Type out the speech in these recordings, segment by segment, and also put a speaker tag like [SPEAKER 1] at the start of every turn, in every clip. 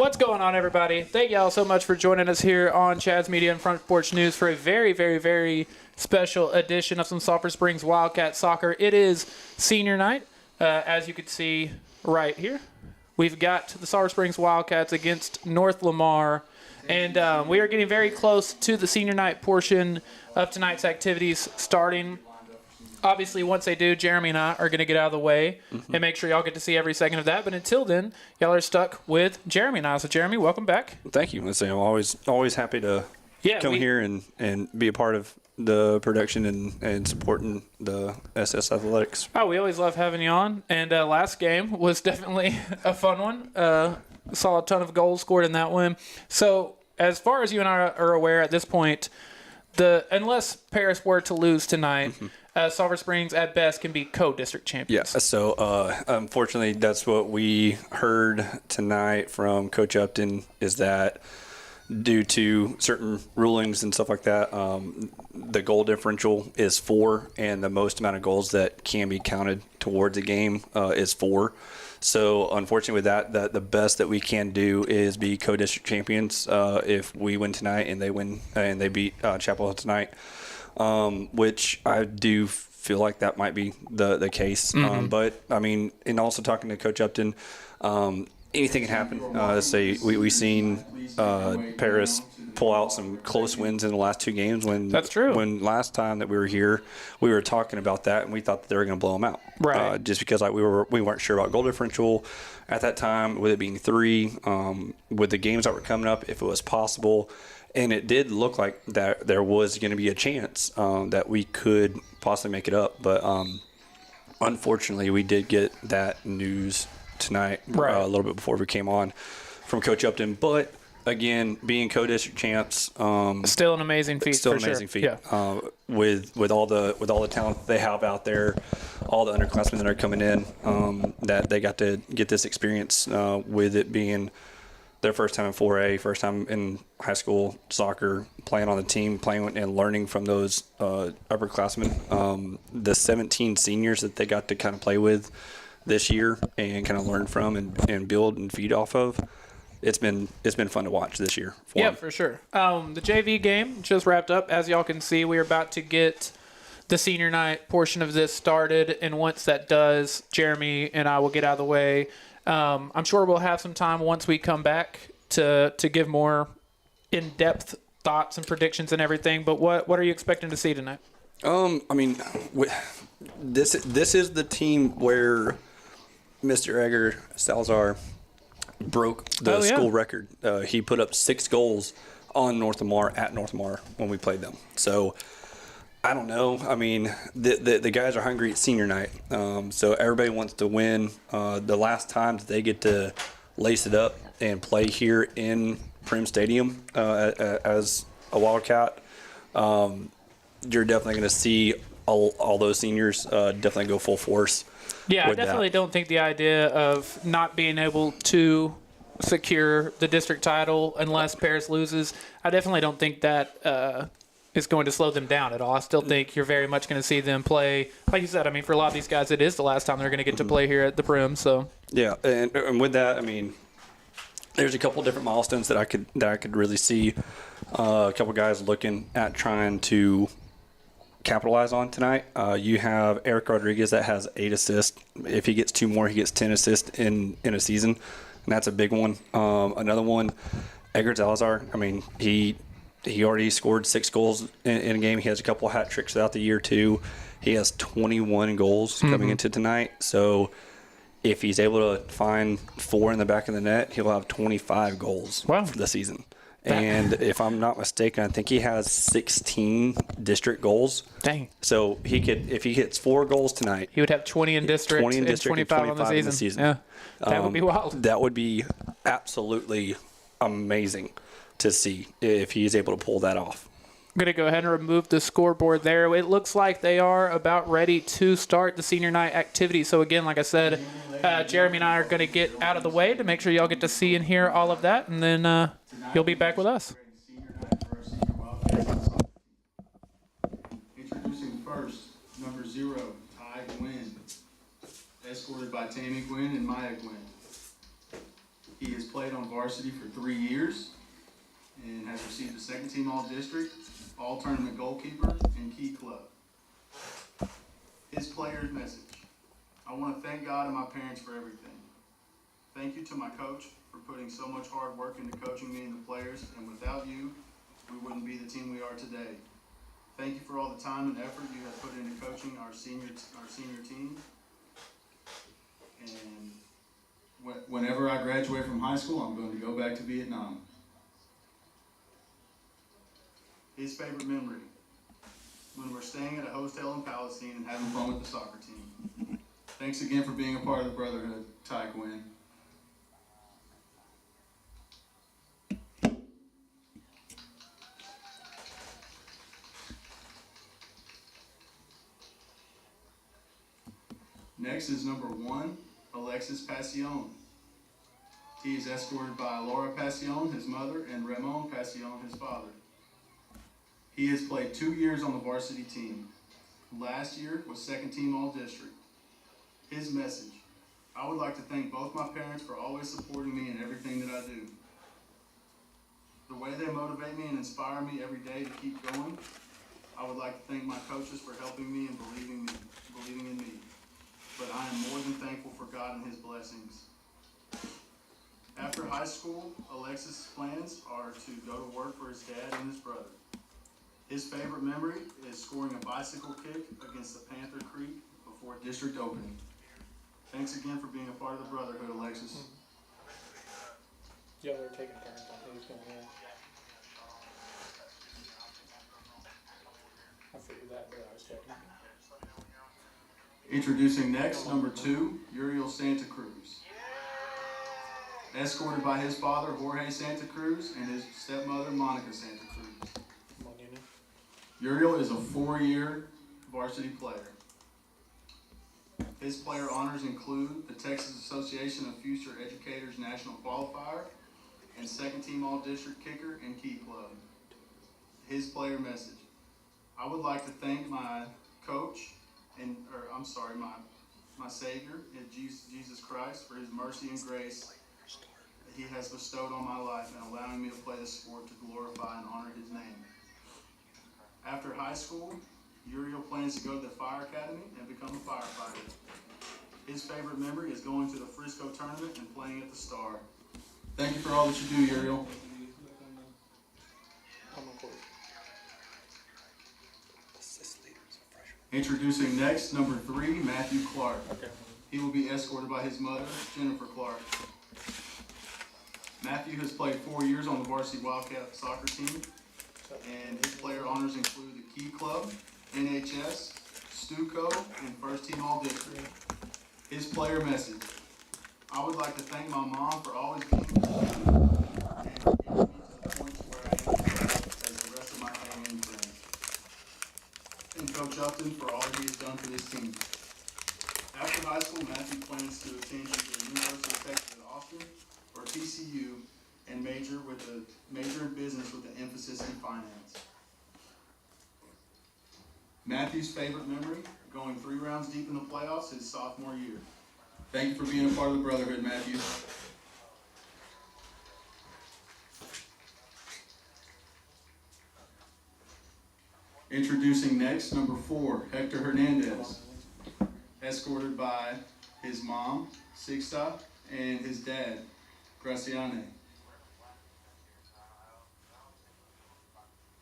[SPEAKER 1] What's going on, everybody? Thank y'all so much for joining us here on Chad's Media and Front Porch News for a very, very, very special edition of some Sulphur Springs Wildcat soccer. It is senior night, as you can see right here. We've got the Sulphur Springs Wildcats against North Lamar, and we are getting very close to the senior night portion of tonight's activities starting. Obviously, once they do, Jeremy and I are going to get out of the way and make sure y'all get to see every second of that. But until then, y'all are stuck with Jeremy and I. So, Jeremy, welcome back.
[SPEAKER 2] Thank you. I'm always happy to come here and be a part of the production and supporting the SS Athletics.
[SPEAKER 1] Oh, we always love having you on. And last game was definitely a fun one. Saw a ton of goals scored in that one. So, as far as you and I are aware at this point, unless Paris were to lose tonight, Sulphur Springs at best can be co-district champions.
[SPEAKER 2] Yeah. So unfortunately, that's what we heard tonight from Coach Upton, is that due to certain rulings and stuff like that, the goal differential is 4, and the most amount of goals that can be counted towards a game is 4. So unfortunately, with that, the best that we can do is be co-district champions if we win tonight and they win and they beat Chapel Hill tonight, which I do feel like that might be the case. But I mean, and also talking to Coach Upton, anything can happen. Let's say we seen Paris pull out some close wins in the last 2 games.
[SPEAKER 1] That's true.
[SPEAKER 2] When last time that we were here, we were talking about that, and we thought that they were going to blow them out.
[SPEAKER 1] Right.
[SPEAKER 2] Just because we weren't sure about goal differential at that time, with it being 3, with the games that were coming up, if it was possible. And it did look like that there was going to be a chance that we could possibly make it up. But unfortunately, we did get that news tonight, a little bit before we came on, from Coach Upton. But again, being co-district champs,
[SPEAKER 1] still an amazing feat.
[SPEAKER 2] Still an amazing feat. Yeah. With all the talent they have out there, all the underclassmen that are coming in, that they got to get this experience with it being their first time in 4A, first time in high school soccer, playing on the team, playing and learning from those upperclassmen. The 17 seniors that they got to kind of play with this year and kind of learn from and build and feed off of. It's been fun to watch this year.
[SPEAKER 1] For sure. The JV game just wrapped up. As y'all can see, we're about to get the senior night portion of this started, and once that does, Jeremy and I will get out of the way. I'm sure we'll have some time once we come back to give more in-depth thoughts and predictions and everything. But what are you expecting to see tonight?
[SPEAKER 2] I mean, this is the team where Mr. Edgar Salazar broke the school record. He put up 6 goals on North Lamar at North Lamar when we played them. So I don't know. I mean, the guys are hungry at senior night. So everybody wants to win. The last times they get to lace it up and play here in Prim Stadium as a Wildcat, you're definitely going to see all those seniors definitely go full force.
[SPEAKER 1] Yeah, I definitely don't think the idea of not being able to secure the district title unless Paris loses, I definitely don't think that is going to slow them down at all. I still think you're very much going to see them play. Like you said, I mean, for a lot of these guys, it is the last time they're going to get to play here at the Prim. So
[SPEAKER 2] yeah, and with that, I mean, there's a couple different milestones that I could really see a couple guys looking at trying to capitalize on tonight. You have Eric Rodriguez that has 8 assists. If he gets 2 more, he gets 10 assists in a season, and that's a big one. Another one, Edgar Salazar. I mean, he already scored 6 goals in a game. He has a couple hat tricks throughout the year too. He has 21 goals coming into tonight. So if he's able to find 4 in the back of the net, he'll have 25 goals for the season. And if I'm not mistaken, I think he has 16 district goals.
[SPEAKER 1] Dang.
[SPEAKER 2] So he could, if he hits 4 goals tonight,
[SPEAKER 1] he would have 20 in district, and 25 on the season. Yeah, that would be wild.
[SPEAKER 2] That would be absolutely amazing to see if he is able to pull that off.
[SPEAKER 1] I'm going to go ahead and remove the scoreboard there. It looks like they are about ready to start the senior night activity. So, again, like I said, Jeremy and I are going to get out of the way to make sure y'all get to see and hear all of that, and then you'll be back with us.
[SPEAKER 3] Introducing first, number 0, Ty Gwynn, escorted by Tammy Gwynn and Maya Gwynn. He has played played on varsity for 3 years and has received a second team all-district, all-tournament goalkeeper, and key club. His player's message. I want to thank God and my parents for everything. Thank you to my coach for putting so much hard work into coaching me and the players, and without you, we wouldn't be the team we are today. Thank you for all the time and effort you have put into coaching our senior team. And whenever I graduate from high school, I'm going to go back to Vietnam. His favorite memory. When we're staying at a hotel in Palestine and having fun with the soccer team. Thanks again for being a part of the brotherhood, Ty Quinn. Next is number 1, Alexis Passion. He is escorted by Laura Passion, his mother, and Ramon Passion, his father. He has played 2 years on the varsity team. Last year was second team all-district. His message. I would like to thank both my parents for always supporting me in everything that I do. The way they motivate me and inspire me every day to keep going. I would like to thank my coaches for helping me and believing in me. But I am more than thankful for God and his blessings. After high school, Alexis' plans are to go to work for his dad and his brother. His favorite memory is scoring a bicycle kick against the Panther Creek before district opening. Thanks again for being a part of the brotherhood, Alexis.
[SPEAKER 1] Y'all are taking turns on who's going to win. I figured that, but I was checking.
[SPEAKER 3] Introducing next, number 2, Uriel Santa Cruz. Escorted by his father, Jorge Santa Cruz, and his stepmother, Monica Santa Cruz. Uriel is a 4-year varsity player. His player honors include the Texas Association of Future Educators National Qualifier and second team all-district kicker and key club. His player message. I would like to thank my coach, my Savior, Jesus Christ, for his mercy and grace that he has bestowed on my life and allowing me to play the sport to glorify and honor his name. After high school, Uriel plans to go to the Fire Academy and become a firefighter. His favorite memory is going to the Frisco tournament and playing at the Star. Thank you for all that you do, Uriel. Introducing next, number 3, Matthew Clark. He will be escorted by his mother, Jennifer Clark. Matthew has played 4 years on the varsity Wildcat soccer team, and his player honors include the Key Club, NHS, Stuco, and First Team All-District. His player message. I would like to thank my mom for always being there and getting me to the point where I am today as the rest of my family and friends. And Coach Upton for all he has done for this team. After high school, Matthew plans to attend the University of Texas at Austin or TCU and major in business with an emphasis in finance. Matthew's favorite memory, going 3 rounds deep in the playoffs his sophomore year. Thank you for being a part of the brotherhood, Matthew. Introducing next, number 4, Hector Hernandez, escorted by his mom, Sixta, and his dad, Graciane.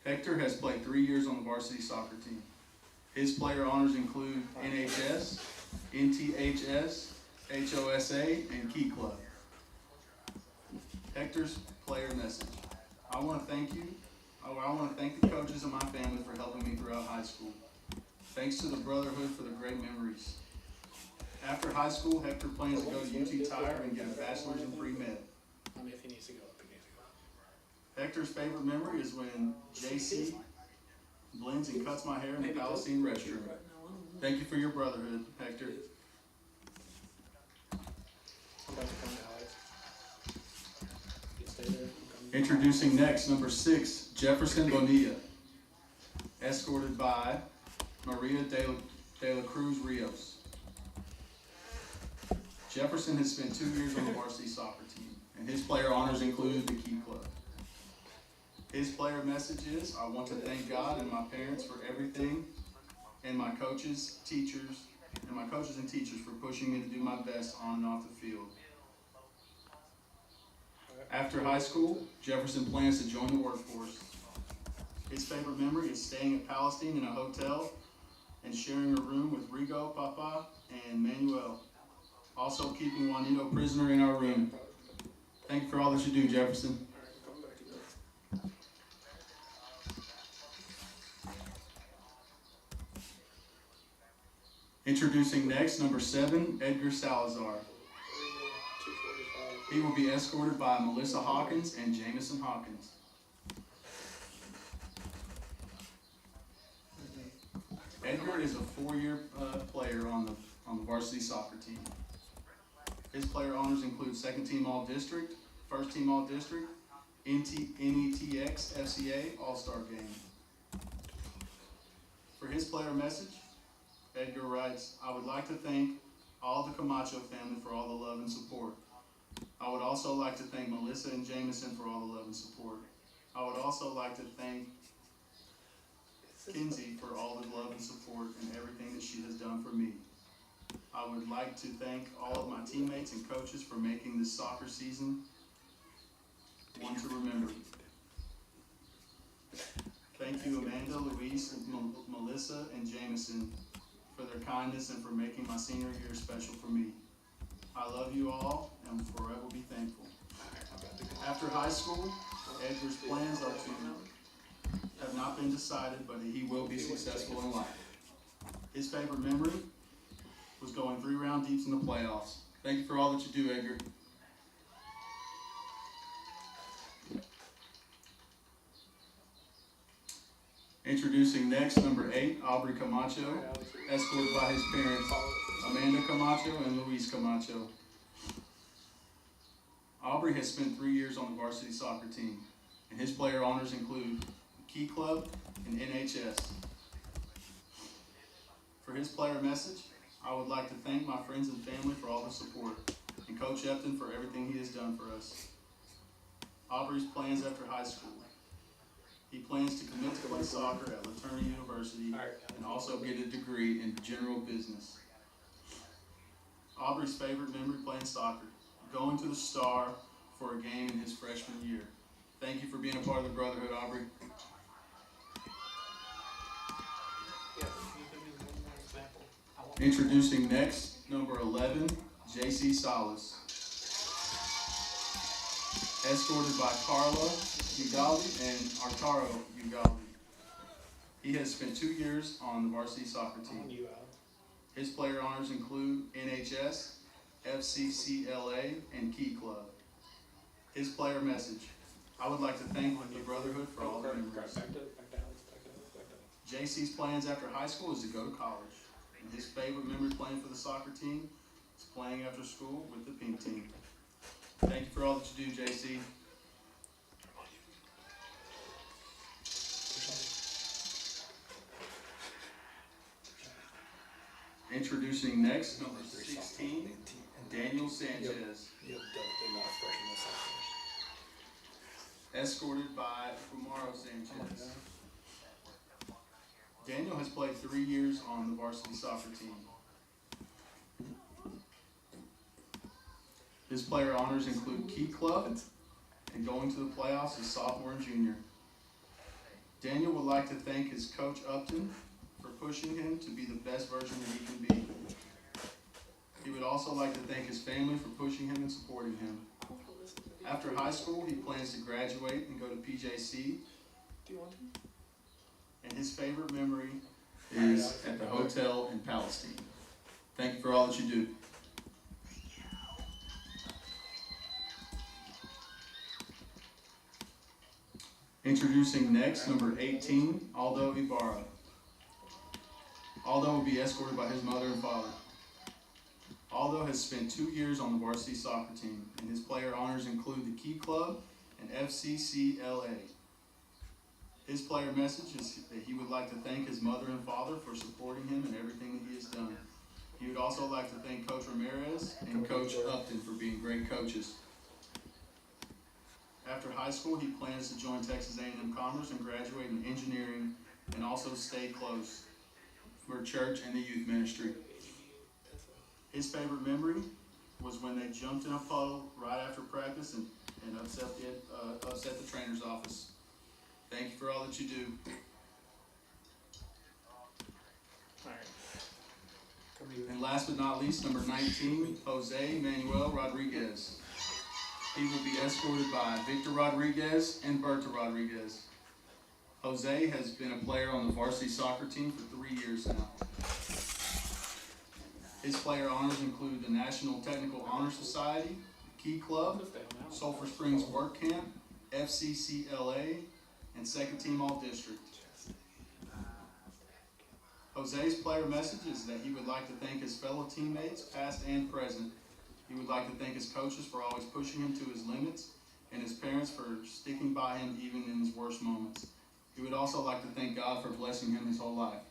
[SPEAKER 3] Hector has played 3 years on the varsity soccer team. His player honors include NHS, NTHS, HOSA, and Key Club. Hector's player message. I want to thank the coaches and my family for helping me throughout high school. Thanks to the brotherhood for the great memories. After high school, Hector plans to go to UT Tyre and get a bachelor's in pre-med.
[SPEAKER 1] If he needs to go up, he needs to go up.
[SPEAKER 3] Hector's favorite memory is when JC blends and cuts my hair in the Palestine restroom. Thank you for your brotherhood, Hector. Introducing next, number 6, Jefferson Bonilla, escorted by Maria de la Cruz Rios. Jefferson has spent 2 years on the varsity soccer team. and his player honors include the Key Club. His player message is, I want to thank God and my parents for everything, and my coaches, teachers, and teachers for pushing me to do my best on and off the field. After high school, Jefferson plans to join the workforce. His favorite memory is staying at Palestine in a hotel and sharing a room with Rigo, Papa, and Manuel. Also keeping Juanito prisoner in our room. Thank you for all that you do, Jefferson. Introducing next, number 7, Edgar Salazar. He will be escorted by Melissa Hawkins and Jamison Hawkins. Edgar is a 4-year player on the varsity soccer team. His player honors include second team All-District, first team All-District, NETX FCA All-Star Game. For his player message, Edgar writes, I would like to thank all the Camacho family for all the love and support. I would also like to thank Melissa and Jamison for all the love and support. I would also like to thank Kinsey for all the love and support and everything that she has done for me. I would like to thank all of my teammates and coaches for making this soccer season one to remember. Thank you, Amanda, Luis, Melissa, and Jamison for their kindness and for making my senior year special for me. I love you all and will forever be thankful. After high school, Edgar's plans are to have not been decided, but he will be successful in life. His favorite memory was going 3 round deeps in the playoffs. Thank you for all that you do, Edgar. Introducing next, number 8, Aubrey Camacho, escorted by his parents, Amanda Camacho and Luis Camacho. Aubrey has spent 3 years on the varsity soccer team, and his player honors include Key Club and NHS. For his player message, I would like to thank my friends and family for all the support, and Coach Epton for everything he has done for us. Aubrey's plans after high school. He plans to commit to play soccer at LaTourney University and also get a degree in general business. Aubrey's favorite memory playing soccer, going to the Star for a game in his freshman year. Thank you for being a part of the Brotherhood, Aubrey. Introducing next, number 11, J.C. Salas. Escorted by Carla Ugaldi and Arturo Ugaldi. He has spent 2 years on the varsity soccer team. His player honors include NHS, FCCLA, and Key Club. His player message, I would like to thank the Brotherhood for all their memories. JC's plans after high school is to go to college. And his favorite memory playing for the soccer team is playing after school with the pink team. Thank you for all that you do, JC. Introducing next, number 16, Daniel Sanchez. Escorted by Fumaro Sanchez. Daniel has played 3 years on the varsity soccer team. His player honors include Key Club and going to the playoffs as sophomore and junior. Daniel would like to thank his coach Upton for pushing him to be the best version that he can be. He would also like to thank his family for pushing him and supporting him. After high school, he plans to graduate and go to PJC. And his favorite memory is at the hotel in Palestine. Thank you for all that you do. Introducing next, number 18, Aldo Ibarra. Aldo will be escorted by his mother and father. Aldo has spent 2 years on the varsity soccer team, and his player honors include the Key Club and FCCLA. His player message is that he would like to thank his mother and father for supporting him in everything that he has done. He would also like to thank Coach Ramirez and Coach Upton for being great coaches. After high school, he plans to join Texas A&M Commerce and graduate in engineering and also stay close for church and the youth ministry. His favorite memory was when they jumped in a puddle right after practice and upset the trainer's office. Thank you for all that you do. And last but not least, number 19, Jose Manuel Rodriguez. He will be escorted by Victor Rodriguez and Berta Rodriguez. Jose has been a player on the varsity soccer team for 3 years now. His player honors include the National Technical Honor Society, Key Club, Sulphur Springs Work Camp, FCCLA, and Second Team All-District. Jose's player message is that he would like to thank his fellow teammates, past and present. He would like to thank his coaches for always pushing him to his limits, and his parents for sticking by him even in his worst moments. He would also like to thank God for blessing him his whole life.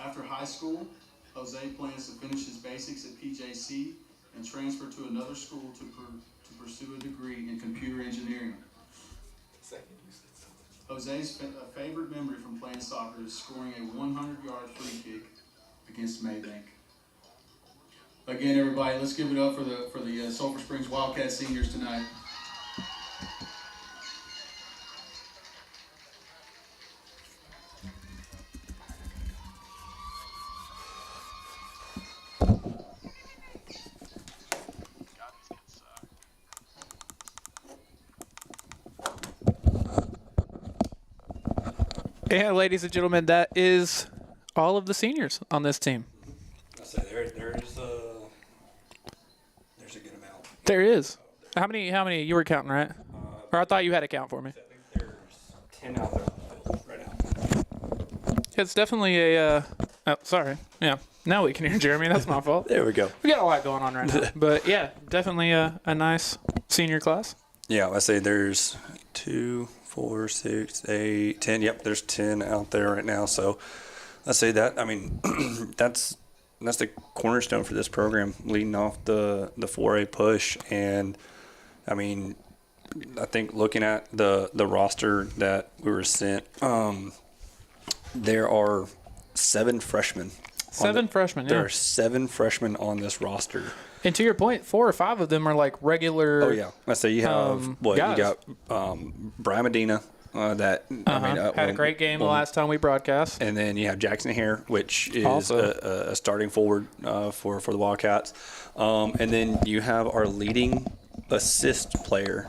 [SPEAKER 3] After high school, Jose plans to finish his basics at PJC and transfer to another school to pursue a degree in computer engineering. Jose's favorite memory from playing soccer is scoring a 100-yard free kick against Maybank. Again, everybody, let's give it up for the Sulphur Springs Wildcat seniors tonight.
[SPEAKER 1] And ladies and gentlemen, that is all of the seniors on this team.
[SPEAKER 2] I say there's a good amount.
[SPEAKER 1] There is. How many you were counting, right? Or I thought you had a count for me.
[SPEAKER 2] I think there's 10 out there right now.
[SPEAKER 1] It's definitely a. Oh, sorry. Yeah. Now we can hear Jeremy. That's my fault.
[SPEAKER 2] There we go.
[SPEAKER 1] We got a lot going on right now. But yeah, definitely a nice senior class.
[SPEAKER 2] Yeah, I say there's 2, 4, 6, 8, 10. Yep, there's 10 out there right now. So I say that. I mean, that's the cornerstone for this program, leading off the 4A push. And I mean, I think looking at the roster that we were sent, there are 7 freshmen.
[SPEAKER 1] Freshmen. Yeah.
[SPEAKER 2] There are 7 freshmen on this roster.
[SPEAKER 1] And to your point, 4 or 5 of them are like regular.
[SPEAKER 2] Oh yeah, I say you have
[SPEAKER 1] guys.
[SPEAKER 2] You got Brian Medina that
[SPEAKER 1] had a great game the last time we broadcast,
[SPEAKER 2] and then you have Jackson Hare, which is
[SPEAKER 1] Also.
[SPEAKER 2] a starting forward for the Wildcats, and then you have our leading assist player.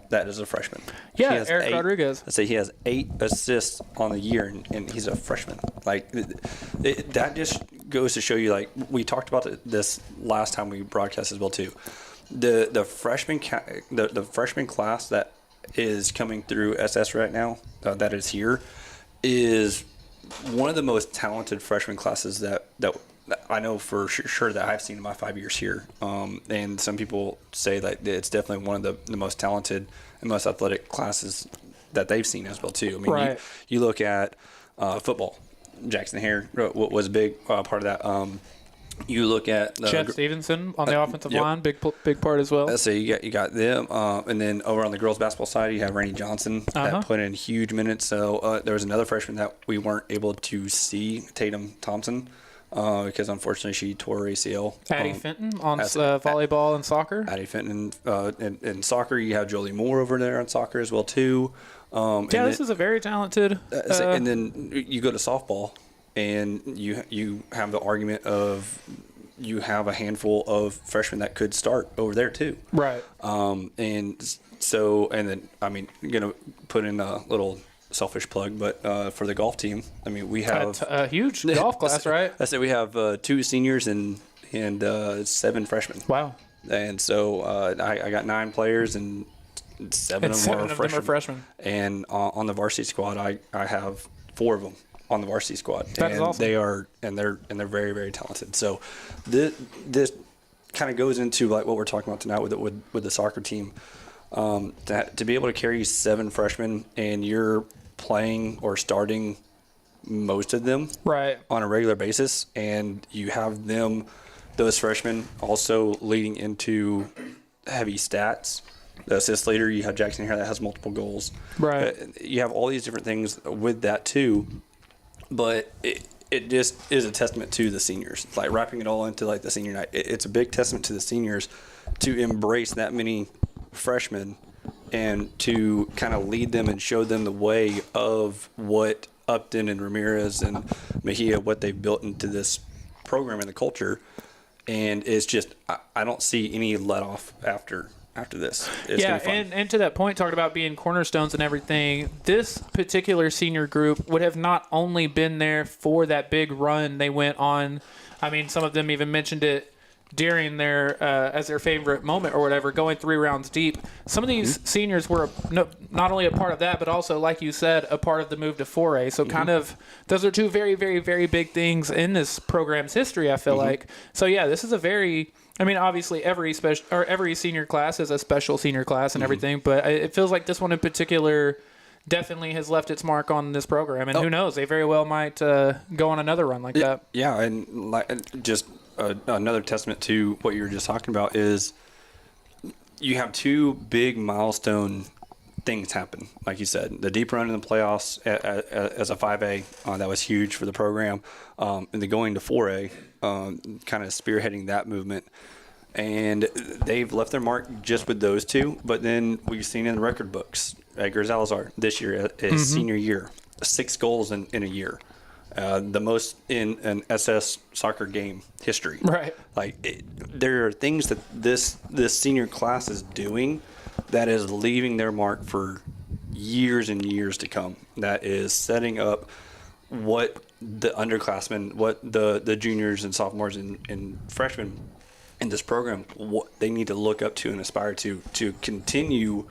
[SPEAKER 2] That is a freshman.
[SPEAKER 1] Yeah, Eric Rodriguez.
[SPEAKER 2] I say he has 8 assists on the year, and he's a freshman. Like that just goes to show you. Like we talked about this last time we broadcast as well too. The freshman the freshman class that is coming through SS right now, that is here, is one of the most talented freshman classes that I know for sure that I've seen in my 5 years here. And some people say that it's definitely one of the most talented and most athletic classes that they've seen as well too. I mean,
[SPEAKER 1] right.
[SPEAKER 2] you look at football. Jackson Hare was a big part of that. You look at
[SPEAKER 1] Chad Stevenson on the offensive
[SPEAKER 2] yep.
[SPEAKER 1] line, big part as well.
[SPEAKER 2] So you got them, and then over on the girls basketball side, you have Rainey Johnson that put in huge minutes. So there was another freshman that we weren't able to see, Tatum Thompson, because unfortunately she tore her ACL.
[SPEAKER 1] Addie Fenton on volleyball and soccer.
[SPEAKER 2] Addie Fenton in soccer. You have Jolie Moore over there on soccer as well too.
[SPEAKER 1] This is a very talented.
[SPEAKER 2] And then you go to softball, and you have the argument of you have a handful of freshmen that could start over there too.
[SPEAKER 1] Right.
[SPEAKER 2] And then I mean, I'm gonna put in a little selfish plug, but for the golf team, I mean, we have
[SPEAKER 1] a huge golf class, right?
[SPEAKER 2] I said we have 2 seniors and 7 freshmen.
[SPEAKER 1] Wow.
[SPEAKER 2] And so I got 9 players and 7 of them are freshmen. And on the varsity squad, I have 4 of them on the varsity squad.
[SPEAKER 1] That is awesome.
[SPEAKER 2] They're very, very talented. So this kind of goes into like what we're talking about tonight with the soccer team. To be able to carry 7 freshmen and you're playing or starting most of them
[SPEAKER 1] right
[SPEAKER 2] on a regular basis, and you have those freshmen also leading into heavy stats. The assist leader, you have Jackson Hare that has multiple goals.
[SPEAKER 1] Right.
[SPEAKER 2] You have all these different things with that too, but it just is a testament to the seniors. Like wrapping it all into like the senior night. It's a big testament to the seniors to embrace that many freshmen and to kind of lead them and show them the way of what Upton and Ramirez and Mejia, what they've built into this program and the culture. And it's just, I don't see any let off after this. It's gonna be fun.
[SPEAKER 1] And to that point, talking about being cornerstones and everything, this particular senior group would have not only been there for that big run they went on. I mean, some of them even mentioned it during their as their favorite moment or whatever, going 3 rounds deep. Some of these seniors were not only a part of that, but also, like you said, a part of the move to 4A. So kind of those are 2 very, very, very big things in this program's history, I feel like. So, yeah, this is a very – I mean, obviously every senior class is a special senior class and everything, but it feels like this one in particular definitely has left its mark on this program. And who knows, they very well might go on another run like that.
[SPEAKER 2] Yeah, and just – another testament to what you were just talking about is you have 2 big milestone things happen. Like you said, the deep run in the playoffs as a 5A, that was huge for the program. And the going to 4A, kind of spearheading that movement. And they've left their mark just with those 2. But then we've seen in the record books, Edgar Salazar this year, his senior year, 6 goals in a year. The most in an SS soccer game history.
[SPEAKER 1] Right.
[SPEAKER 2] Like there are things that this senior class is doing that is leaving their mark for years and years to come. That is setting up what the underclassmen, what the juniors and sophomores and freshmen in this program, what they need to look up to and aspire to continue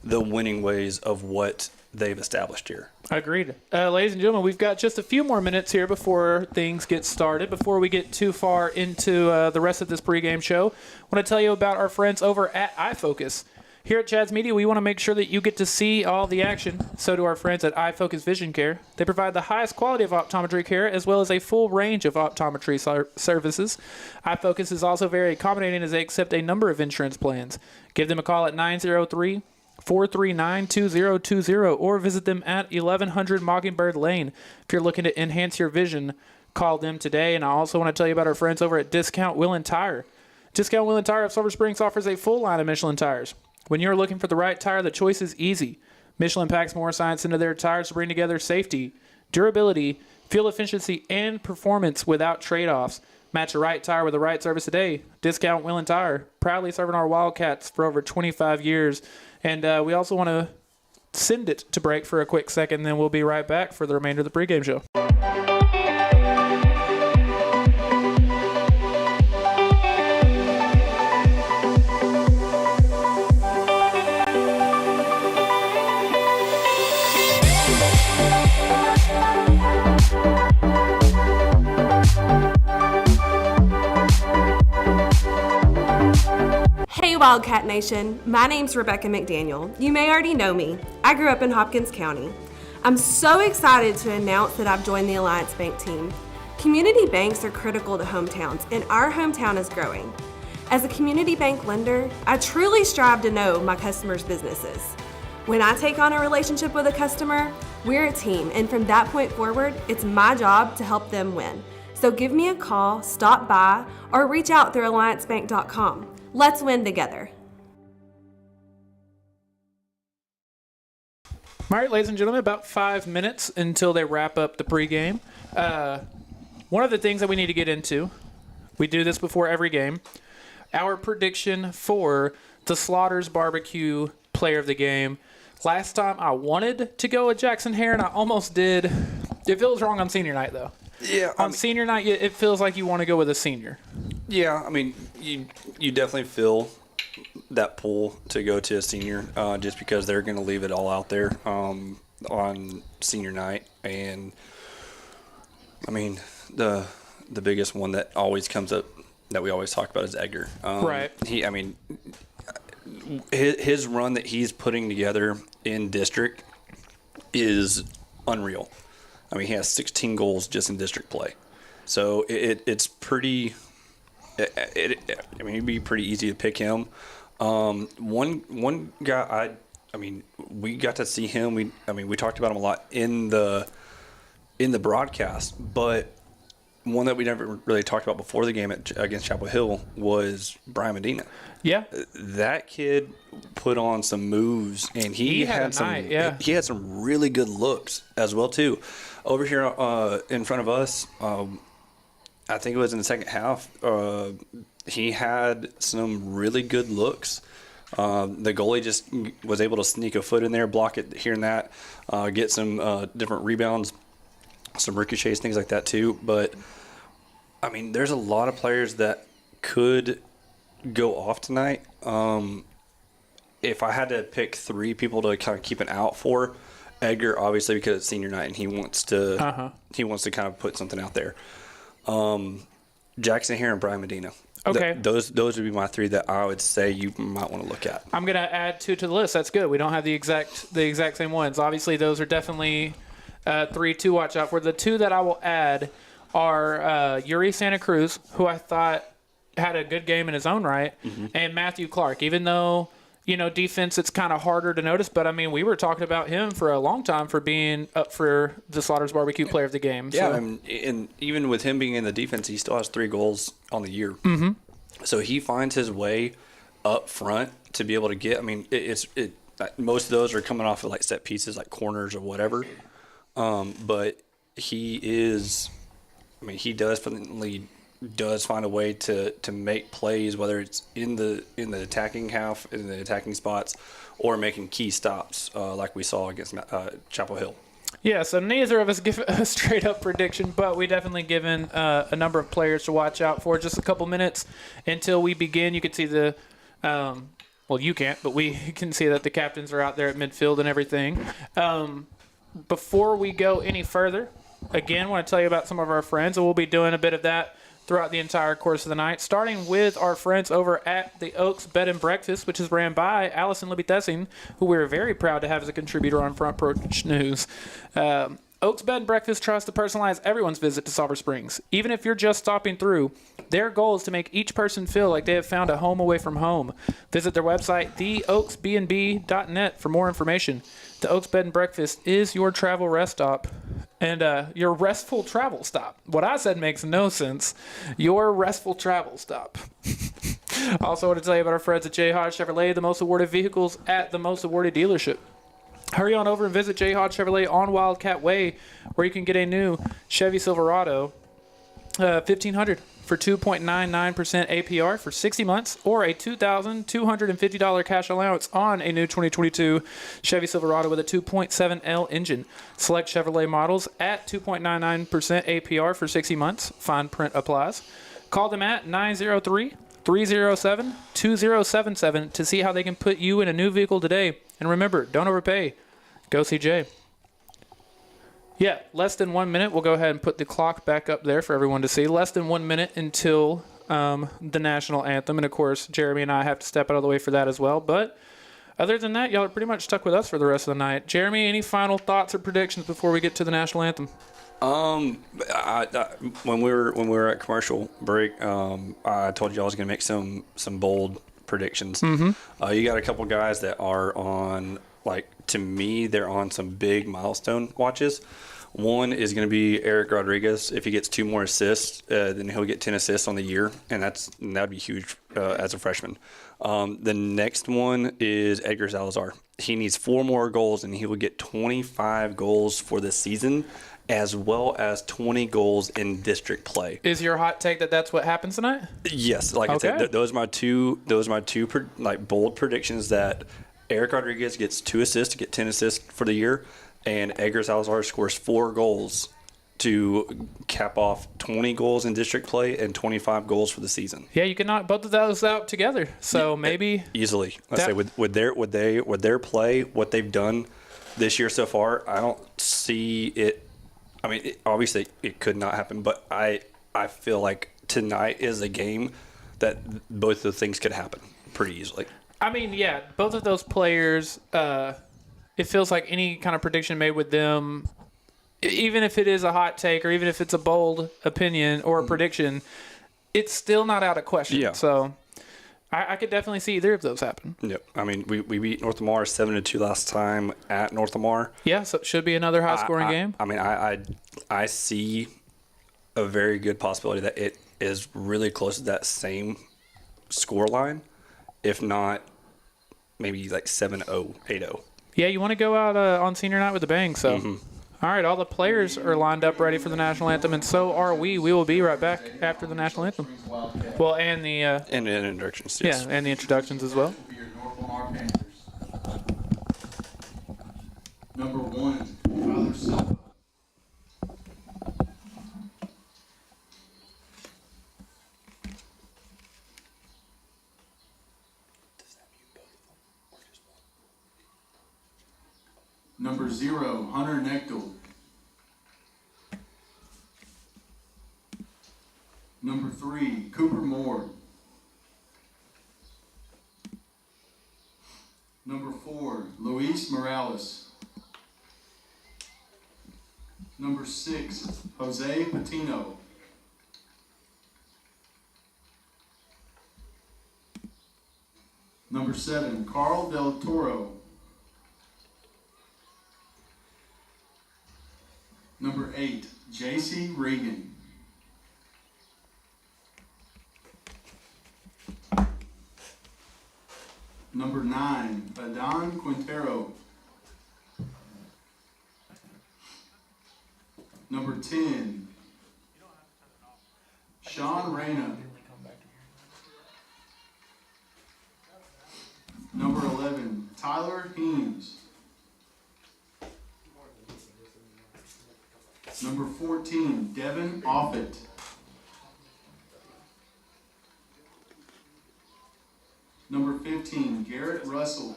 [SPEAKER 2] the winning ways of what they've established here.
[SPEAKER 1] Agreed. Ladies and gentlemen, we've got just a few more minutes here before things get started. Before we get too far into the rest of this pregame show, I want to tell you about our friends over at iFocus. Here at Chad's Media, we want to make sure that you get to see all the action. So do our friends at iFocus Vision Care. They provide the highest quality of optometry care as well as a full range of optometry services. iFocus is also very accommodating as they accept a number of insurance plans. Give them a call at 903-439-2020 or visit them at 1100 Mockingbird Lane. If you're looking to enhance your vision, call them today. And I also want to tell you about our friends over at Discount Wheel and Tire. Discount Wheel and Tire of Silver Springs offers a full line of Michelin tires. When you're looking for the right tire, the choice is easy. Michelin packs more science into their tires to bring together safety, durability, fuel efficiency, and performance without trade-offs. Match the right tire with the right service today. Discount Wheel and Tire, proudly serving our Wildcats for over 25 years. And we also want to send it to break for a quick second, then we'll be right back for the remainder of the pregame show.
[SPEAKER 4] Hey Wildcat Nation, my name's Rebecca McDaniel. You may already know me. I grew up in Hopkins County. I'm so excited to announce that I've joined the Alliance Bank team. Community banks are critical to hometowns, and our hometown is growing. As a community bank lender, I truly strive to know my customers' businesses. When I take on a relationship with a customer, we're a team, and from that point forward, it's my job to help them win. So give me a call, stop by, or reach out through alliancebank.com. Let's win together.
[SPEAKER 1] All right, ladies and gentlemen, about 5 minutes until they wrap up the pregame. One of the things that we need to get into, we do this before every game, our prediction for the Slaughters Barbecue Player of the Game. Last time I wanted to go with Jackson Hare, and I almost did. It feels wrong on senior night, though.
[SPEAKER 2] Yeah.
[SPEAKER 1] On senior night, it feels like you want to go with a senior.
[SPEAKER 2] Yeah, I mean, you definitely feel that pull to go to a senior just because they're going to leave it all out there on senior night. And, I mean, the biggest one that always comes up that we always talk about is Edgar.
[SPEAKER 1] Right.
[SPEAKER 2] His run that he's putting together in district is unreal. I mean, he has 16 goals just in district play. So it's pretty – I mean, it'd be pretty easy to pick him. One guy, I mean, we got to see him. We talked about him a lot in the broadcast, but one that we never really talked about before the game against Chapel Hill was Brian Medina.
[SPEAKER 1] Yeah.
[SPEAKER 2] That kid put on some moves, and he had some.
[SPEAKER 1] Night, yeah.
[SPEAKER 2] He had some really good looks as well too. Over here in front of us, I think it was in the second half. He had some really good looks. The goalie just was able to sneak a foot in there, block it here and that, get some different rebounds, some ricochets, things like that too. But I mean, there's a lot of players that could go off tonight. If I had to pick 3 people to kind of keep an out for, Edgar, obviously, because it's senior night and he wants to kind of put something out there. Jackson here and Brian Medina.
[SPEAKER 1] Okay.
[SPEAKER 2] Those would be my 3 that I would say you might want to look at.
[SPEAKER 1] I'm gonna add 2 to the list. That's good. We don't have the exact same ones. Obviously, those are definitely 3 to watch out for. The 2 that I will add are Yuri Santa Cruz, who I thought had a good game in his own right, and Matthew Clark. Even though, defense, it's kind of harder to notice, but I mean, we were talking about him for a long time for being up for the Slaughter's Barbecue Player of the Game.
[SPEAKER 2] Yeah,
[SPEAKER 1] so.
[SPEAKER 2] and even with him being in the defense, he still has 3 goals on the year. Mm-hmm. So he finds his way up front to be able to get. I mean, most of those are coming off of like set pieces, like corners or whatever. But he is. I mean, he definitely does find a way to make plays, whether it's in the attacking half, in the attacking spots, or making key stops, like we saw against Chapel Hill.
[SPEAKER 1] Yeah, so neither of us give a straight-up prediction, but we definitely given a number of players to watch out for. Just a couple minutes until we begin. You can see the well, you can't, but we can see that the captains are out there at midfield and everything. Before we go any further, again, I want to tell you about some of our friends, and we'll be doing a bit of that throughout the entire course of the night, starting with our friends over at the Oaks Bed and Breakfast, which is ran by Allison Libby Thessing, who we're very proud to have as a contributor on Front Porch News. Oaks Bed and Breakfast tries to personalize everyone's visit to Sulphur Springs. Even if you're just stopping through, their goal is to make each person feel like they have found a home away from home. Visit their website, theoaksbnb.net, for more information. The Oaks Bed and Breakfast is your travel rest stop and your restful travel stop. What I said makes no sense. Your restful travel stop. Also want to tell you about our friends at J. Hodge Chevrolet, the most awarded vehicles at the most awarded dealership. Hurry on over and visit J. Hodge Chevrolet on Wildcat Way, where you can get a new Chevy Silverado 1500 for 2.99% APR for 60 months, or a $2,250 cash allowance on a new 2022 Chevy Silverado with a 2.7L engine. Select Chevrolet models at 2.99% APR for 60 months. Fine print applies. Call them at 903-307-2077 to see how they can put you in a new vehicle today. And remember, don't overpay. Go see Jay. Yeah, less than 1 minute. We'll go ahead and put the clock back up there for everyone to see. Less than 1 minute until the national anthem. And, of course, Jeremy and I have to step out of the way for that as well. But other than that, y'all are pretty much stuck with us for the rest of the night. Jeremy, any final thoughts or predictions before we get to the national anthem?
[SPEAKER 2] When we were at commercial break, I told you I was going to make some bold predictions. Mm-hmm. You got a couple guys that are on, to me, they're on some big milestone watches. One is going to be Eric Rodriguez. If he gets 2 more assists, then he'll get 10 assists on the year, and that'd be huge as a freshman. The next one is Edgar Salazar. He needs 4 more goals, and he will get 25 goals for the season, as well as 20 goals in district play.
[SPEAKER 1] Is your hot take that that's what happens tonight?
[SPEAKER 2] Yes, like I said, those are my two bold predictions, that Eric Rodriguez gets 2 assists to get 10 assists for the year, and Edgar Salazar scores 4 goals to cap off 20 goals in district play and 25 goals for the season.
[SPEAKER 1] Yeah, you can knock both of those out together. So maybe
[SPEAKER 2] easily. Let's say with their play, what they've done this year so far, I don't see it. I mean, obviously it could not happen, but I feel like tonight is a game that both of those things could happen pretty easily.
[SPEAKER 1] I mean, yeah, both of those players, it feels like any kind of prediction made with them, even if it is a hot take or even if it's a bold opinion or a prediction, it's still not out of question.
[SPEAKER 2] Yeah.
[SPEAKER 1] So I could definitely see either of those happen.
[SPEAKER 2] Yep. I mean, we beat North Lamar 7-2 last time at North Lamar.
[SPEAKER 1] Yeah, so it should be another high-scoring game.
[SPEAKER 2] I mean, I see a very good possibility that it is really close to that same score line, if not maybe like 7-0, 8-0.
[SPEAKER 1] Yeah, you want to go out on senior night with a bang. So, All right, all the players are lined up ready for the national anthem, and so are we. We will be right back after the national anthem. Well, and the
[SPEAKER 2] And introductions. Yes.
[SPEAKER 1] and the introductions as well.
[SPEAKER 3] For your North Lamar Panthers. Number 1, Tyler Silva. Number 0, Hunter Nechtel. Number 3, Cooper Moore. Number 4, Luis Morales. Number 6, Jose Patino. Number 7, Carl Del Toro. Number 8, J.C. Regan. Number 9, Adon Quintero. Number 10, Sean Reyna. Number 11, Tyler Heems. Number 14, Devin Offit. Number 15, Garrett Russell.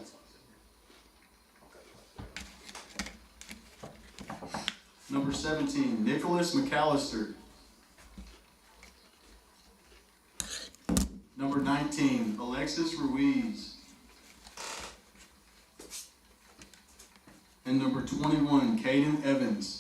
[SPEAKER 3] Number 17, Nicholas McAllister. Number 19, Alexis Ruiz. And number 21, Caden Evans.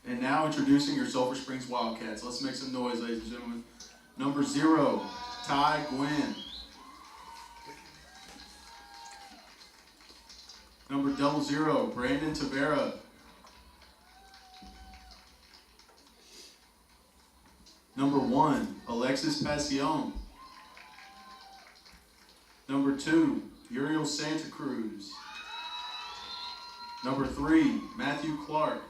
[SPEAKER 3] And now introducing your Sulphur Springs Wildcats. Let's make some noise, ladies and gentlemen. Number 0, Ty Gwynn. Number 00, Brandon Tavera. Number 1, Alexis Pasion. Number 2, Uriel Santa Cruz. Number 3, Matthew Clark.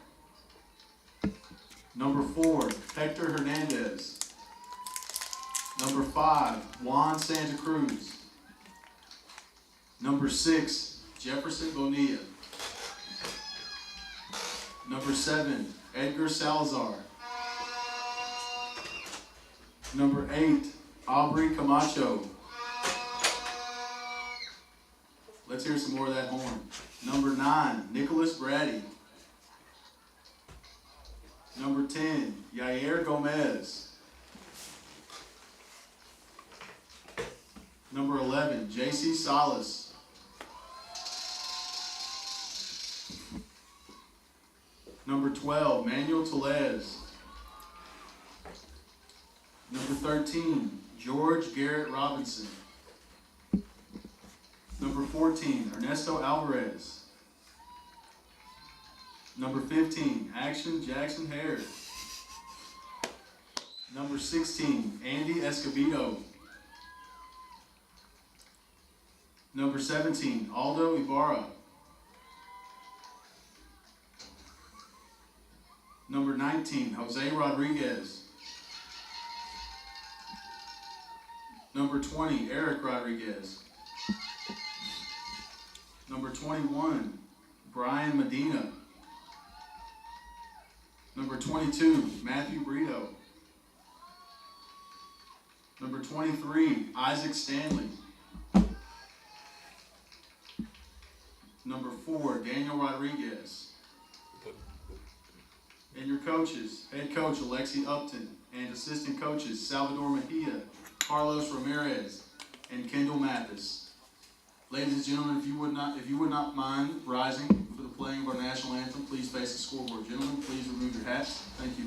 [SPEAKER 3] Number 4, Hector Hernandez. Number 5, Juan Santa Cruz. Number 6, Jefferson Bonilla. Number 7, Edgar Salazar. Number 8, Aubrey Camacho. Let's hear some more of that horn. Number 9, Nicholas Brady. Number 10, Yair Gomez. Number 11, J.C. Salas. Number 12, Manuel Telez. Number 13, George Garrett Robinson. Number 14, Ernesto Alvarez. Number 15, Action Jackson Hare. Number 16, Andy Escobedo. Number 17, Aldo Ibarra. Number 19, Jose Rodriguez. Number 20, Eric Rodriguez. Number 21, Brian Medina. Number 22, Matthew Brito. Number 23, Isaac Stanley. Number 4, Daniel Rodriguez. And your coaches, head coach Alexi Upton, and assistant coaches Salvador Mejia, Carlos Ramirez, and Kendall Mathis. Ladies and gentlemen, if you would not mind rising for the playing of our national anthem, please face the scoreboard. Gentlemen, please remove your hats. Thank you.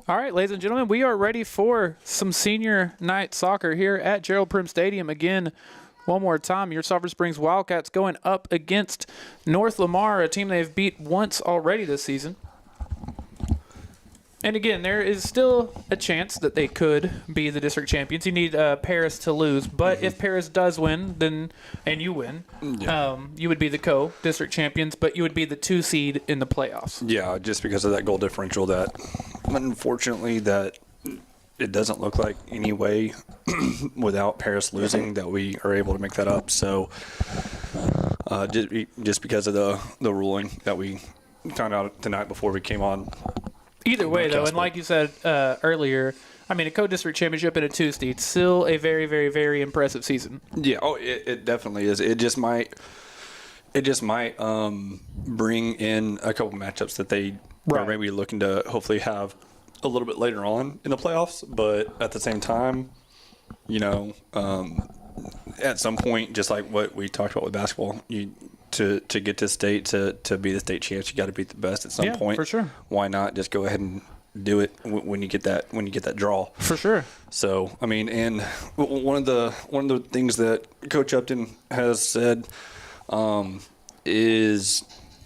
[SPEAKER 1] All right, ladies and gentlemen, we are ready for some senior night soccer here at Gerald Prim Stadium. Again, one more time, your Sulphur Springs Wildcats going up against North Lamar, a team they've beat once already this season. And again, there is still a chance that they could be the district champions. You need Paris to lose, but if Paris does win, then and you win, you would be the co-district champions, but you would be the 2 seed in the playoffs.
[SPEAKER 2] Yeah, just because of that goal differential that, unfortunately, that it doesn't look like any way without Paris losing that we are able to make that up. So just because of the ruling that we found out the night before we came on.
[SPEAKER 1] Either way, though, and like you said earlier, I mean, a co-district championship and a 2 seed, still a very, very, very impressive season.
[SPEAKER 2] Yeah, it definitely is. It just might bring in a couple matchups that they are maybe looking to hopefully have a little bit later on in the playoffs. But at the same time, at some point, just like what we talked about with basketball, to get to state to be the state champs, you got to beat the best at some point.
[SPEAKER 1] For sure.
[SPEAKER 2] Why not just go ahead and do it when you get that draw?
[SPEAKER 1] For sure.
[SPEAKER 2] So I mean, and one of the things that Coach Upton has said is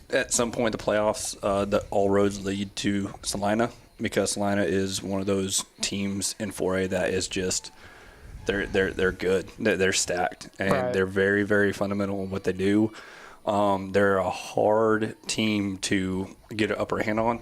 [SPEAKER 2] at some point in the playoffs that all roads lead to Salina, because Salina is one of those teams in 4A that is just they're good. They're stacked, and they're very, very fundamental in what they do. They're a hard team to get an upper hand on.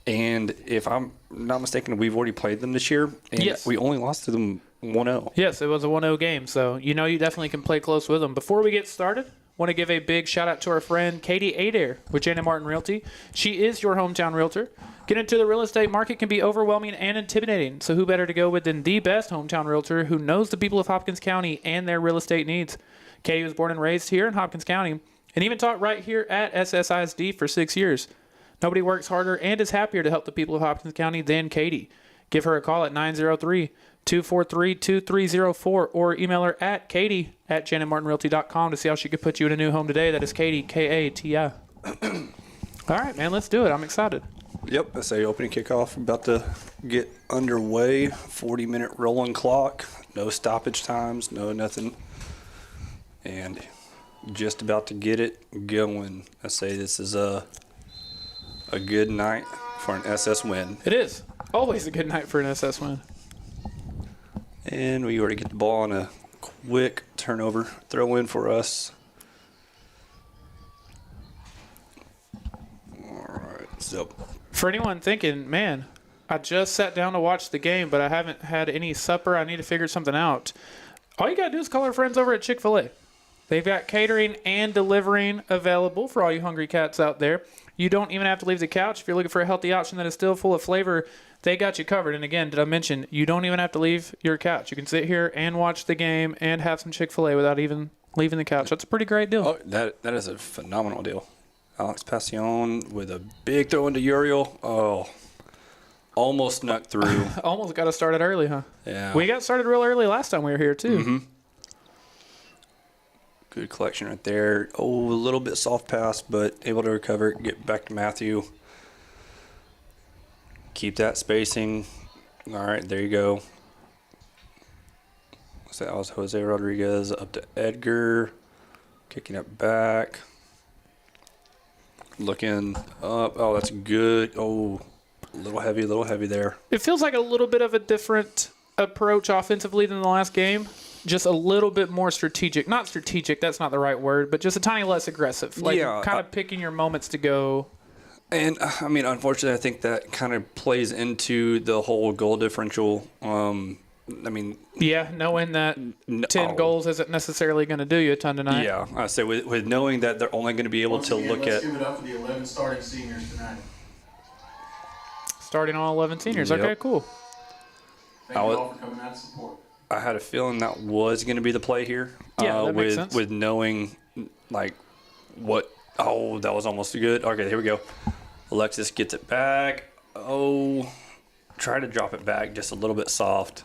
[SPEAKER 2] And if I'm not mistaken, we've already played them this year. And we only lost to them 1-0.
[SPEAKER 1] Yes, it was a 1-0 game. So, you definitely can play close with them. Before we get started, want to give a big shout out to our friend Katie Adair with Janet Martin Realty. She is your hometown realtor. Getting into the real estate market can be overwhelming and intimidating. So who better to go with than the best hometown realtor who knows the people of Hopkins County and their real estate needs. Katie was born and raised here in Hopkins County and even taught right here at SSISD for 6 years. Nobody works harder and is happier to help the people of Hopkins County than Katie. Give her a call at 903-243-2304 or email her at katie@janetmartinrealty.com to see how she could put you in a new home today. That is Katie, K-A-T-I. All right, man, let's do it. I'm excited.
[SPEAKER 2] Yep, I say opening kickoff about to get underway. 40-minute rolling clock, no stoppage times, no nothing. And just about to get it going. I say this is a good night for an SS win.
[SPEAKER 1] It is. Always a good night for an SS win.
[SPEAKER 2] And we already get the ball on a quick turnover throw in for us. All right, so
[SPEAKER 1] for anyone thinking, man, I just sat down to watch the game, but I haven't had any supper. I need to figure something out. All you got to do is call our friends over at Chick-fil-A. They've got catering and delivering available for all you hungry cats out there. You don't even have to leave the couch. If you're looking for a healthy option that is still full of flavor, they got you covered. And again, did I mention, you don't even have to leave your couch. You can sit here and watch the game and have some Chick-fil-A without even leaving the couch. That's a pretty great deal.
[SPEAKER 2] Oh, that is a phenomenal deal. Alex Passion with a big throw into Uriel. Oh, almost snuck through.
[SPEAKER 1] Almost got us started early, huh?
[SPEAKER 2] Yeah.
[SPEAKER 1] We got started real early last time we were here, too.
[SPEAKER 2] Mm-hmm. Good collection right there. Oh, a little bit soft pass, but able to recover it, get back to Matthew. Keep that spacing. All right, there you go. So that was Jose Rodriguez up to Edgar. Kicking it back. Looking up. Oh, that's good. Oh, a little heavy there.
[SPEAKER 1] It feels like a little bit of a different approach offensively than the last game. Just a little bit more strategic. Not strategic, that's not the right word, but just a tiny less aggressive. Like kind of picking your moments to go.
[SPEAKER 2] And, I mean, unfortunately, I think that kind of plays into the whole goal differential.
[SPEAKER 1] Yeah, knowing that 10 goals isn't necessarily going to do you a ton tonight.
[SPEAKER 2] Yeah, I say with knowing that they're only going to be able
[SPEAKER 3] Once
[SPEAKER 2] to
[SPEAKER 3] again,
[SPEAKER 2] look
[SPEAKER 3] let's
[SPEAKER 2] at.
[SPEAKER 3] give it up for the 11 starting seniors tonight.
[SPEAKER 1] Starting all 11 seniors.
[SPEAKER 2] Yep.
[SPEAKER 1] Okay, cool.
[SPEAKER 3] Thank you all for coming out to support.
[SPEAKER 2] I had a feeling that was going to be the play here.
[SPEAKER 1] Yeah, that makes sense.
[SPEAKER 2] With knowing, like, what. Oh, that was almost good. Okay, here we go. Alexis gets it back. Oh, try to drop it back just a little bit soft.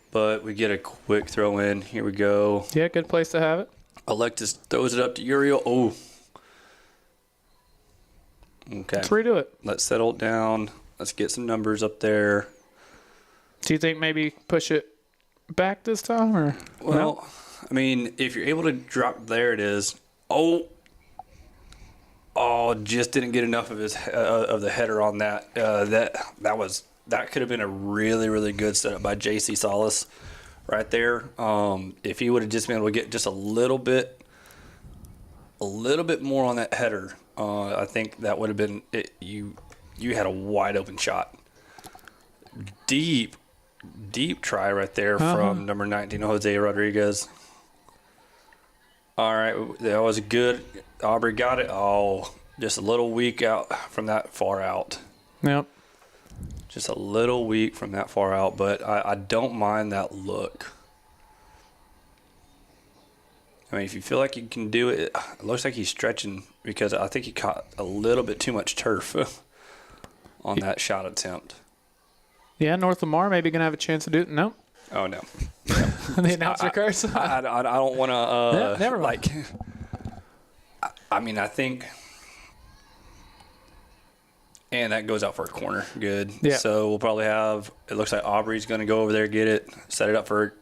[SPEAKER 2] But we get a quick throw in. Here we go.
[SPEAKER 1] Yeah, good place to have it.
[SPEAKER 2] Alexis throws it up to Uriel. Oh. Okay.
[SPEAKER 1] Let's redo it.
[SPEAKER 2] Let's settle it down. Let's get some numbers up there.
[SPEAKER 1] Do you think maybe push it back this time? Or
[SPEAKER 2] Well,
[SPEAKER 1] no?
[SPEAKER 2] I mean, if you're able to drop, there it is. Oh, just didn't get enough of his of the header on that. That could have been a really, really good setup by J.C. Salas right there. If he would have just been able to get just a little bit more on that header, I think that would have been it. You had a wide open shot. Deep try right there from number 19, Jose Rodriguez. All right, that was good. Aubrey got it. Oh, just a little weak out from that far out.
[SPEAKER 1] Yep.
[SPEAKER 2] Just a little weak from that far out, but I don't mind that look. I mean, if you feel like you can do it, it looks like he's stretching because I think he caught a little bit too much turf on that shot attempt.
[SPEAKER 1] Yeah, North Lamar maybe going to have a chance to do it. No.
[SPEAKER 2] Oh, no.
[SPEAKER 1] The announcer curse.
[SPEAKER 2] I don't want to,
[SPEAKER 1] never mind.
[SPEAKER 2] I mean, I think, and that goes out for a corner. Good.
[SPEAKER 1] Yeah.
[SPEAKER 2] So we'll probably have, it looks like Aubrey's going to go over there, get it, set it up for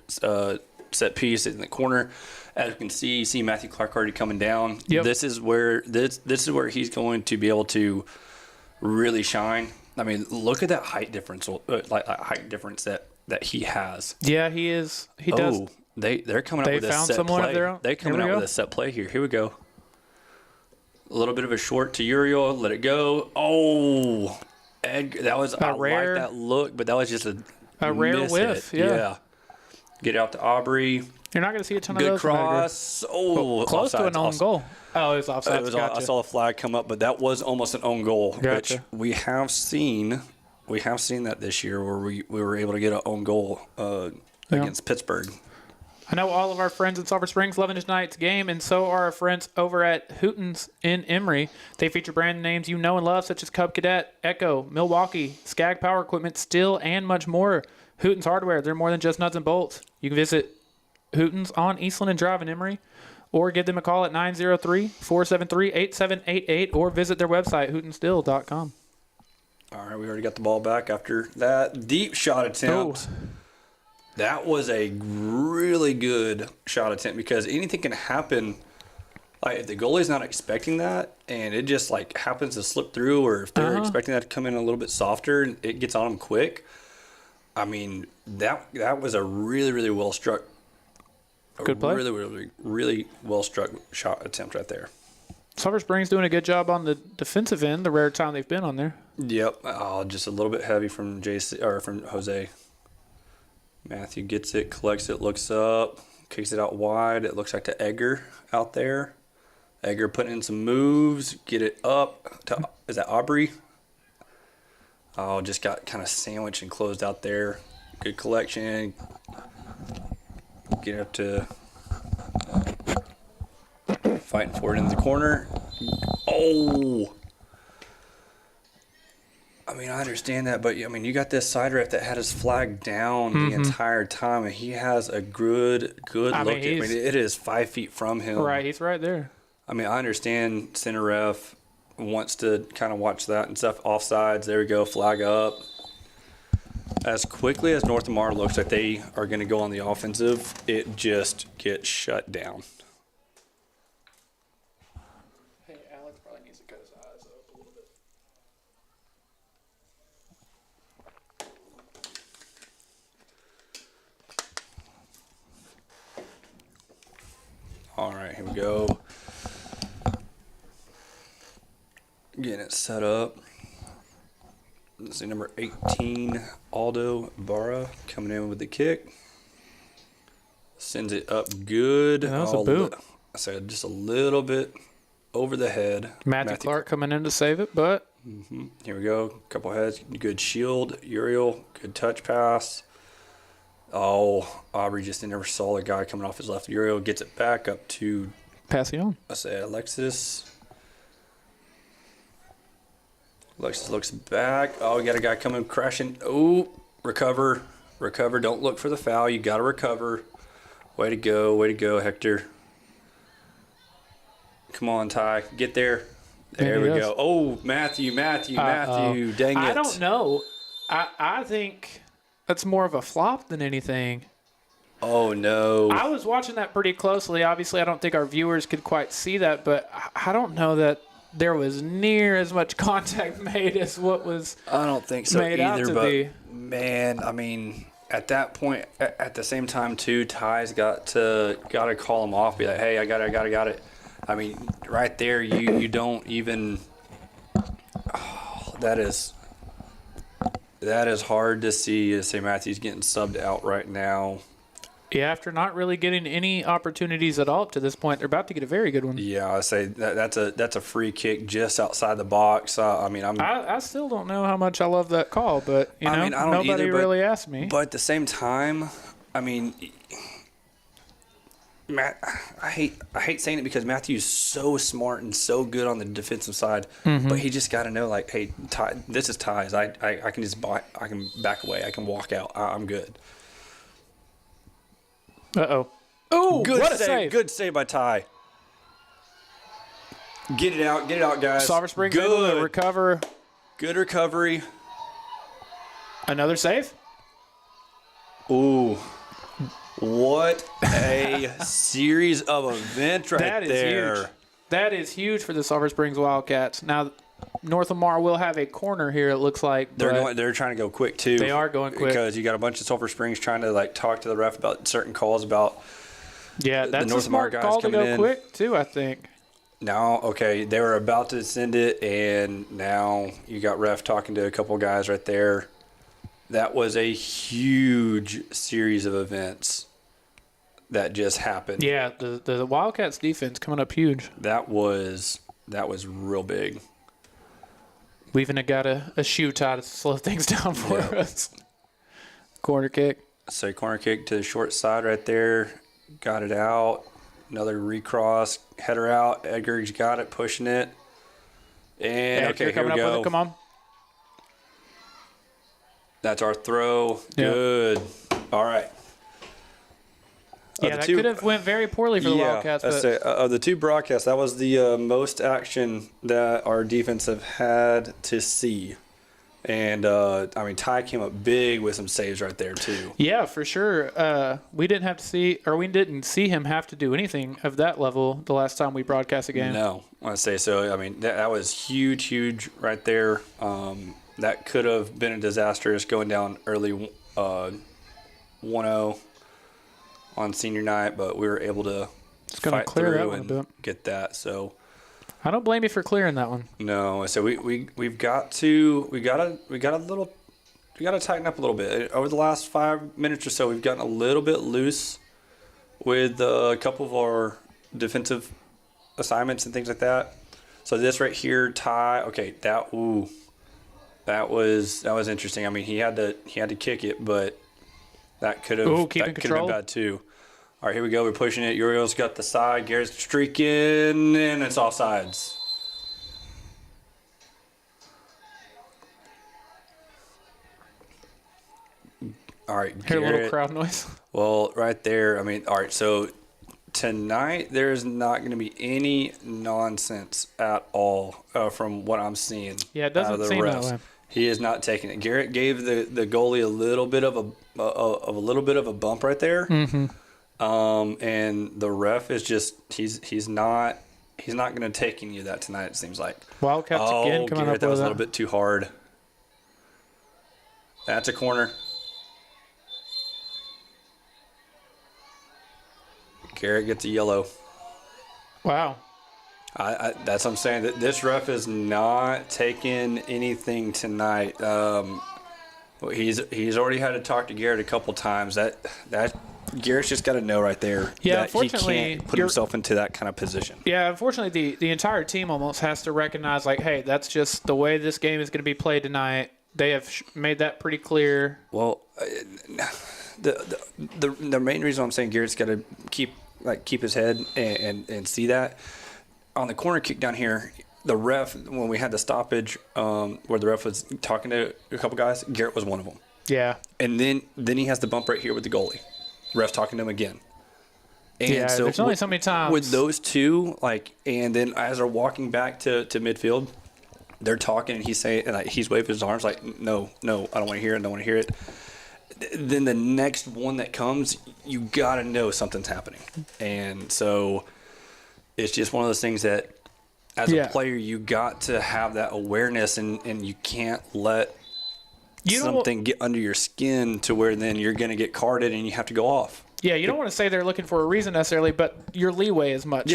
[SPEAKER 2] set piece in the corner. As you can see Matthew Clark already coming down.
[SPEAKER 1] Yep.
[SPEAKER 2] This is where he's going to be able to really shine. I mean, look at that height difference, that he has.
[SPEAKER 1] Yeah, he is. He does.
[SPEAKER 2] Oh, they're coming out
[SPEAKER 1] They
[SPEAKER 2] with a
[SPEAKER 1] found
[SPEAKER 2] set
[SPEAKER 1] someone
[SPEAKER 2] play.
[SPEAKER 1] of their own.
[SPEAKER 2] They're coming
[SPEAKER 1] Here we
[SPEAKER 2] out
[SPEAKER 1] go.
[SPEAKER 2] with a set play here. Here we go. A little bit of a short to Uriel. Let it go. Oh, Edgar, that was I
[SPEAKER 1] rare-
[SPEAKER 2] like that look, but that was just a
[SPEAKER 1] rare
[SPEAKER 2] miss
[SPEAKER 1] whiff,
[SPEAKER 2] hit.
[SPEAKER 1] yeah.
[SPEAKER 2] Get out to Aubrey.
[SPEAKER 1] You're not going to see a ton of
[SPEAKER 2] Good
[SPEAKER 1] those. from Edgar.
[SPEAKER 2] cross. Oh,
[SPEAKER 1] Close to an
[SPEAKER 2] offsides.
[SPEAKER 1] own goal. Oh, it was offside.
[SPEAKER 2] It was, I saw a flag come up, but that was almost an own goal,
[SPEAKER 1] Gotcha.
[SPEAKER 2] which we have seen. We have seen that this year where we were able to get an own goal against Pittsburgh.
[SPEAKER 1] I know all of our friends in Sulphur Springs loving tonight's game, and so are our friends over at Hooten's in Emory. They feature brand names you know and love, such as Cub Cadet, Echo, Milwaukee, Skag Power Equipment, Steel, and much more. Hooten's Hardware, they're more than just nuts and bolts. You can visit Hooten's on Eastland and Drive in Emory, or give them a call at 903-473-8788, or visit their website, hootenstill.com.
[SPEAKER 2] All right, we already got the ball back after that deep shot attempt.
[SPEAKER 1] Oh.
[SPEAKER 2] That was a really good shot attempt because anything can happen. Like if the goalie's not expecting that and it just like happens to slip through, or if they're expecting that to come in a little bit softer and it gets on them quick. I mean, that was a really, really well struck.
[SPEAKER 1] Good play.
[SPEAKER 2] Really, really, really well struck shot attempt right there.
[SPEAKER 1] Sulphur Springs doing a good job on the defensive end, the rare time they've been on there.
[SPEAKER 2] Yep. Oh, just a little bit heavy from JC or from Jose. Matthew gets it, collects it, looks up, kicks it out wide. It looks like to Edgar out there. Edgar putting in some moves, get it up to, is that Aubrey? Oh, just got kind of sandwiched and closed out there. Good collection. Get up to fighting for it in the corner. Oh! I mean, I understand that, but I mean, you got this side ref that had his flag down the entire time, and he has a good look. I mean, it is 5 feet from him.
[SPEAKER 1] Right, he's right there.
[SPEAKER 2] I mean, I understand center ref wants to kind of watch that and stuff. Offsides, there we go, flag up. As quickly as North Lamar looks like they are going to go on the offensive, it just gets shut down.
[SPEAKER 1] Hey, Alex probably needs to cut his eyes up a little bit.
[SPEAKER 2] All right, here we go. Getting it set up. Let's see, number 18, Aldo Barra, coming in with the kick. Sends it up good.
[SPEAKER 1] Yeah, that was a boot.
[SPEAKER 2] I said just a little bit over the head.
[SPEAKER 1] Matthew Clark coming in to save it, but...
[SPEAKER 2] Here we go. Couple heads. Good shield. Uriel, good touch pass. Oh, Aubrey just never saw the guy coming off his left. Uriel gets it back up to...
[SPEAKER 1] Passion.
[SPEAKER 2] I say Alexis. Alexis looks back. Oh, we got a guy coming crashing. Oh, recover. Recover. Don't look for the foul. You got to recover. Way to go. Way to go, Hector. Come on, Ty. Get there. There we go. Oh, Matthew. Dang it.
[SPEAKER 1] I don't know. I think that's more of a flop than anything.
[SPEAKER 2] Oh, no.
[SPEAKER 1] I was watching that pretty closely. Obviously, I don't think our viewers could quite see that, but I don't know that there was near as much contact made as what was
[SPEAKER 2] I don't think so
[SPEAKER 1] made
[SPEAKER 2] either,
[SPEAKER 1] out to
[SPEAKER 2] but
[SPEAKER 1] be.
[SPEAKER 2] Man, I mean, at that point, at the same time too, Ty's got to call him off, be like, hey, I got it. I mean, right there, you don't even. Oh, that is hard to see. St. Matthew's getting subbed out right now.
[SPEAKER 1] Yeah, after not really getting any opportunities at all up to this point, they're about to get a very good one.
[SPEAKER 2] Yeah, I say that's a free kick just outside the box.
[SPEAKER 1] I still don't know how much I love that call, but
[SPEAKER 2] I don't
[SPEAKER 1] nobody
[SPEAKER 2] either,
[SPEAKER 1] really asked me.
[SPEAKER 2] But at the same time, I mean, Matt, I hate saying it because Matthew's so smart and so good on the defensive side, but he just got to know, like, hey, Ty, this is Ty's. I can just I can back away. I can walk out. I'm good.
[SPEAKER 1] Uh-oh. Oh,
[SPEAKER 2] good
[SPEAKER 1] what a save.
[SPEAKER 2] Good save by Ty. Get it out, guys.
[SPEAKER 1] Silver Springs able to recover.
[SPEAKER 2] Good recovery.
[SPEAKER 1] Another save?
[SPEAKER 2] Ooh. What a series of events
[SPEAKER 1] That is
[SPEAKER 2] there.
[SPEAKER 1] huge. That is huge for the Silver Springs Wildcats. Now, North Lamar will have a corner here, it looks like.
[SPEAKER 2] They're trying to go quick, too.
[SPEAKER 1] They are going quick.
[SPEAKER 2] Because you got a bunch of Sulphur Springs trying to, like, talk to the ref about certain calls about
[SPEAKER 1] that's
[SPEAKER 2] North
[SPEAKER 1] a smart
[SPEAKER 2] Lamar guys
[SPEAKER 1] call to
[SPEAKER 2] coming
[SPEAKER 1] go
[SPEAKER 2] in.
[SPEAKER 1] quick, too, I think.
[SPEAKER 2] Now, okay, they were about to send it, and now you got ref talking to a couple guys right there. That was a huge series of events that just happened.
[SPEAKER 1] Yeah, the Wildcats defense coming up huge.
[SPEAKER 2] That was real big.
[SPEAKER 1] We even got a shoe tie to slow things down for us. Corner kick.
[SPEAKER 2] So corner kick to the short side right there. Got it out. Another recross. Header out. Edgar's got it, pushing it. And okay, here we go.
[SPEAKER 1] With it. Come on.
[SPEAKER 2] That's our throw. Good. All right.
[SPEAKER 1] Yeah, that could have went very poorly for the Wildcats. But
[SPEAKER 2] of the two broadcasts, that was the most action that our defense have had to see. And, I mean, Ty came up big with some saves right there, too.
[SPEAKER 1] Yeah, for sure. We didn't see him have to do anything of that level the last time we broadcast a game.
[SPEAKER 2] No, I say so. I mean, that was huge right there. That could have been a disastrous going down early 1-0 on senior night, but we were able to fight through and get that. So
[SPEAKER 1] I don't blame you for clearing that one.
[SPEAKER 2] No, so we've got to tighten up a little bit. Over the last 5 minutes or so, we've gotten a little bit loose with a couple of our defensive assignments and things like that. So this right here, tie. Okay, that was interesting. I mean, he had to kick it, but that could have been bad too. All right, here we go. We're pushing it. Uriel's got the side. Garrett's streaking, and it's offsides. All right,
[SPEAKER 1] Hear
[SPEAKER 2] Garrett.
[SPEAKER 1] a little crowd noise.
[SPEAKER 2] Well, right there. I mean, all right. So tonight there is not going to be any nonsense at all from what I'm seeing.
[SPEAKER 1] Yeah, it doesn't seem that way.
[SPEAKER 2] He is not taking it. Garrett gave the goalie a little bit of a bump right there.
[SPEAKER 1] Mm-hmm.
[SPEAKER 2] And the ref is just he's not going to take any of that tonight. It seems like
[SPEAKER 1] Wildcats again coming
[SPEAKER 2] Garrett,
[SPEAKER 1] up
[SPEAKER 2] that
[SPEAKER 1] with
[SPEAKER 2] was a little bit too hard. That's a corner. Garrett gets a yellow.
[SPEAKER 1] Wow.
[SPEAKER 2] That's what I'm saying. That this ref is not taking anything tonight. He's already had to talk to Garrett a couple times. That Garrett's just got to know right there that
[SPEAKER 1] unfortunately,
[SPEAKER 2] he can't put himself into that kind of position.
[SPEAKER 1] Yeah, unfortunately, the entire team almost has to recognize, like, hey, that's just the way this game is going to be played tonight. They have made that pretty clear.
[SPEAKER 2] Well, the main reason I'm saying Garrett's got to keep his head and see that. On the corner kick down here, the ref, when we had the stoppage where the ref was talking to a couple guys, Garrett was one of them.
[SPEAKER 1] Yeah.
[SPEAKER 2] And then he has the bump right here with the goalie. Ref's talking to him again. And
[SPEAKER 1] yeah,
[SPEAKER 2] so
[SPEAKER 1] there's only so many times.
[SPEAKER 2] With those two, and then as they're walking back to midfield, they're talking, and he's saying, and he's waving his arms like, no, I don't want to hear it, I don't want to hear it. Then the next one that comes, you got to know something's happening. And so it's just one of those things that as a player, you got to have that awareness, and you can't let something get under your skin to where then you're going to get carded and you have to go off.
[SPEAKER 1] Yeah, you don't want to say they're looking for a reason necessarily, but your leeway is much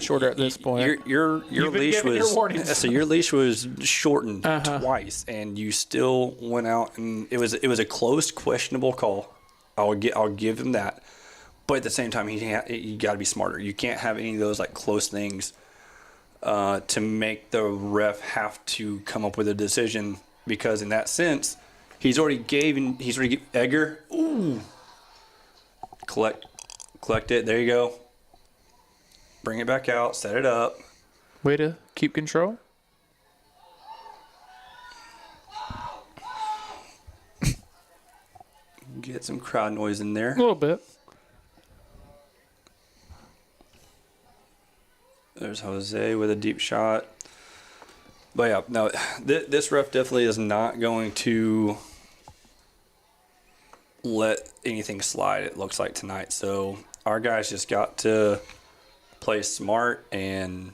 [SPEAKER 1] shorter at this point.
[SPEAKER 2] Your leash was your leash was shortened twice, and you still went out, and it was a close, questionable call. I'll give him that, but at the same time, you got to be smarter. You can't have any of those close things to make the ref have to come up with a decision, because in that sense, he's already Edgar. Ooh. Collect it. There you go. Bring it back out. Set it up.
[SPEAKER 1] Way to keep control.
[SPEAKER 2] Get some crowd noise in there.
[SPEAKER 1] A little bit.
[SPEAKER 2] There's Jose with a deep shot. But yeah, no, this ref definitely is not going to let anything slide, it looks like, tonight. So our guys just got to play smart and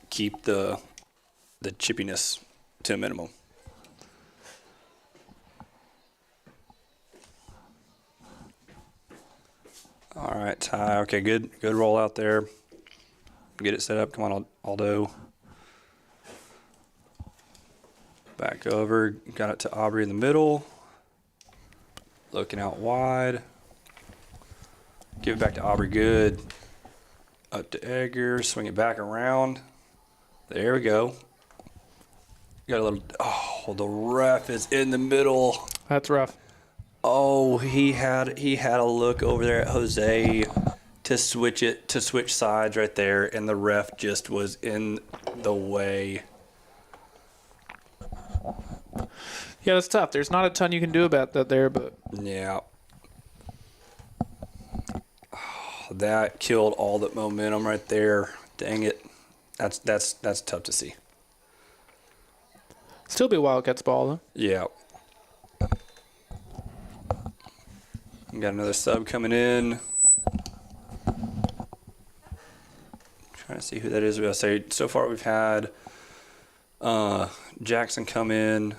[SPEAKER 2] keep the chippiness to a minimum. All right, Ty. Okay, good roll out there. Get it set up. Come on, Aldo. Back over. Got it to Aubrey in the middle. Looking out wide. Give it back to Aubrey. Good. Up to Edgar. Swing it back around. There we go. Got a little. Oh, the ref is in the middle.
[SPEAKER 1] That's rough.
[SPEAKER 2] Oh, he had a look over there at Jose to switch sides right there, and the ref just was in the way.
[SPEAKER 1] Yeah, that's tough. There's not a ton you can do about that there, but
[SPEAKER 2] yeah. Oh, that killed all the momentum right there. Dang it. That's tough to see.
[SPEAKER 1] Still be Wildcats ball though.
[SPEAKER 2] Yeah. Got another sub coming in. Trying to see who that is. We'll say so far we've had Jackson come in.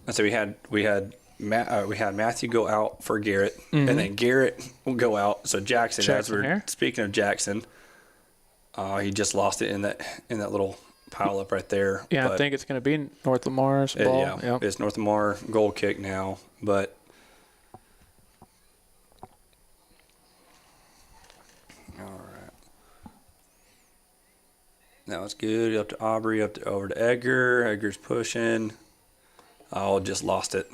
[SPEAKER 2] And so we had Matthew go out for Garrett, and then Garrett will go out. So Jackson as we're
[SPEAKER 1] here.
[SPEAKER 2] Speaking of Jackson, he just lost it in that little pile up right there.
[SPEAKER 1] Yeah,
[SPEAKER 2] but
[SPEAKER 1] I think it's going to be North Lamar's ball.
[SPEAKER 2] Yeah,
[SPEAKER 1] yep.
[SPEAKER 2] It's North Lamar goal kick now, but That was good. Up to Aubrey, over to Edgar. Edgar's pushing. Oh, just lost it.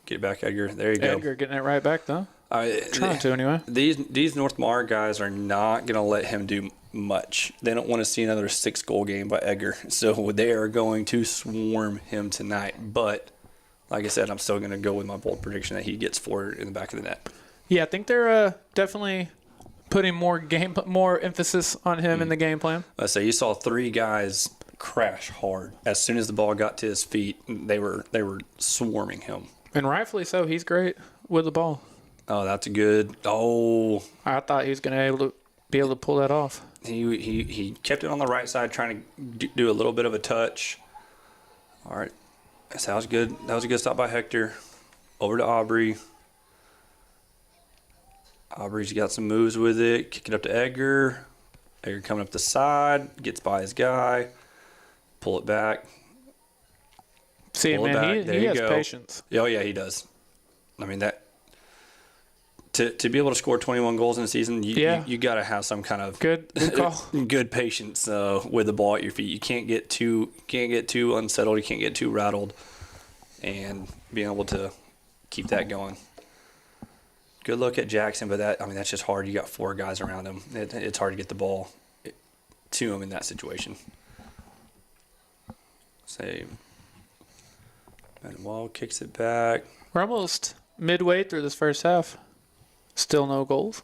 [SPEAKER 2] Get it back, Edgar. There you go.
[SPEAKER 1] Edgar getting it right back, though. Trying to, anyway.
[SPEAKER 2] These North Lamar guys are not going to let him do much. They don't want to see another 6-goal game by Edgar. So they are going to swarm him tonight. But, like I said, I'm still going to go with my bold prediction that he gets 4 in the back of the net.
[SPEAKER 1] Yeah, I think they're definitely putting more emphasis on him in the game plan.
[SPEAKER 2] So you saw 3 guys crash hard. As soon as the ball got to his feet, they were swarming him.
[SPEAKER 1] And rightfully so. He's great with the ball.
[SPEAKER 2] Oh, that's good. Oh,
[SPEAKER 1] I thought he was going to be able to pull that off.
[SPEAKER 2] He kept it on the right side, trying to do a little bit of a touch. All right, that was good. That was a good stop by Hector. Over to Aubrey. Aubrey's got some moves with it. Kick it up to Edgar. Edgar coming up the side, gets by his guy. Pull it back.
[SPEAKER 1] See,
[SPEAKER 2] Pull it
[SPEAKER 1] man,
[SPEAKER 2] back.
[SPEAKER 1] he has patience.
[SPEAKER 2] Oh yeah, he does. I mean that. To be able to score 21 goals in a season, you got to have some kind of
[SPEAKER 1] good call,
[SPEAKER 2] good patience with the ball at your feet. You can't get too unsettled. You can't get too rattled, and being able to keep that going. Good look at Jackson, but that's just hard. You got 4 guys around him. It's hard to get the ball to him in that situation. Save. And Wall kicks it back.
[SPEAKER 1] We're almost midway through this first half. Still no goals.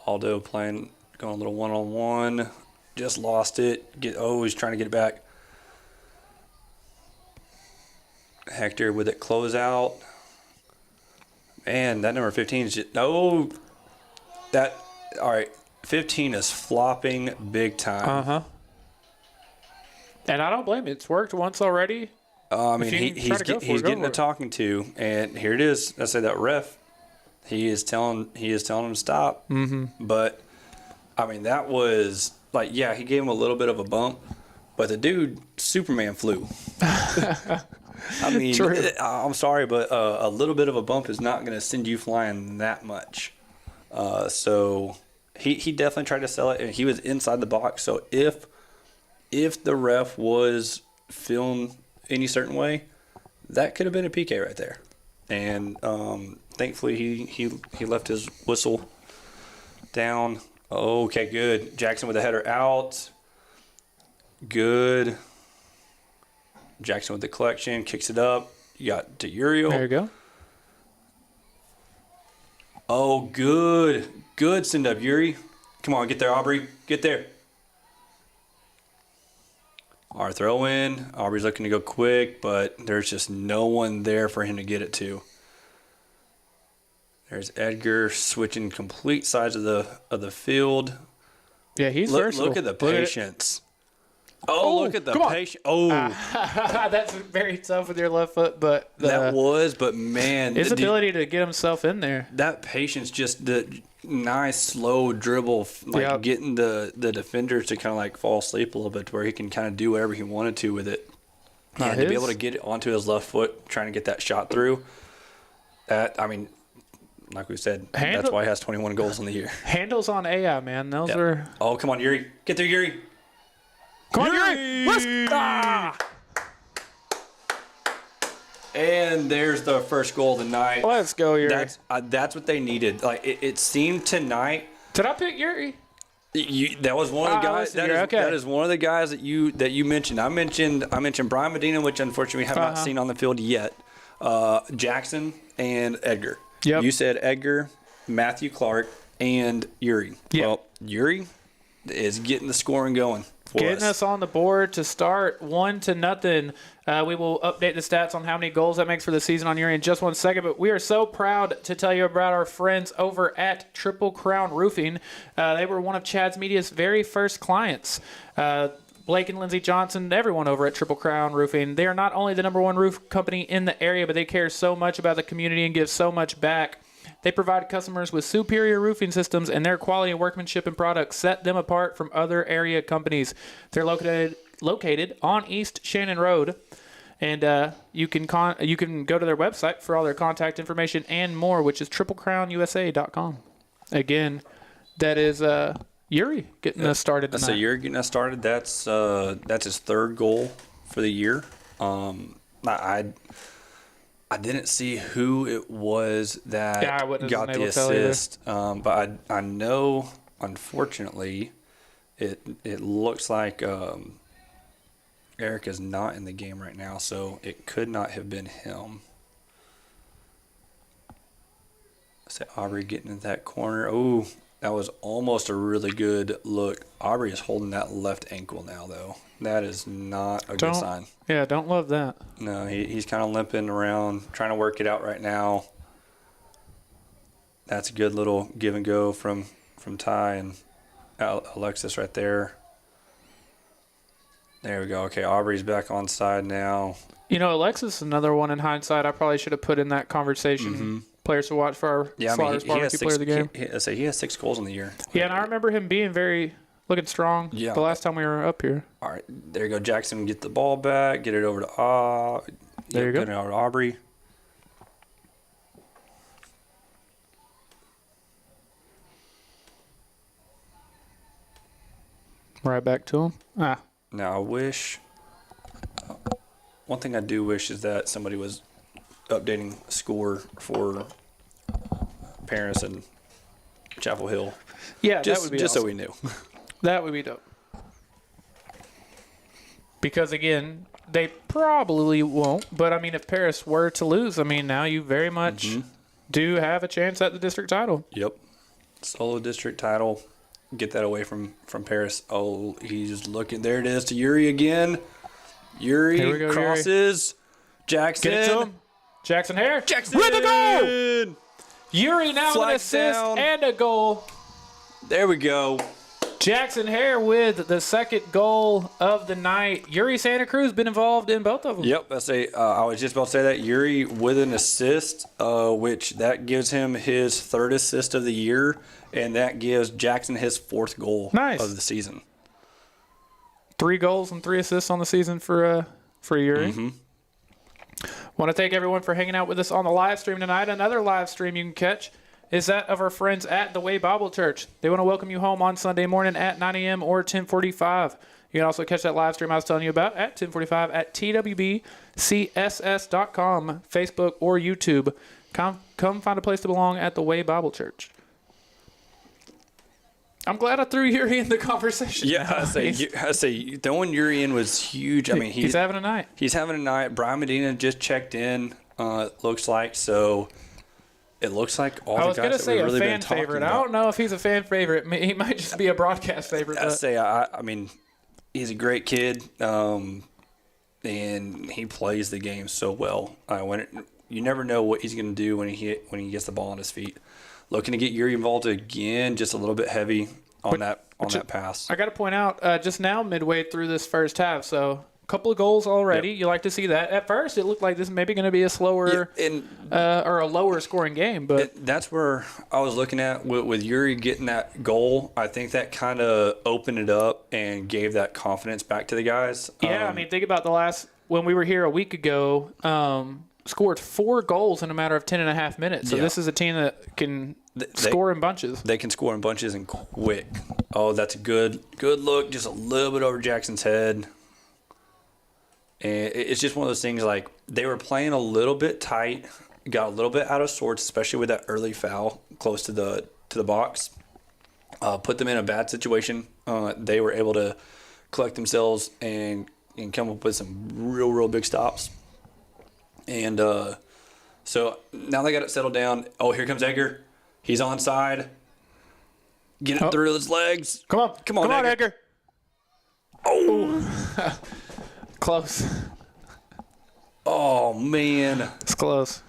[SPEAKER 2] Aldo going a little one-on-one. Just lost it. He's trying to get it back. Hector with it close out. Man, that number 15 is just... all right. 15 is flopping big time.
[SPEAKER 1] Uh-huh. And I don't blame it. It's worked once already.
[SPEAKER 2] He's getting a talking to, and here it is. I say that ref, he is telling him to stop.
[SPEAKER 1] Mm-hmm.
[SPEAKER 2] But that was he gave him a little bit of a bump, but the dude Superman flew.
[SPEAKER 1] True.
[SPEAKER 2] I'm sorry, but a little bit of a bump is not going to send you flying that much. So he definitely tried to sell it, and he was inside the box. So if the ref was feeling any certain way, that could have been a PK right there. And thankfully he left his whistle down. Okay, good. Jackson with the header out. Good. Jackson with the collection, kicks it up. You got to Uriel.
[SPEAKER 1] There you go.
[SPEAKER 2] Oh, good. Good send up, Yuri. Come on, get there, Aubrey. Get there. Our throw in. Aubrey's looking to go quick, but there's just no one there for him to get it to. There's Edgar switching complete sides of the field.
[SPEAKER 1] Yeah, he's versatile.
[SPEAKER 2] Look at the patience. Look at the patience.
[SPEAKER 1] That's very tough with your left foot, but
[SPEAKER 2] but man,
[SPEAKER 1] his ability to get himself in there.
[SPEAKER 2] That patience, just the nice slow dribble, getting the defenders to kind of fall asleep a little bit, to where he can kind of do whatever he wanted to with it, and to be able to get it onto his left foot, trying to get that shot through. Like we said, that's why he has 21 goals in the year.
[SPEAKER 1] Handles on AI, man. Those are.
[SPEAKER 2] Oh, come on, Yuri, get there, Yuri.
[SPEAKER 1] Come on, Yuri. Let's
[SPEAKER 2] And there's the first goal of the night.
[SPEAKER 1] Let's go, Yuri.
[SPEAKER 2] That's what they needed. It seemed tonight.
[SPEAKER 1] Did I pick Yuri?
[SPEAKER 2] That was one of the guys. That is one of the guys that you mentioned. I mentioned Brian Medina, which unfortunately we have not seen on the field yet. Jackson and Edgar.
[SPEAKER 1] Yep.
[SPEAKER 2] You said Edgar, Matthew Clark, and Yuri.
[SPEAKER 1] Yep.
[SPEAKER 2] Well, Yuri is getting the scoring going.
[SPEAKER 1] Getting us on the board to start 1-0. We will update the stats on how many goals that makes for the season on Yuri in just 1 second. But we are so proud to tell you about our friends over at Triple Crown Roofing. They were one of Chad's Media's very first clients. Blake and Lindsey Johnson, everyone over at Triple Crown Roofing. They are not only the #1 roof company in the area, but they care so much about the community and give so much back. They provide customers with superior roofing systems, and their quality of workmanship and products set them apart from other area companies. They're located on East Shannon Road, and you can go to their website for all their contact information and more, which is triplecrownusa.com. Again, that is Yuri getting us started tonight.
[SPEAKER 2] So you're getting us started. That's his third goal for the year. I didn't see who it was that got the assist, but I know, unfortunately, it looks like Eric is not in the game right now, so it could not have been him. So Aubrey getting in that corner. Oh, that was almost a really good look. Aubrey is holding that left ankle now, though. That is not a good sign.
[SPEAKER 1] Yeah, don't love that.
[SPEAKER 2] No, he's kind of limping around, trying to work it out right now. That's a good little give and go from Ty and Alexis right there. There we go. Okay, Aubrey's back on side now.
[SPEAKER 1] You know, Alexis is another one in hindsight I probably should have put in that conversation. Mm-hmm. Players to watch for our Slaughters Barbecue Player of the Game.
[SPEAKER 2] He has 6 goals in the year.
[SPEAKER 1] Yeah, and I remember him being looking strong the last time we were up here.
[SPEAKER 2] All right, there you go. Jackson, get the ball back. Get it over to
[SPEAKER 1] there you go.
[SPEAKER 2] Get it over to Aubrey.
[SPEAKER 1] Right back to him.
[SPEAKER 2] Now, I wish... one thing I do wish is that somebody was updating score for Paris and Chapel Hill.
[SPEAKER 1] Yeah, that would be
[SPEAKER 2] just
[SPEAKER 1] awesome.
[SPEAKER 2] So we knew.
[SPEAKER 1] That would be dope. Because, again, they probably won't. But, I mean, if Paris were to lose, I mean, now you very much do have a chance at the district title.
[SPEAKER 2] Yep. Solo district title. Get that away from Paris. Oh, he's looking. There it is to Yuri again. Yuri
[SPEAKER 1] go,
[SPEAKER 2] crosses.
[SPEAKER 1] Yuri.
[SPEAKER 2] Jackson.
[SPEAKER 1] Get it to him. Jackson Hare.
[SPEAKER 2] Jackson.
[SPEAKER 1] With a goal. Yuri now with an assist and a goal.
[SPEAKER 2] There we go.
[SPEAKER 1] Jackson Hare with the second goal of the night. Yuri Santa Cruz been involved in both of them.
[SPEAKER 2] Yep, I was just about to say that. Yuri with an assist, which that gives him his third assist of the year, and that gives Jackson his 4th goal of the season.
[SPEAKER 1] 3 goals and 3 assists on the season for Yuri. Mm-hmm. Want to thank everyone for hanging out with us on the live stream tonight. Another live stream you can catch is that of our friends at the Way Bible Church. They want to welcome you home on Sunday morning at 9 a.m. or 10:45. You can also catch that live stream I was telling you about at 10:45 at twbcss.com, Facebook, or YouTube. Come find a place to belong at the Way Bible Church. I'm glad I threw Yuri in the conversation.
[SPEAKER 2] Yeah, I say throwing Yuri in was huge. I mean,
[SPEAKER 1] he's having a night.
[SPEAKER 2] He's having a night. Brian Medina just checked in. Looks like so. It looks like all the guys that we've really been talking
[SPEAKER 1] favorite.
[SPEAKER 2] about.
[SPEAKER 1] I don't know if he's a fan favorite. He might just be a broadcast favorite.
[SPEAKER 2] I mean, he's a great kid, and he plays the game so well. You never know what he's going to do when he gets the ball on his feet. Looking to get Yuri involved again, just a little bit heavy on that pass.
[SPEAKER 1] I got to point out, just now midway through this first half, so a couple of goals already. Yep. You like to see that. At first, it looked like this is maybe going to be a slower or a lower scoring game, but
[SPEAKER 2] that's where I was looking at with Yuri getting that goal. I think that kind of opened it up and gave that confidence back to the guys.
[SPEAKER 1] Yeah, I mean, think about when we were here a week ago. Scored 4 goals in a matter of 10.5 minutes. So this is a team that can score in bunches.
[SPEAKER 2] They can score in bunches and quick. Oh, that's a good look. Just a little bit over Jackson's head. And it's just one of those things like they were playing a little bit tight, got a little bit out of sorts, especially with that early foul close to the box. Put them in a bad situation. They were able to collect themselves and come up with some real big stops. And so now they got it settled down. Oh, here comes Edgar. He's onside. Get it through his legs.
[SPEAKER 1] Come on, Edgar.
[SPEAKER 2] Oh.
[SPEAKER 1] Close.
[SPEAKER 2] Oh, man.
[SPEAKER 1] It's close.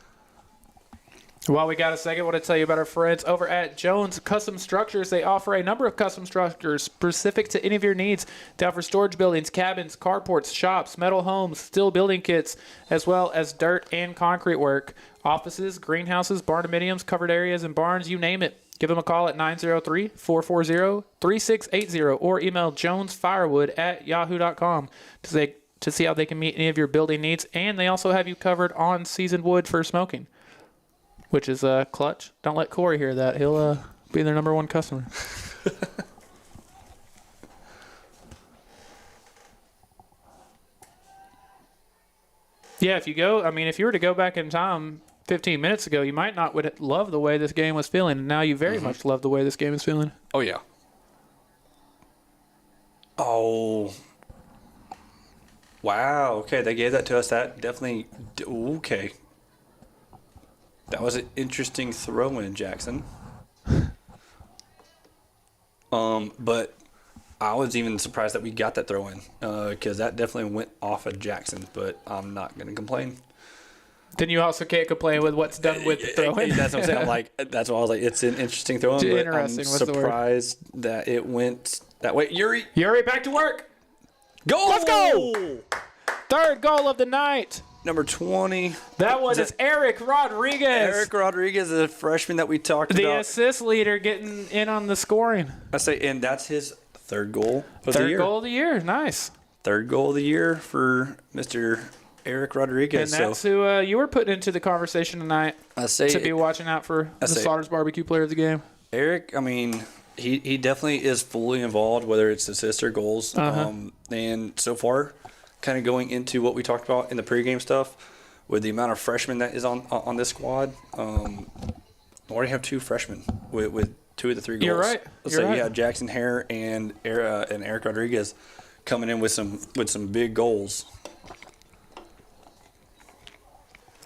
[SPEAKER 1] While we got a second, I want to tell you about our friends over at Jones Custom Structures. They offer a number of custom structures specific to any of your needs. They offer storage buildings, cabins, carports, shops, metal homes, steel building kits, as well as dirt and concrete work, offices, greenhouses, barndominiums, covered areas, and barns, you name it. Give them a call at 903-440-3680 or email jonesfirewood@yahoo.com to see how they can meet any of your building needs. And they also have you covered on seasoned wood for smoking, which is clutch. Don't let Corey hear that. He'll be their number one customer. Yeah, if you were to go back in time 15 minutes ago, you might not would love the way this game was feeling. Now you very much love the way this game is feeling.
[SPEAKER 2] Oh, yeah. Oh. Wow. Okay, they gave that to us. That definitely. Okay. That was an interesting throw in, Jackson. But I was even surprised that we got that throw in because that definitely went off of Jackson. But I'm not going to complain.
[SPEAKER 1] Then you also can't complain with what's done with the throw in.
[SPEAKER 2] That's what I'm saying. I'm like, that's why I was like, it's an interesting throw in. But
[SPEAKER 1] Interesting.
[SPEAKER 2] I'm
[SPEAKER 1] What's the word?
[SPEAKER 2] surprised that it went that way. Yuri,
[SPEAKER 1] back to work.
[SPEAKER 2] go!
[SPEAKER 1] Let's go! Third goal of the night.
[SPEAKER 2] Number 20.
[SPEAKER 1] That one is Eric Rodriguez.
[SPEAKER 2] Eric Rodriguez, the freshman that we talked
[SPEAKER 1] the
[SPEAKER 2] about.
[SPEAKER 1] assist leader, getting in on the scoring.
[SPEAKER 2] I say, and that's his third goal of the
[SPEAKER 1] Third
[SPEAKER 2] year.
[SPEAKER 1] goal of the year. Nice.
[SPEAKER 2] Third goal of the year for Mr. Eric Rodriguez.
[SPEAKER 1] And that's who you were putting into the conversation tonight
[SPEAKER 2] I say
[SPEAKER 1] to be watching out for the Slaughter's Barbecue player of the game.
[SPEAKER 2] Eric, I mean, he definitely is fully involved, whether it's assists or goals. And so far, kind of going into what we talked about in the pregame stuff, with the amount of freshmen that is on this squad, we already have 2 freshmen with 2 of the 3 goals.
[SPEAKER 1] You're right.
[SPEAKER 2] You have Jackson Hare and Eric Rodriguez coming in with some big goals.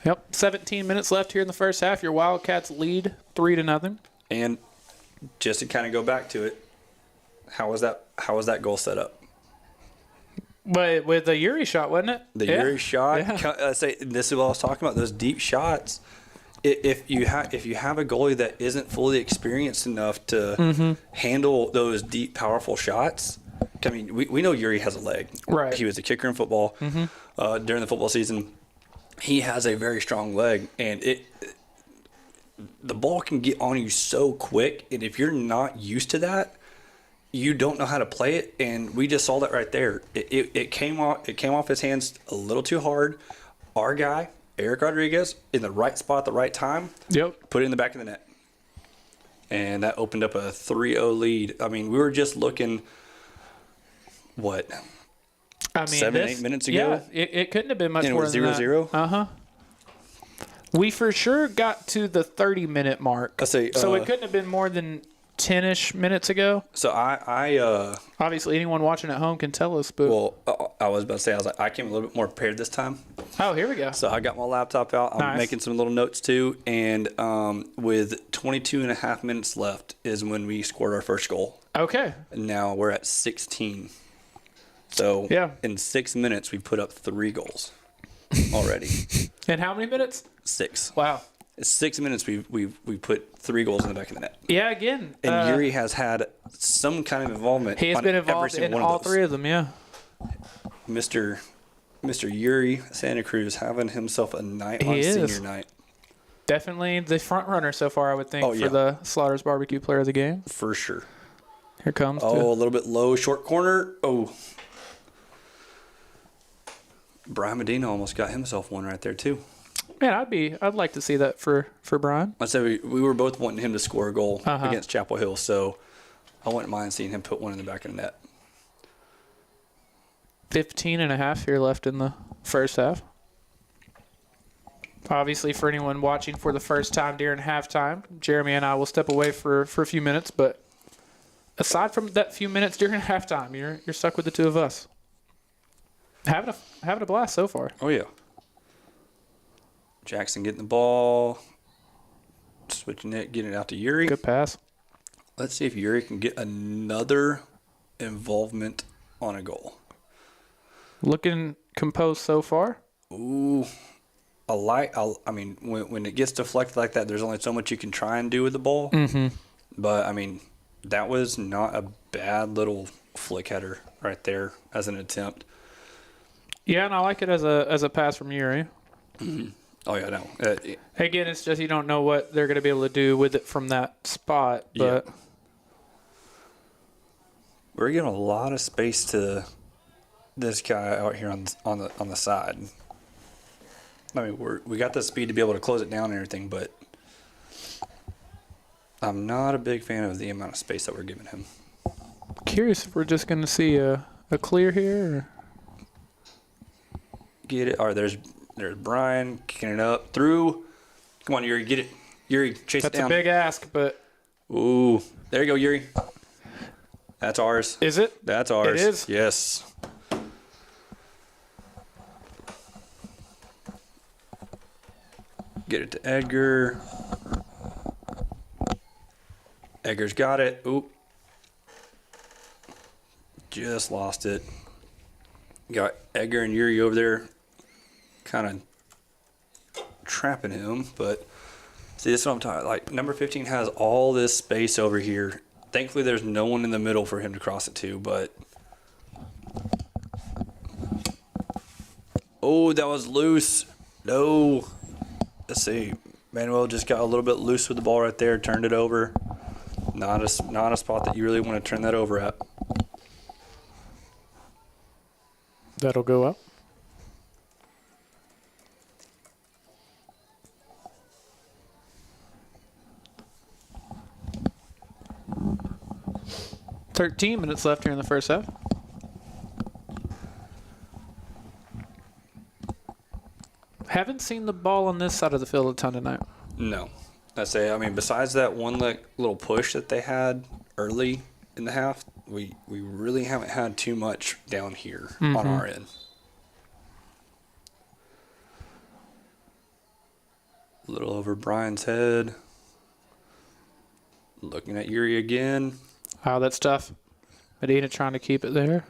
[SPEAKER 1] Yep. 17 minutes left here in the first half. Your Wildcats lead 3-0.
[SPEAKER 2] And just to kind of go back to it, how was that goal set up?
[SPEAKER 1] But with the Yuri shot, wasn't it?
[SPEAKER 2] The Yuri shot.
[SPEAKER 1] Yeah.
[SPEAKER 2] This is what I was talking about. Those deep shots. If you have a goalie that isn't fully experienced enough to handle those deep, powerful shots, I mean, we know Yuri has a leg.
[SPEAKER 1] Right.
[SPEAKER 2] He was a kicker in football during the football season. He has a very strong leg, and the ball can get on you so quick, and if you're not used to that, you don't know how to play it. And we just saw that right there. It came off his hands a little too hard. Our guy, Eric Rodriguez, in the right spot at the right time.
[SPEAKER 1] Yep.
[SPEAKER 2] Put it in the back of the net, and that opened up a 3-0 lead. I mean, we were just looking. What?
[SPEAKER 1] I mean,
[SPEAKER 2] 7-8 minutes ago?
[SPEAKER 1] Yeah, it couldn't have been much
[SPEAKER 2] And it
[SPEAKER 1] more
[SPEAKER 2] was
[SPEAKER 1] than
[SPEAKER 2] 0-0?
[SPEAKER 1] that. We for sure got to the 30-minute mark.
[SPEAKER 2] I say,
[SPEAKER 1] so it couldn't have been more than 10-ish minutes ago.
[SPEAKER 2] So I
[SPEAKER 1] Obviously, anyone watching at home can tell us. But
[SPEAKER 2] I was about to say, I came a little bit more prepared this time.
[SPEAKER 1] Oh, here we go.
[SPEAKER 2] So I got my laptop out. I'm
[SPEAKER 1] Nice.
[SPEAKER 2] making some little notes too. And with 22 and a half minutes left is when we scored our first goal.
[SPEAKER 1] Okay.
[SPEAKER 2] And now we're at 16. So in 6 minutes, we put up 3 goals already.
[SPEAKER 1] In how many minutes?
[SPEAKER 2] 6.
[SPEAKER 1] Wow.
[SPEAKER 2] 6 minutes, we put 3 goals in the back of the net.
[SPEAKER 1] Yeah, again.
[SPEAKER 2] And Yuri has had some kind of involvement.
[SPEAKER 1] He has been
[SPEAKER 2] every
[SPEAKER 1] involved
[SPEAKER 2] single
[SPEAKER 1] in
[SPEAKER 2] one
[SPEAKER 1] all
[SPEAKER 2] of those.
[SPEAKER 1] 3 of them, yeah.
[SPEAKER 2] Mr. Yuri Santa Cruz having himself a night on senior night.
[SPEAKER 1] Definitely the front runner so far, I would think,
[SPEAKER 2] Oh, yeah.
[SPEAKER 1] for the Slaughter's Barbecue player of the game.
[SPEAKER 2] For sure.
[SPEAKER 1] Here comes.
[SPEAKER 2] A little bit low, short corner. Oh. Brian Medina almost got himself one right there, too.
[SPEAKER 1] Man, I'd like to see that for Brian.
[SPEAKER 2] I said we were both wanting him to score a goal against Chapel Hill, so I wouldn't mind seeing him put one in the back of the net.
[SPEAKER 1] 15 and a half here left in the first half. Obviously, for anyone watching for the first time during halftime, Jeremy and I will step away for a few minutes. But aside from that few minutes during halftime, you're stuck with the 2 of us. Having a blast so far.
[SPEAKER 2] Oh, yeah. Jackson getting the ball, switching it, getting it out to Yuri.
[SPEAKER 1] Good pass.
[SPEAKER 2] Let's see if Yuri can get another involvement on a goal.
[SPEAKER 1] Looking composed so far.
[SPEAKER 2] Ooh. I mean, when it gets deflected like that, there's only so much you can try and do with the ball.
[SPEAKER 1] Mm-hmm.
[SPEAKER 2] But, I mean, that was not a bad little flick header right there as an attempt.
[SPEAKER 1] Yeah, and I like it as a pass from Yuri.
[SPEAKER 2] Mm-hmm. Oh, yeah, no.
[SPEAKER 1] Again, it's just you don't know what they're going to be able to do with it from that spot. But
[SPEAKER 2] yeah. We're giving a lot of space to this guy out here on the side. I mean, we got the speed to be able to close it down and everything, but I'm not a big fan of the amount of space that we're giving him.
[SPEAKER 1] Curious if we're just going to see a clear here. Or?
[SPEAKER 2] Get it? Or there's There's Brian kicking it up through. Come on, Yuri, get it. Yuri, chase it down.
[SPEAKER 1] That's a big ask, but...
[SPEAKER 2] Ooh, there you go, Yuri. That's ours.
[SPEAKER 1] Is it?
[SPEAKER 2] That's ours.
[SPEAKER 1] It is?
[SPEAKER 2] Yes. Get it to Edgar. Edgar's got it. Oop. Just lost it. Got Edgar and Yuri over there kind of trapping him, but see, this is what I'm talking about. Like, number 15 has all this space over here. Thankfully, there's no one in the middle for him to cross it to, but... Oh, that was loose. No. Let's see. Manuel just got a little bit loose with the ball right there, turned it over. Not a spot that you really want to turn that over at.
[SPEAKER 1] That'll go up. "13 minutes left here in the first half. Haven't seen the ball on this side of the field a ton tonight.
[SPEAKER 2] No. I mean, besides that one little push that they had early in the half, we really haven't had too much down here on our end. A little over Brian's head. Looking at Yuri again.
[SPEAKER 1] Oh, that's tough. Medina trying to keep it there.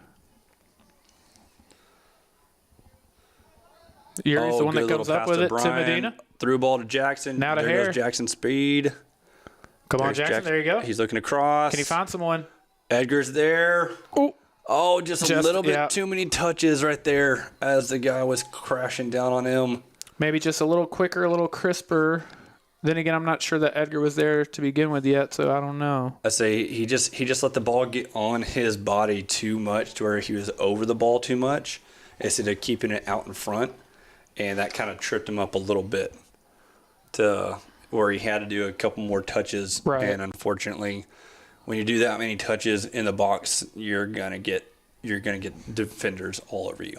[SPEAKER 1] Yuri's the one that
[SPEAKER 2] good
[SPEAKER 1] comes
[SPEAKER 2] little
[SPEAKER 1] up
[SPEAKER 2] pass
[SPEAKER 1] with it to
[SPEAKER 2] Brian.
[SPEAKER 1] Medina.
[SPEAKER 2] Through ball to Jackson.
[SPEAKER 1] Now to
[SPEAKER 2] there
[SPEAKER 1] Hare.
[SPEAKER 2] goes Jackson's speed.
[SPEAKER 1] Come on,
[SPEAKER 2] There's
[SPEAKER 1] Jackson. There you go.
[SPEAKER 2] He's looking across.
[SPEAKER 1] Can he find someone?
[SPEAKER 2] Edgar's there.
[SPEAKER 1] Ooh.
[SPEAKER 2] Oh, just a little bit
[SPEAKER 1] yeah.
[SPEAKER 2] too many touches right there as the guy was crashing down on him.
[SPEAKER 1] Maybe just a little quicker, a little crisper. Then again, I'm not sure that Edgar was there to begin with yet, so I don't know.
[SPEAKER 2] I say he just let the ball get on his body too much to where he was over the ball too much instead of keeping it out in front, and that kind of tripped him up a little bit to where he had to do a couple more touches.
[SPEAKER 1] Right.
[SPEAKER 2] And unfortunately, when you do that many touches in the box, you're gonna get defenders all over you.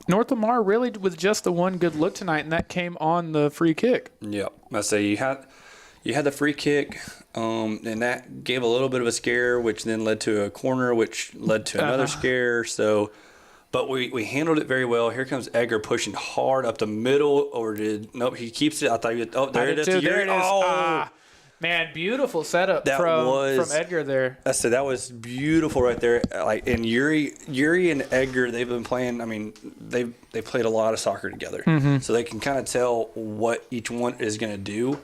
[SPEAKER 1] North Lamar really with just the one good look tonight, and that came on the free kick.
[SPEAKER 2] Yep. I say you had the free kick, and that gave a little bit of a scare, which then led to a corner, which led to another scare. So, but we handled it very well. Here comes Edgar pushing hard up the middle, nope, he keeps it. I thought there it is.
[SPEAKER 1] There it is.
[SPEAKER 2] Oh.
[SPEAKER 1] Man, beautiful setup
[SPEAKER 2] That
[SPEAKER 1] from Edgar there.
[SPEAKER 2] I said that was beautiful right there. Like, and Yuri and Edgar, they've been playing. I mean, they played a lot of soccer together, so they can kind of tell what each one is going to do.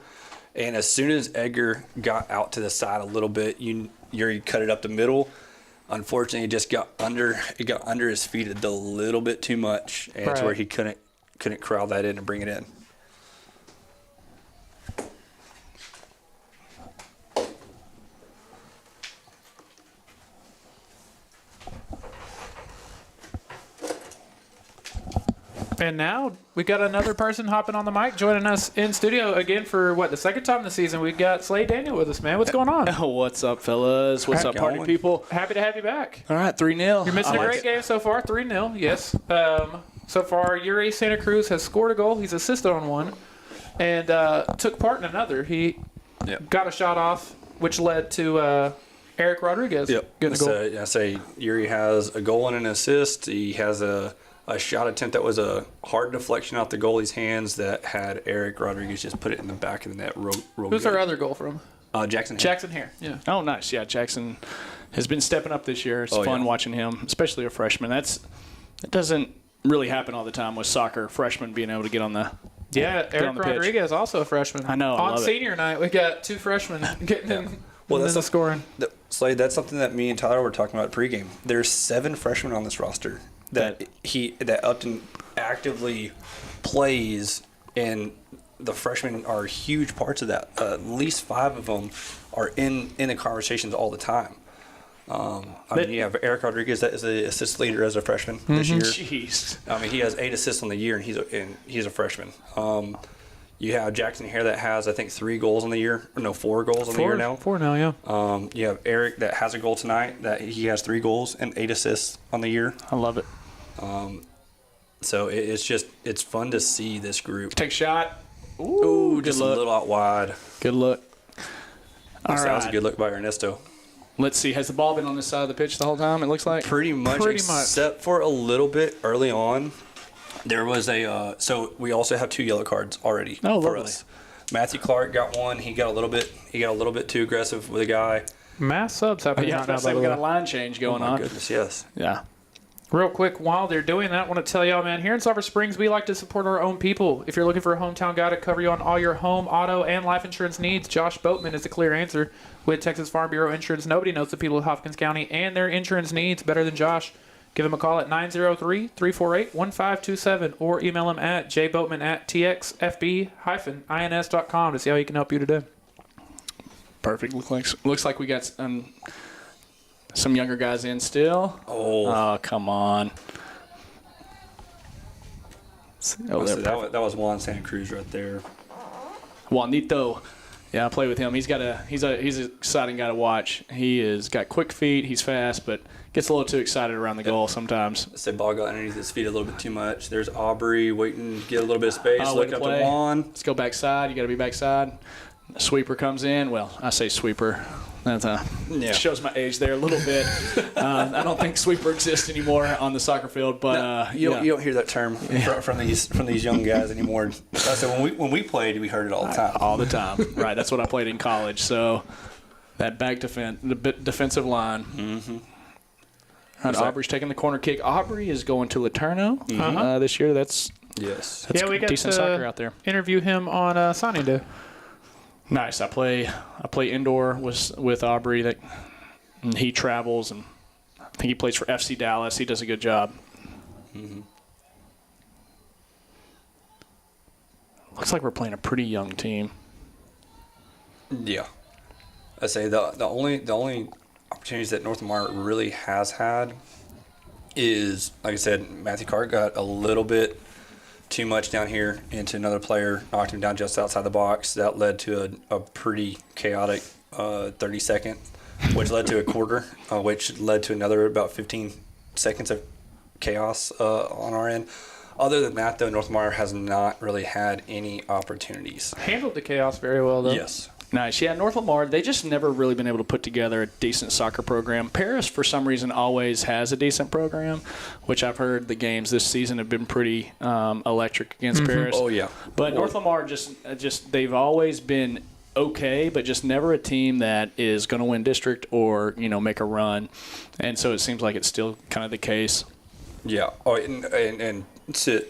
[SPEAKER 2] And as soon as Edgar got out to the side a little bit, Yuri cut it up the middle. Unfortunately, it just got under his feet a little bit too much, and it's where he couldn't corral that in and bring it in.
[SPEAKER 1] And now we got another person hopping on the mic, joining us in studio again for the second time this season. We got Slade Daniel with us, man. What's going on?
[SPEAKER 5] What's up, fellas? What's up, party people?
[SPEAKER 1] Happy to have you back.
[SPEAKER 5] All right, 3-0.
[SPEAKER 1] You're missing a great game so far, 3-0, yes. So far, Yuri Santa Cruz has scored a goal. He's assisted on one and took part in another. He got a shot off, which led to Eric Rodriguez getting a goal.
[SPEAKER 2] I say Yuri has a goal and an assist. He has a shot attempt that was a hard deflection off the goalie's hands that had Eric Rodriguez just put it in the back of the net.
[SPEAKER 1] Who's our other goal from?
[SPEAKER 2] Jackson.
[SPEAKER 1] Jackson here. Yeah.
[SPEAKER 5] Oh, nice. Yeah, Jackson has been stepping up this year. It's fun watching him, especially a freshman. It doesn't really happen all the time with soccer. Freshmen being able to get on the
[SPEAKER 1] Eric Rodriguez is also a freshman.
[SPEAKER 5] I know.
[SPEAKER 1] On senior night, we got two freshmen getting in. Well, that's scoring.
[SPEAKER 2] Slade, that's something that me and Tyler were talking about pregame. There's 7 freshmen on this roster that Upton actively plays, and the freshmen are huge parts of that. At least 5 of them are in the conversations all the time. I mean, you have Eric Rodriguez that is the assist leader as a freshman this year.
[SPEAKER 5] Jeez.
[SPEAKER 2] I mean, he has 8 assists on the year, and he's a freshman. You have Jackson Hare that has, I think, 3 goals on the year. Or no, 4 goals on the year now.
[SPEAKER 1] 4 now, yeah.
[SPEAKER 2] You have Eric that has a goal tonight. That he has 3 goals and 8 assists on the year.
[SPEAKER 5] I love it.
[SPEAKER 2] So it's fun to see this group.
[SPEAKER 5] Take a shot.
[SPEAKER 2] Ooh, just a little out wide.
[SPEAKER 5] Good look.
[SPEAKER 2] That was a good look by Ernesto.
[SPEAKER 5] Let's see. Has the ball been on this side of the pitch the whole time, it looks like?
[SPEAKER 2] Pretty much, except for a little bit early on. There was so we also have 2 yellow cards already for us. Matthew Clark got 1. He got a little bit too aggressive with a guy.
[SPEAKER 1] Mass subs happening right now, by the
[SPEAKER 5] we
[SPEAKER 1] way.
[SPEAKER 5] got a line change going on.
[SPEAKER 2] Oh, my goodness, yes.
[SPEAKER 5] Yeah.
[SPEAKER 1] Real quick, while they're doing that, I want to tell y'all, man, here in Sulphur Springs, we like to support our own people. If you're looking for a hometown guy to cover you on all your home, auto, and life insurance needs, Josh Boatman is the clear answer. With Texas Farm Bureau Insurance, nobody knows the people of Hopkins County and their insurance needs better than Josh. Give him a call at 903-348-1527 or email him at jboatman@txfb-ins.com to see how he can help you today.
[SPEAKER 5] Perfect. Looks like we got some younger guys in still. Oh, come on.
[SPEAKER 2] That was Juan Santa Cruz right there.
[SPEAKER 5] Juanito. Yeah, I play with him. He's an exciting guy to watch. He has got quick feet. He's fast, but gets a little too excited around the goal sometimes.
[SPEAKER 2] Say ball got underneath his feet a little bit too much. There's Aubrey waiting to get a little bit of space. Look up to Juan.
[SPEAKER 5] Let's go backside. You got to be backside. A sweeper comes in. Well, I say sweeper. That shows my age there a little bit. I don't think sweeper exists anymore on the soccer field, but
[SPEAKER 2] you don't hear that term from these young guys anymore. So when we played, we heard it all the time.
[SPEAKER 5] All the time, right? That's what I played in college. So that back defensive line. Mm-hmm. Right, Aubrey's taking the corner kick. Aubrey is going to Laterno this year. That's
[SPEAKER 1] we got
[SPEAKER 5] decent soccer out there.
[SPEAKER 1] Interview him on signing day.
[SPEAKER 5] Nice. I play indoor with Aubrey. And he travels, and I think he plays for FC Dallas. He does a good job. Mm-hmm. Looks like we're playing a pretty young team.
[SPEAKER 2] Yeah, I say the only opportunities that North Lamar really has had is, like I said, Matthew Clark got a little bit too much down here into another player, knocked him down just outside the box. That led to a pretty chaotic 30-second, which led to a quarter, which led to another about 15 seconds of chaos on our end. Other than that, though, North Lamar has not really had any opportunities.
[SPEAKER 1] Handled the chaos very well, though.
[SPEAKER 2] Yes.
[SPEAKER 5] Nice. Yeah, North Lamar, they just never really been able to put together a decent soccer program. Paris, for some reason, always has a decent program, which I've heard the games this season have been pretty electric against Paris.
[SPEAKER 2] Oh, yeah.
[SPEAKER 5] But North Lamar just they've always been okay, but just never a team that is going to win district or, make a run. And so it seems like it's still kind of the case.
[SPEAKER 2] Yeah. Oh, and to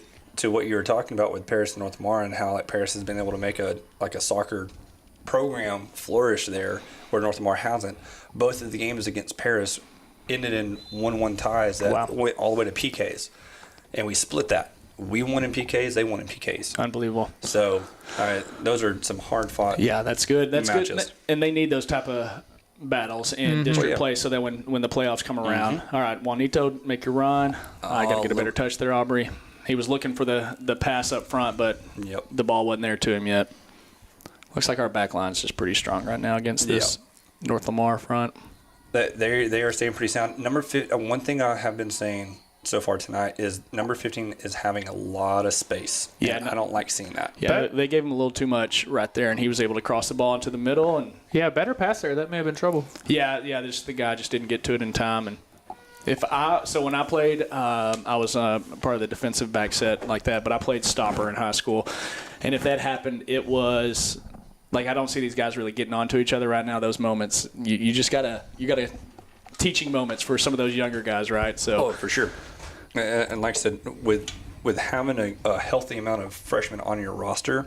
[SPEAKER 2] what you were talking about with Paris and North Lamar and how Paris has been able to make a soccer program flourish there where North Lamar hasn't. Both of the games against Paris ended in 1-1 ties that went all the way to PKs, and we split that. We won in PKs, they won in PKs.
[SPEAKER 5] Unbelievable.
[SPEAKER 2] So those are some hard fought.
[SPEAKER 5] Yeah, that's good. That's
[SPEAKER 2] matches.
[SPEAKER 5] good, and they need those type of battles in district play so that when the playoffs come around, all right, Juanito, make your run. I got to get a better touch there, Aubrey. He was looking for the pass up front, but the ball wasn't there to him yet. Looks like our back line's just pretty strong right now against this North Lamar front.
[SPEAKER 2] They are staying pretty sound. One thing I have been saying so far tonight is number 15 is having a lot of space. Yeah, I don't like seeing that.
[SPEAKER 5] Yeah, they gave him a little too much right there, and he was able to cross the ball into the middle. And
[SPEAKER 1] better pass there. That may have been trouble.
[SPEAKER 5] Yeah, the guy just didn't get to it in time. And when I played, I was part of the defensive back set like that, but I played stopper in high school, and if that happened, it was. I don't see these guys really getting onto each other right now. Those moments, you just gotta teaching moments for some of those younger guys, right? So
[SPEAKER 2] for sure. And like I said, with having a healthy amount of freshmen on your roster,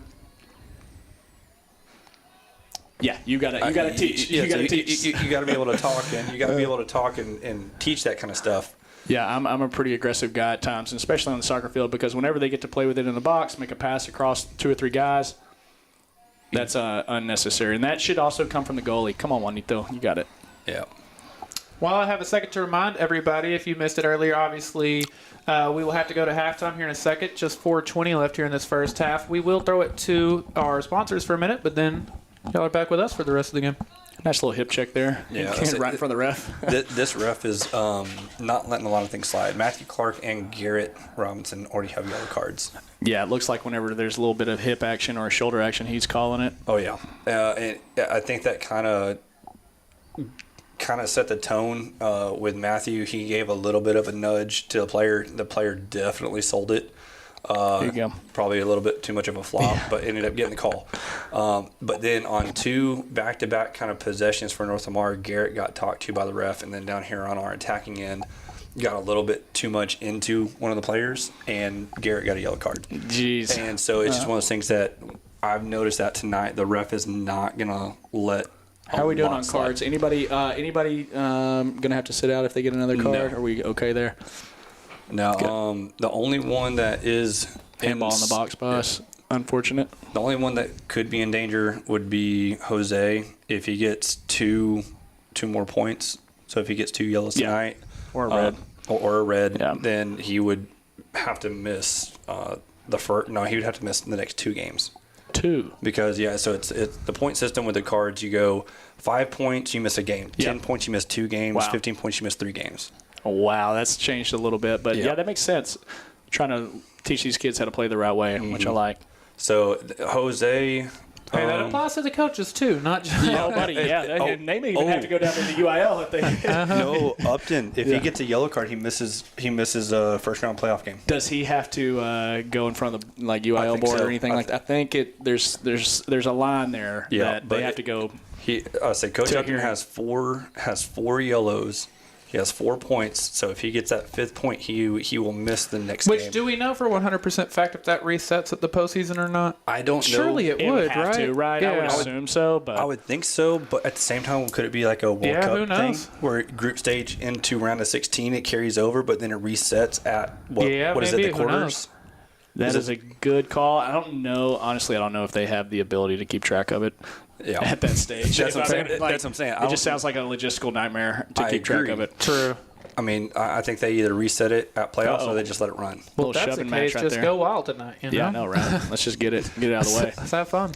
[SPEAKER 5] you gotta teach. You gotta teach.
[SPEAKER 2] You gotta be able to talk, and you gotta be able to talk and teach that kind of stuff.
[SPEAKER 5] Yeah, I'm a pretty aggressive guy at times, and especially on the soccer field, because whenever they get to play with it in the box, make a pass across 2 or 3 guys. That's unnecessary, and that should also come from the goalie. Come on, Juanito, you got it.
[SPEAKER 2] Yeah.
[SPEAKER 1] While I have a second to remind everybody, if you missed it earlier, obviously we will have to go to halftime here in a second. Just 4:20 left here in this first half. We will throw it to our sponsors for a minute, but then y'all are back with us for the rest of the game.
[SPEAKER 5] Nice little hip check there.
[SPEAKER 2] Yeah,
[SPEAKER 5] Right in front of the ref.
[SPEAKER 2] This ref is not letting a lot of things slide. Matthew Clark and Garrett Robinson already have yellow cards.
[SPEAKER 5] Yeah, it looks like whenever there's a little bit of hip action or shoulder action, he's calling it.
[SPEAKER 2] Oh yeah, and I think that kind of set the tone with Matthew. He gave a little bit of a nudge to the player. The player definitely sold it.
[SPEAKER 5] There you go.
[SPEAKER 2] Probably a little bit too much of a flop, but ended up getting the call. But then on 2 back-to-back kind of possessions for North Lamar, Garrett got talked to by the ref, and then down here on our attacking end, got a little bit too much into one of the players, and Garrett got a yellow card.
[SPEAKER 5] Jeez.
[SPEAKER 2] And so it's just one of those things that I've noticed that tonight the ref is not going to let.
[SPEAKER 5] How are we doing on cards? Anybody gonna have to sit out if they get another card?
[SPEAKER 2] No.
[SPEAKER 5] Are we okay there?
[SPEAKER 2] No, the only one that is
[SPEAKER 5] Handball in the box by us. Unfortunate.
[SPEAKER 2] The only one that could be in danger would be Jose if he gets two more points. So if he gets 2 yellows tonight,
[SPEAKER 5] Or a red.
[SPEAKER 2] or a red,
[SPEAKER 5] Yeah.
[SPEAKER 2] then he would have to miss the first. No, he would have to miss the next 2 games.
[SPEAKER 5] 2.
[SPEAKER 2] Because so it's the point system with the cards. You go 5 points, you miss a game. 10 points, you miss 2 games.
[SPEAKER 5] Wow.
[SPEAKER 2] 15 points, you miss 3 games.
[SPEAKER 5] Oh, wow, that's changed a little bit, but yeah, that makes sense. Trying to teach these kids how to play the right way, which I like.
[SPEAKER 2] So Jose.
[SPEAKER 1] Hey, that applies to the coaches too, not just.
[SPEAKER 5] Oh, buddy, yeah, they may even have to go down to the UIL if they.
[SPEAKER 2] No, Upton. If he gets a yellow card, he misses a first round playoff game.
[SPEAKER 5] Does he have to go in front of the UIL board
[SPEAKER 2] so.
[SPEAKER 5] or anything like that? I think there's a line there that they have to go.
[SPEAKER 2] Coach Upton has four yellows. He has 4 points, so if he gets that 5th point, he will miss the next game.
[SPEAKER 1] Which, do we know for 100% fact if that resets at the postseason or not?
[SPEAKER 2] I don't know.
[SPEAKER 1] Surely it would,
[SPEAKER 5] have
[SPEAKER 1] right?
[SPEAKER 5] to, right?
[SPEAKER 1] Yeah.
[SPEAKER 5] I would assume so, but
[SPEAKER 2] I would think so, but at the same time, could it be like a World
[SPEAKER 1] who
[SPEAKER 2] Cup thing
[SPEAKER 1] knows?
[SPEAKER 2] where group stage into round of 16 it carries over, but then it resets at what is it,
[SPEAKER 1] maybe,
[SPEAKER 2] the
[SPEAKER 1] who knows?
[SPEAKER 2] quarters?
[SPEAKER 5] that is a good call. I don't know. Honestly, I don't know if they have the ability to keep track of it.
[SPEAKER 2] Yeah.
[SPEAKER 5] At that stage.
[SPEAKER 2] That's what I'm saying.
[SPEAKER 5] Like,
[SPEAKER 2] That's what I'm saying.
[SPEAKER 5] It just sounds like a logistical nightmare to keep track
[SPEAKER 2] agree.
[SPEAKER 5] of it.
[SPEAKER 1] True.
[SPEAKER 2] I mean, I think they either reset it at playoffs or they just let it run.
[SPEAKER 1] Well, if
[SPEAKER 5] Little
[SPEAKER 1] that's the
[SPEAKER 5] shoving match
[SPEAKER 1] case,
[SPEAKER 5] right
[SPEAKER 1] just
[SPEAKER 5] there.
[SPEAKER 1] go wild tonight. You know?
[SPEAKER 5] Yeah, I know, right? Let's just get it out of the way.
[SPEAKER 1] Let's have fun.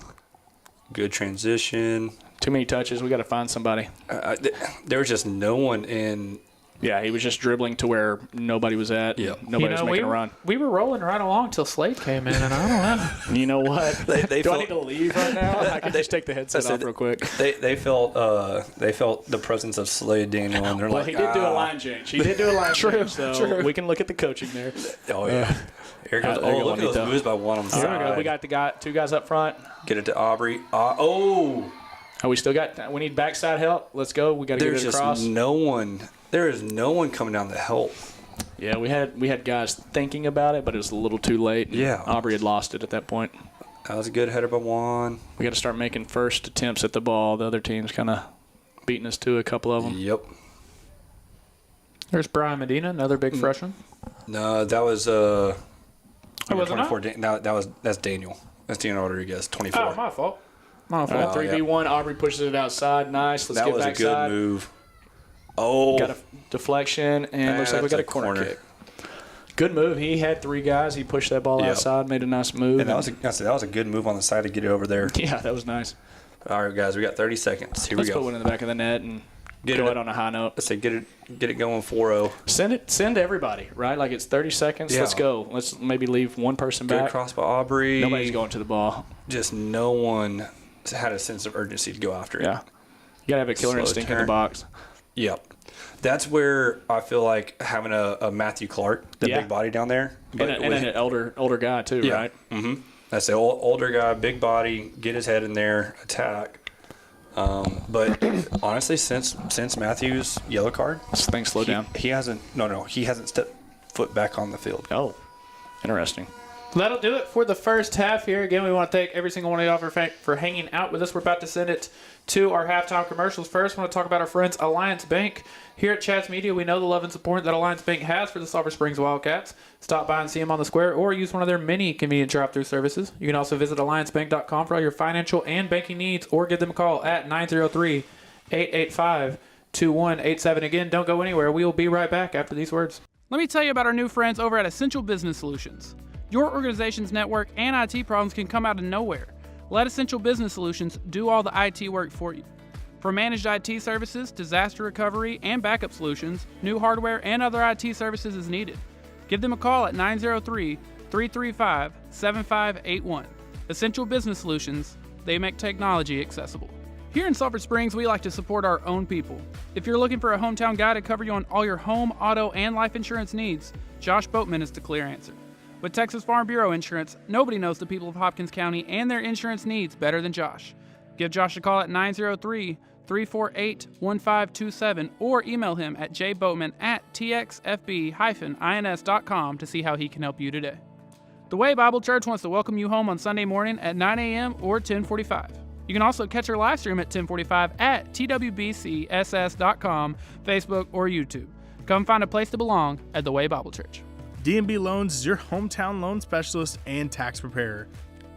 [SPEAKER 2] Good transition.
[SPEAKER 5] Too many touches. We got to find somebody.
[SPEAKER 2] There was just no one in.
[SPEAKER 5] Yeah, he was just dribbling to where nobody was at.
[SPEAKER 2] Yeah.
[SPEAKER 5] Nobody was making a run.
[SPEAKER 1] We were rolling right along till Slade came in, and I don't know.
[SPEAKER 5] You know what?
[SPEAKER 2] They
[SPEAKER 5] Do I
[SPEAKER 2] felt-
[SPEAKER 5] need to leave right now? I can just take the headset off real quick.
[SPEAKER 2] They felt the presence of Slade Daniel, and they're
[SPEAKER 5] Well,
[SPEAKER 2] like,
[SPEAKER 5] he did do a line change. He did do a line change, so we can look at the coaching there.
[SPEAKER 2] Oh yeah. Here goes.
[SPEAKER 5] there you go,
[SPEAKER 2] Look at those
[SPEAKER 5] Juanito.
[SPEAKER 2] moves by one on the
[SPEAKER 5] There we go.
[SPEAKER 2] side.
[SPEAKER 5] We got 2 guys up front.
[SPEAKER 2] Get it to Aubrey. Oh,
[SPEAKER 5] We still got. We need backside help. Let's go. We got to get
[SPEAKER 2] there's
[SPEAKER 5] it
[SPEAKER 2] just
[SPEAKER 5] across.
[SPEAKER 2] no one. There is no one coming down to help.
[SPEAKER 5] Yeah, we had guys thinking about it, but it was a little too late.
[SPEAKER 2] Yeah.
[SPEAKER 5] Aubrey had lost it at that point.
[SPEAKER 2] That was a good header by Juan.
[SPEAKER 5] We got to start making first attempts at the ball. The other team's kind of beating us to a couple of them.
[SPEAKER 2] Yep.
[SPEAKER 1] There's Brian Medina, another big freshman.
[SPEAKER 2] No, that was
[SPEAKER 1] Oh, was it not?
[SPEAKER 2] 24. That's Daniel. That's Daniel Rodriguez, 24.
[SPEAKER 1] Oh, my fault. My
[SPEAKER 5] All
[SPEAKER 1] fault.
[SPEAKER 5] right, 3v1. Aubrey pushes it outside. Nice. Let's
[SPEAKER 2] that
[SPEAKER 5] get
[SPEAKER 2] was a
[SPEAKER 5] backside.
[SPEAKER 2] good move. Oh,
[SPEAKER 5] Got a deflection, and looks like we
[SPEAKER 2] that's
[SPEAKER 5] got a
[SPEAKER 2] a
[SPEAKER 5] corner
[SPEAKER 2] corner.
[SPEAKER 5] kick. Good move. He had 3 guys. He pushed that ball
[SPEAKER 2] Yep.
[SPEAKER 5] outside, made a nice move.
[SPEAKER 2] and that was a good move on the side to get it over there.
[SPEAKER 5] yeah, that was nice.
[SPEAKER 2] All right, guys, we got 30 seconds. Here
[SPEAKER 5] Let's
[SPEAKER 2] we
[SPEAKER 5] put
[SPEAKER 2] go.
[SPEAKER 5] one in the back of the net and
[SPEAKER 2] Get
[SPEAKER 5] go
[SPEAKER 2] it.
[SPEAKER 5] out on a high note.
[SPEAKER 2] Let's say get it going 4-0.
[SPEAKER 5] Send everybody, right? Like it's 30 seconds.
[SPEAKER 2] Yeah.
[SPEAKER 5] Let's go. Let's maybe leave one person
[SPEAKER 2] Good
[SPEAKER 5] back.
[SPEAKER 2] cross by Aubrey.
[SPEAKER 5] Nobody's going to the ball.
[SPEAKER 2] Just no one had a sense of urgency to go after it.
[SPEAKER 5] Yeah. You got to have a killer
[SPEAKER 2] Slow
[SPEAKER 5] instinct in the
[SPEAKER 2] turn.
[SPEAKER 5] box.
[SPEAKER 2] Yep. That's where I feel like having a Matthew Clark, the
[SPEAKER 5] Yeah.
[SPEAKER 2] big body down there.
[SPEAKER 5] And an older guy, too,
[SPEAKER 2] Yeah.
[SPEAKER 5] right?
[SPEAKER 2] Mm-hmm. That's the older guy, big body, get his head in there, attack. But honestly, since Matthew's yellow card,
[SPEAKER 5] This thing slowed down.
[SPEAKER 2] he hasn't stepped foot back on the field.
[SPEAKER 5] Oh, interesting.
[SPEAKER 1] That'll do it for the first half here. Again, we want to thank every single one of y'all for hanging out with us. We're about to send it to our halftime commercials. First, I want to talk about our friends Alliance Bank. Here at Chats Media, we know the love and support that Alliance Bank has for the Sulphur Springs Wildcats. Stop by and see them on the square or use one of their many convenient drive-through services. You can also visit alliancebank.com for all your financial and banking needs or give them a call at 903-885 2187. Again, don't go anywhere. We will be right back after these words. Let me tell you about our new friends over at Essential Business Solutions. Your organization's network and IT problems can come out of nowhere. Let Essential Business Solutions do all the IT work for you. From managed IT services, disaster recovery, and backup solutions, new hardware and other IT services is needed. Give them a call at 903-335-7581. Essential Business Solutions, they make technology accessible. Here in Sulphur Springs, we like to support our own people. If you're looking for a hometown guy to cover you on all your home, auto, and life insurance needs, Josh Boatman is the clear answer. With Texas Farm Bureau Insurance, nobody knows the people of Hopkins County and their insurance needs better than Josh. Give Josh a call at 903-348-1527 or email him at jboatman@txfb-ins.com to see how he can help you today. The Way Bible Church wants to welcome you home on Sunday morning at 9 a.m. or 10:45. You can also catch our live stream at 10:45 at twbcss.com, Facebook, or YouTube. Come find a place to belong at The Way Bible Church.
[SPEAKER 6] D&B Loans is your hometown loan specialist and tax preparer.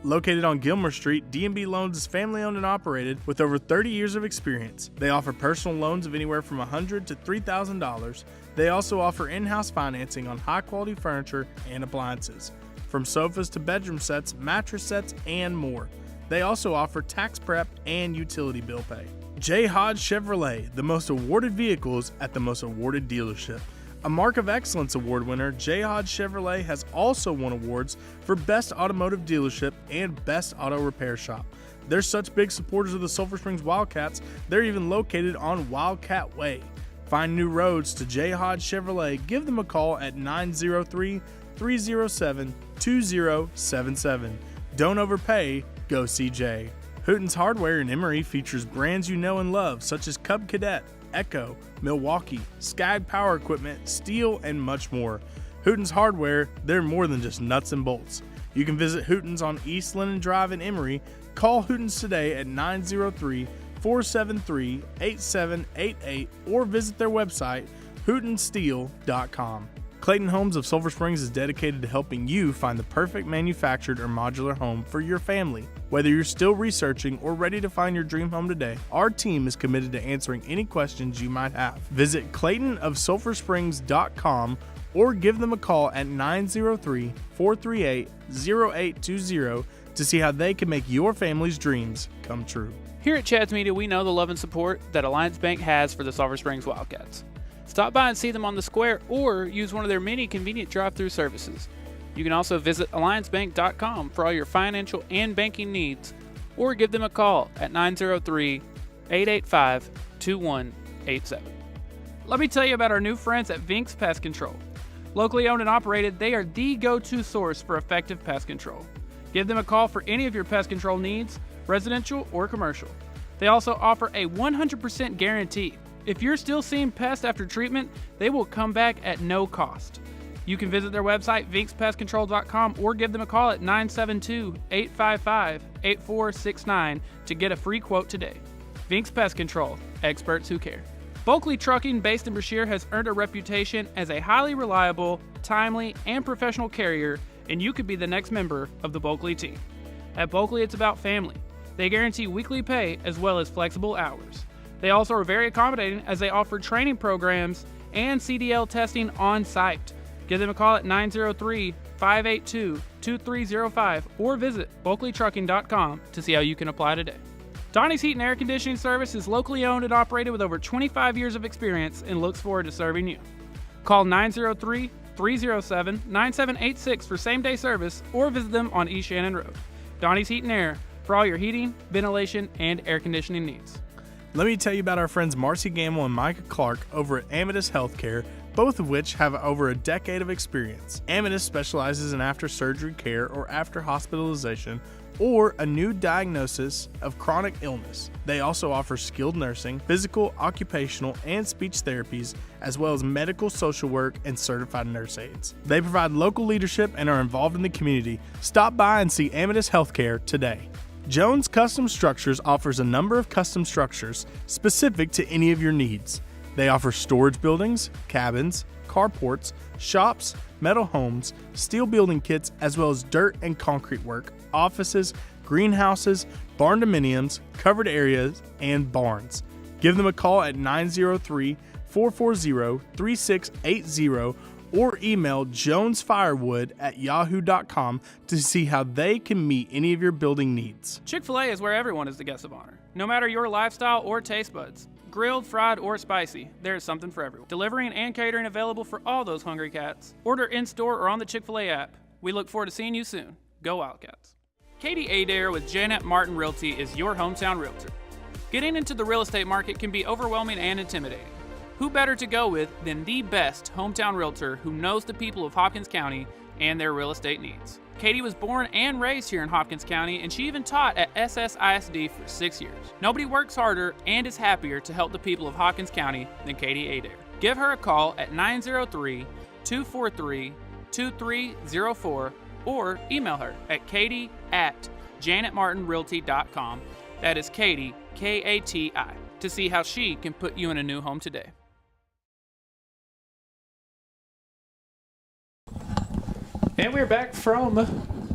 [SPEAKER 6] Located on Gilmer Street, D&B Loans is family-owned and operated with over 30 years of experience. They offer personal loans of anywhere from $100 to $3,000. They also offer in-house financing on high-quality furniture and appliances, from sofas to bedroom sets, mattress sets, and more. They also offer tax prep and utility bill pay. J. Hodge Chevrolet, the most awarded vehicles at the most awarded dealership. A Mark of Excellence Award winner, J. Hodge Chevrolet has also won awards for Best Automotive Dealership and Best Auto Repair Shop. They're such big supporters of the Sulphur Springs Wildcats, they're even located on Wildcat Way. Find new roads to J. Hodge Chevrolet. Give them a call at 903-307-2077. Don't overpay, go CJ. Hooten's Hardware in Emory features brands you know and love, such as Cub Cadet, Echo, Milwaukee, Skag Power Equipment, Steel, and much more. Hooten's Hardware, they're more than just nuts and bolts. You can visit Hooten's on East Lennon Drive in Emory. Call Hooten's today at 903-473-8788 or visit their website, hootensteel.com. Clayton Homes of Sulphur Springs is dedicated to helping you find the perfect manufactured or modular home for your family. Whether you're still researching or ready to find your dream home today, our team is committed to answering any questions you might have. Visit ClaytonofSulphurSprings.com or give them a call at 903-438-0820 to see how they can make your family's dreams come true.
[SPEAKER 1] Here at Chad's Media, we know the love and support that Alliance Bank has for the Sulphur Springs Wildcats. Stop by and see them on the square or use one of their many convenient drive-through services. You can also visit alliancebank.com for all your financial and banking needs or give them a call at 903-885-2187. Let me tell you about our new friends at Vinks Pest Control. Locally owned and operated, they are the go-to source for effective pest control. Give them a call for any of your pest control needs, residential or commercial. They also offer a 100% guarantee. If you're still seeing pests after treatment, they will come back at no cost. You can visit their website, vinkspestcontrol.com, or give them a call at 972-855-8469 to get a free quote today. Vinks Pest Control, experts who care. Bulkley Trucking, based in Brashear, has earned a reputation as a highly reliable, timely, and professional carrier, and you could be the next member of the Bulkley team. At Bulkley, it's about family. They guarantee weekly pay as well as flexible hours. They also are very accommodating as they offer training programs and CDL testing on site. Give them a call at 903-582-2305 or visit bulkleytrucking.com to see how you can apply today. Donnie's Heat and Air Conditioning Service is locally owned and operated with over 25 years of experience and looks forward to serving you. Call 903-307-9786 for same-day service or visit them on East Shannon Road. Donnie's Heat and Air for all your heating, ventilation, and air conditioning needs.
[SPEAKER 6] Let me tell you about our friends Marcy Gamble and Micah Clark over at Amatus Healthcare, both of which have over a decade of experience. Amatus specializes in after-surgery care or after hospitalization or a new diagnosis of chronic illness. They also offer skilled nursing, physical, occupational, and speech therapies, as well as medical social work and certified nurse aides. They provide local leadership and are involved in the community. Stop by and see Amatus Healthcare today. Jones Custom Structures offers a number of custom structures specific to any of your needs. They offer storage buildings, cabins, carports, shops, metal homes, steel building kits, as well as dirt and concrete work, offices, greenhouses, barn dominiums, covered areas, and barns. Give them a call at 903-440-3680 or email jonesfirewood@yahoo.com to see how they can meet any of your building needs.
[SPEAKER 1] Chick-fil-A is where everyone is the guest of honor, no matter your lifestyle or taste buds. Grilled, fried, or spicy, there is something for everyone. Delivering and catering available for all those hungry cats. Order in-store or on the Chick-fil-A app. We look forward to seeing you soon. Go Wildcats. Katie Adair with Janet Martin Realty is your hometown realtor. Getting into the real estate market can be overwhelming and intimidating. Who better to go with than the best hometown realtor who knows the people of Hopkins County and their real estate needs. Katie was born and raised here in Hopkins County, and she even taught at SSISD for 6 years. Nobody works harder and is happier to help the people of Hopkins County than Katie Adair. Give her a call at 903-243-2304 or email her at katie@janetmartinrealty.com. That is Katie, K-A-T-I, to see how she can put you in a new home today. And we're back from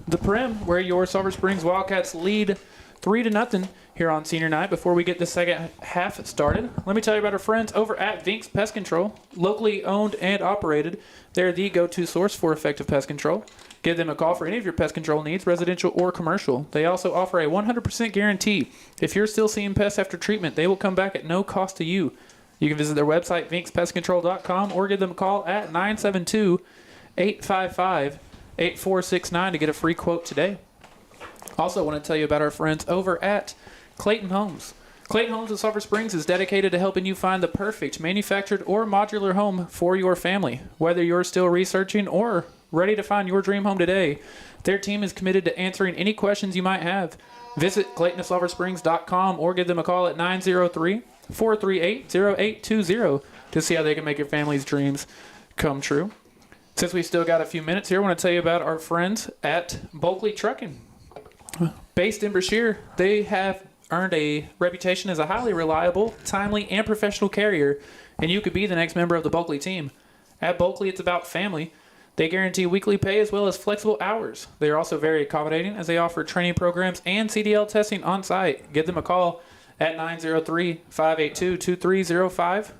[SPEAKER 1] the Prim, where your Sulphur Springs Wildcats lead 3-0 here on senior night. Before we get the second half started, let me tell you about our friends over at Vinks Pest Control. Locally owned and operated, they're the go-to source for effective pest control. Give them a call for any of your pest control needs, residential or commercial. They also offer a 100% guarantee. If you're still seeing pests after treatment, they will come back at no cost to you. You can visit their website, vinkspestcontrol.com, or give them a call at 972-855-8469 to get a free quote today. Also want to tell you about our friends over at Clayton Homes. Clayton Homes of Sulphur Springs is dedicated to helping you find the perfect manufactured or modular home for your family. Whether you're still researching or ready to find your dream home today, their team is committed to answering any questions you might have. Visit ClaytonofSulphurSprings.com or give them a call at 903-438-0820 to see how they can make your family's dreams come true. Since we still got a few minutes here, I want to tell you about our friends at Bulkley Trucking. Based in Brashear, they have earned a reputation as a highly reliable, timely, and professional carrier, and you could be the next member of the Bulkley team. At Bulkley, it's about family. They guarantee weekly pay as well as flexible hours. They are also very accommodating as they offer training programs and CDL testing on site. Give them a call at 903-582-2305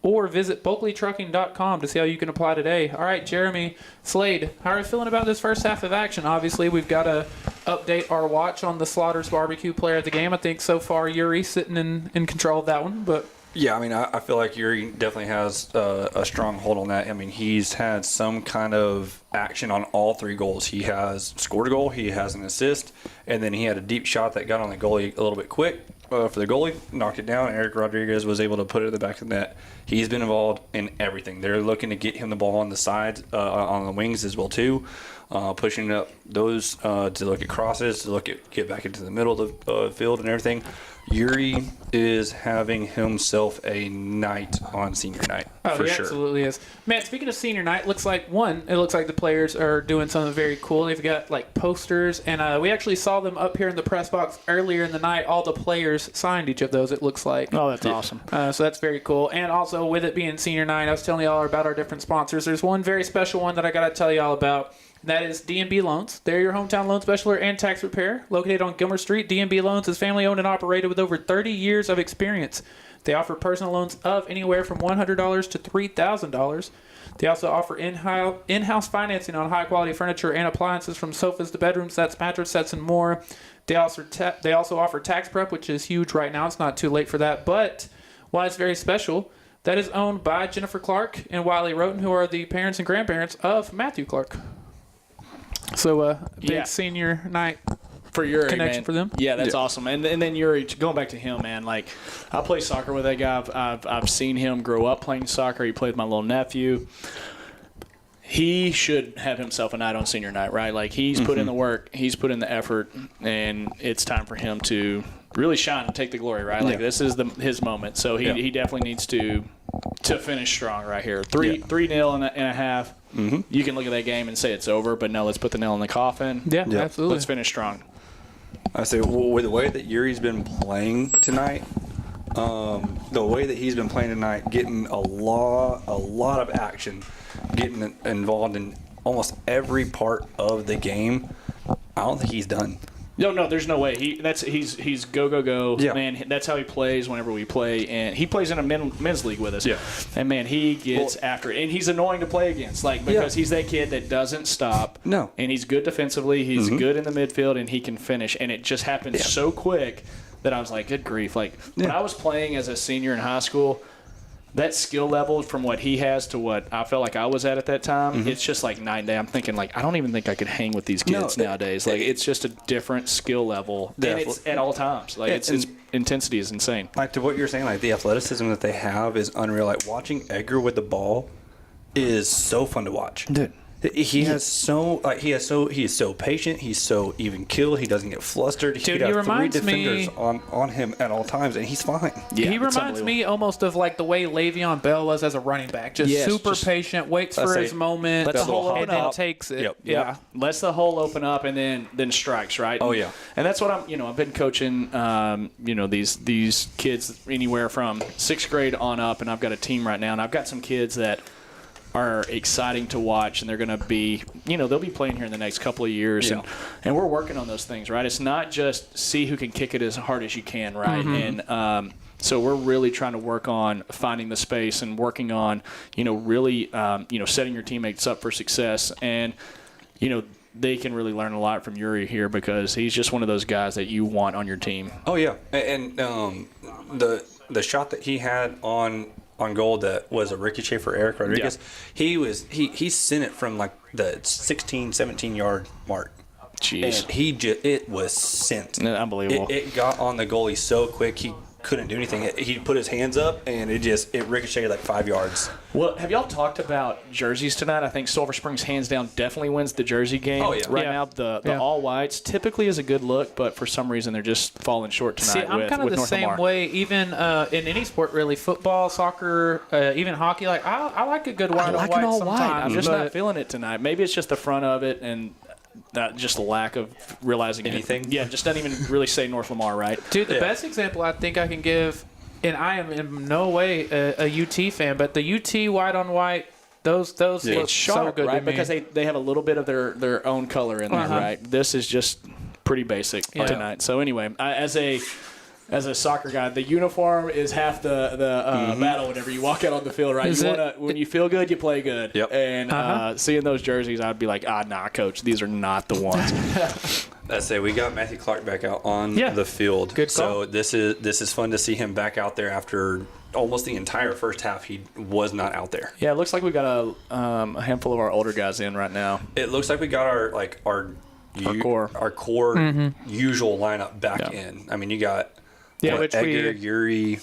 [SPEAKER 1] or visit bulkleytrucking.com to see how you can apply today. All right, Jeremy Slade, how are you feeling about this first half of action? Obviously, we've got to update our watch on the Slaughter's Barbecue player of the game. I think so far Yuri sitting in control of that one, but
[SPEAKER 2] yeah, I mean, I feel like Yuri definitely has a strong hold on that. I mean, he's had some kind of action on all 3 goals. He has scored a goal, he has an assist, and then he had a deep shot that got on the goalie a little bit quick for the goalie, knocked it down. Eric Rodriguez was able to put it in the back of the net. He's been involved in everything. They're looking to get him the ball on the sides, on the wings as well too, pushing up those to look at crosses, to look at get back into the middle of the field and everything. Yuri is having himself a night on senior night, for sure.
[SPEAKER 1] Absolutely is. Man, speaking of senior night, it looks like the players are doing something very cool. They've got like posters, and we actually saw them up here in the press box earlier in the night. All the players signed each of those, it looks like.
[SPEAKER 5] Oh, that's awesome.
[SPEAKER 1] So that's very cool. And also, with it being senior night, I was telling y'all about our different sponsors. There's one very special one that I got to tell y'all about. That is D&B Loans. They're your hometown loan specialer and tax repair. Located on Gilmer Street, D&B Loans is family owned and operated with over 30 years of experience. They offer personal loans of anywhere from $100 to $3,000. They also offer in-house financing on high-quality furniture and appliances from sofas to bedroom sets, mattress sets, and more. They also offer tax prep, which is huge right now. It's not too late for that. But why it's very special, that is owned by Jennifer Clark and Wiley Roten, who are the parents and grandparents of Matthew Clark. So big senior night
[SPEAKER 5] for Yuri,
[SPEAKER 1] connection
[SPEAKER 5] man.
[SPEAKER 1] For them.
[SPEAKER 5] Yeah, that's awesome. And then Yuri, going back to him, man, like I play soccer with that guy. I've seen him grow up playing soccer. He played with my little nephew. He should have himself a night on senior night, right? Like he's put in the work, he's put in the effort, and it's time for him to really shine and take the glory, right? Like this is his moment. So he definitely needs to finish strong right here. 3-0 and a half. Mm-hmm. You can look at that game and say it's over, but no, let's put the nail in the coffin.
[SPEAKER 1] Yeah, absolutely.
[SPEAKER 5] Let's finish strong.
[SPEAKER 2] I say, with the way that Yuri's been playing tonight, the way that he's been playing tonight, getting a lot of action, getting involved in almost every part of the game, I don't think he's done.
[SPEAKER 5] No, there's no way. He's go.
[SPEAKER 2] Yeah.
[SPEAKER 5] Man, that's how he plays whenever we play, and he plays in a men's league with us.
[SPEAKER 2] Yeah.
[SPEAKER 5] And man, he gets after it, and he's annoying to play against, because he's that kid that doesn't stop.
[SPEAKER 2] No.
[SPEAKER 5] And he's good defensively. He's good in the midfield, and he can finish. And it just happens so quick that I was like, good grief! When I was playing as a senior in high school, that skill level from what he has to what I felt like I was at that time, it's just like night and day. I'm thinking, I don't even think I could hang with these kids nowadays. It's just a different skill level.
[SPEAKER 2] Definitely.
[SPEAKER 5] And it's at all times. Its intensity is insane.
[SPEAKER 2] Like, to what you're saying, the athleticism that they have is unreal. Like, watching Edgar with the ball is so fun to watch.
[SPEAKER 5] Dude.
[SPEAKER 2] He is so patient. He's so even killed. He doesn't get flustered.
[SPEAKER 1] Dude,
[SPEAKER 2] he
[SPEAKER 1] he
[SPEAKER 2] got 3
[SPEAKER 1] reminds
[SPEAKER 2] defenders
[SPEAKER 1] me-
[SPEAKER 2] on him at all times, and he's fine.
[SPEAKER 5] Yeah,
[SPEAKER 1] he reminds me almost of the way Le'Veon Bell was as a running back. Super patient, waits for his moment,
[SPEAKER 5] lets the hole
[SPEAKER 1] and
[SPEAKER 5] open
[SPEAKER 1] then
[SPEAKER 5] up.
[SPEAKER 1] takes it.
[SPEAKER 2] Yep.
[SPEAKER 1] Yeah.
[SPEAKER 5] Lets the hole open up and then strikes, right?
[SPEAKER 2] Oh, yeah.
[SPEAKER 5] And that's what I've been coaching, these kids anywhere from 6th grade on up, and I've got a team right now, and I've got some kids that are exciting to watch, and they're going to be, they'll be playing here in the next couple of years, and we're working on those things, right? It's not just see who can kick it as hard as you can, right? And so we're really trying to work on finding the space and working on, really, setting your teammates up for success, and, they can really learn a lot from Yuri here because he's just one of those guys that you want on your team.
[SPEAKER 2] Oh yeah, and the shot that he had on goal that was a ricochet for Eric Rodriguez, he sent it from the 16, 17 yard mark.
[SPEAKER 5] Jeez.
[SPEAKER 2] And it was sent.
[SPEAKER 5] Unbelievable.
[SPEAKER 2] It got on the goalie so quick he couldn't do anything. He put his hands up and it ricocheted 5 yards.
[SPEAKER 5] Well, have y'all talked about jerseys tonight? I think Silver Springs hands down definitely wins the jersey game.
[SPEAKER 2] Oh, yeah.
[SPEAKER 5] Right now, the all whites typically is a good look, but for some reason they're just falling short tonight.
[SPEAKER 1] See, I'm kind of the
[SPEAKER 5] North
[SPEAKER 1] same
[SPEAKER 5] Lamar.
[SPEAKER 1] way, even in any sport, really. Football, soccer, even hockey. I like a good white on white sometimes.
[SPEAKER 5] I'm just
[SPEAKER 1] but-
[SPEAKER 5] not feeling it tonight. Maybe it's just the front of it and just a lack of realizing
[SPEAKER 2] anything.
[SPEAKER 5] Yeah, just doesn't even really say North Lamar, right?
[SPEAKER 1] Dude, the best example I think I can give, and I am in no way a UT fan, but the UT white on white, those look
[SPEAKER 5] It's sharp,
[SPEAKER 1] so good
[SPEAKER 5] right?
[SPEAKER 1] to me.
[SPEAKER 5] Because they have a little bit of their own color in there, right? This is just pretty basic tonight. So anyway, as a soccer guy, the uniform is half the battle whenever you walk out on the field, right? When you feel good, you play good.
[SPEAKER 2] Yep.
[SPEAKER 5] And seeing those jerseys, I'd be like, nah, coach, these are not the ones.
[SPEAKER 2] Let's say we got Matthew Clark back out on the field.
[SPEAKER 1] Good call.
[SPEAKER 2] So this is fun to see him back out there after almost the entire first half. He was not out there.
[SPEAKER 5] Yeah, it looks like we got a handful of our older guys in right now.
[SPEAKER 2] It looks like we got our core usual lineup back in. I mean, you got Edgar, Yuri,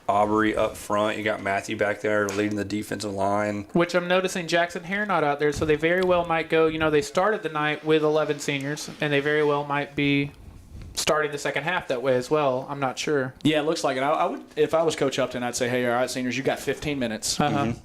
[SPEAKER 2] Aubrey up front. You got Matthew back there leading the defensive line.
[SPEAKER 1] Which I'm noticing Jackson Hare not out there, so they very well might go. They started the night with 11 seniors, and they very well might be starting the second half that way as well. I'm not sure.
[SPEAKER 5] Yeah, it looks like it. I would, if I was Coach Upton, I'd say, hey, all right, seniors, you got 15 minutes.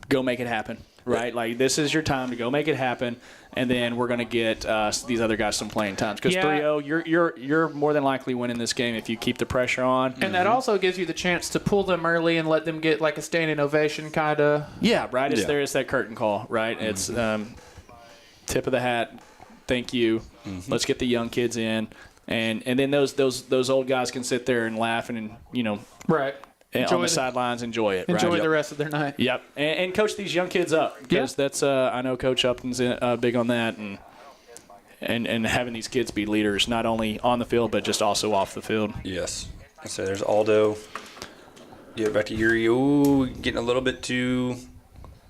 [SPEAKER 5] Go make it happen, right? This is your time to go make it happen, and then we're going to get these other guys some playing times. Because 3-0, you're more than likely winning this game if you keep the pressure on.
[SPEAKER 1] And that also gives you the chance to pull them early and let them get a standing ovation kind of.
[SPEAKER 5] Yeah, right. It's that curtain call, right? It's tip of the hat. Thank you. Let's get the young kids in. And then those old guys can sit there and laugh and
[SPEAKER 1] Right.
[SPEAKER 5] on the sidelines enjoy it.
[SPEAKER 1] Enjoy
[SPEAKER 5] right?
[SPEAKER 1] the rest of their night.
[SPEAKER 5] Yep. And coach these young kids up because that's I know Coach Upton's big on that and having these kids be leaders not only on the field but just also off the field.
[SPEAKER 2] Yes. So there's Aldo. Yeah, back to Yuri. Ooh, getting a little bit too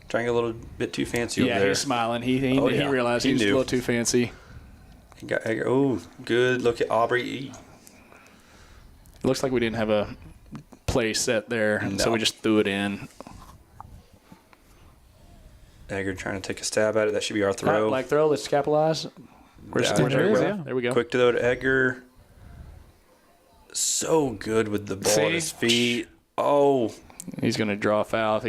[SPEAKER 2] trying a little bit too fancy over there.
[SPEAKER 5] Yeah, he's smiling. He realized he was a little too fancy.
[SPEAKER 2] He got good look at Aubrey.
[SPEAKER 5] It looks like we didn't have a play set there, so we just threw it in.
[SPEAKER 2] Edgar trying to take a stab at it. That should be our throw.
[SPEAKER 5] Like throw, let's capitalize. There we go.
[SPEAKER 2] Quick to throw to Edgar. So good with the ball at his feet. Oh.
[SPEAKER 5] He's going to draw a foul.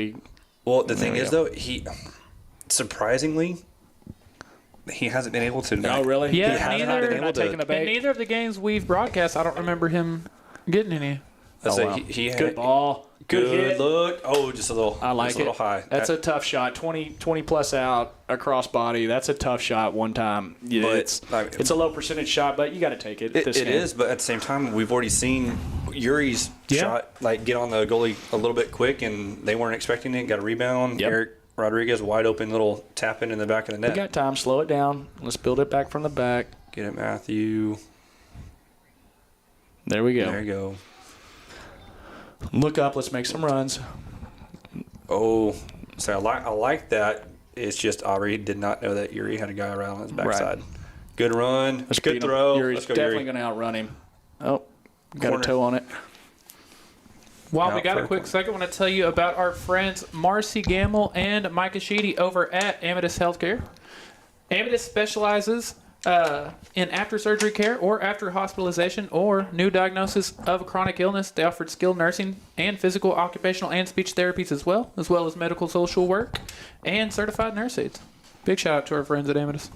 [SPEAKER 2] Well, the thing is, though, he surprisingly – he hasn't been able to.
[SPEAKER 5] Oh, really?
[SPEAKER 1] Yeah,
[SPEAKER 2] he hasn't been able to.
[SPEAKER 1] In neither of the games we've broadcast, I don't remember him getting any.
[SPEAKER 2] Let's say
[SPEAKER 5] wow.
[SPEAKER 2] he had
[SPEAKER 5] Good ball. Good hit.
[SPEAKER 2] look. Oh, just a little.
[SPEAKER 5] I like
[SPEAKER 2] just a little high.
[SPEAKER 5] That's a tough shot. 20 plus out across body. That's a tough shot one time. Yeah,
[SPEAKER 2] But,
[SPEAKER 5] it's a low percentage shot, but you got to take it.
[SPEAKER 2] It is, but at the same time, we've already seen Yuri's shot get on the goalie a little bit quick, and they weren't expecting it. Got a rebound.
[SPEAKER 5] Yep.
[SPEAKER 2] Eric Rodriguez wide open little tap in the back of the net.
[SPEAKER 5] We got time. Slow it down. Let's build it back from the back.
[SPEAKER 2] Get it, Matthew.
[SPEAKER 5] There we go.
[SPEAKER 2] There you go.
[SPEAKER 5] Look up. Let's make some runs.
[SPEAKER 2] Oh, so I like that. It's just Aubrey did not know that Yuri had a guy around on his backside.
[SPEAKER 5] Right.
[SPEAKER 2] Good run.
[SPEAKER 5] Let's
[SPEAKER 2] Good throw.
[SPEAKER 5] Yuri's
[SPEAKER 2] Let's go,
[SPEAKER 5] definitely
[SPEAKER 2] Yuri.
[SPEAKER 5] going to outrun him. Oh, got
[SPEAKER 2] Corner.
[SPEAKER 5] a toe on it.
[SPEAKER 1] While we
[SPEAKER 2] Out
[SPEAKER 1] got
[SPEAKER 2] for
[SPEAKER 1] a
[SPEAKER 2] a
[SPEAKER 1] quick second, I want to tell you about our friends Marcy Gamble and Micah Sheedy over at Amethyst Healthcare. Amethyst specializes in after-surgery care or after hospitalization or new diagnosis of a chronic illness. They offer skilled nursing and physical, occupational, and speech therapies as well as medical social work and certified nurse aides. Big shout out to our friends at Amethyst.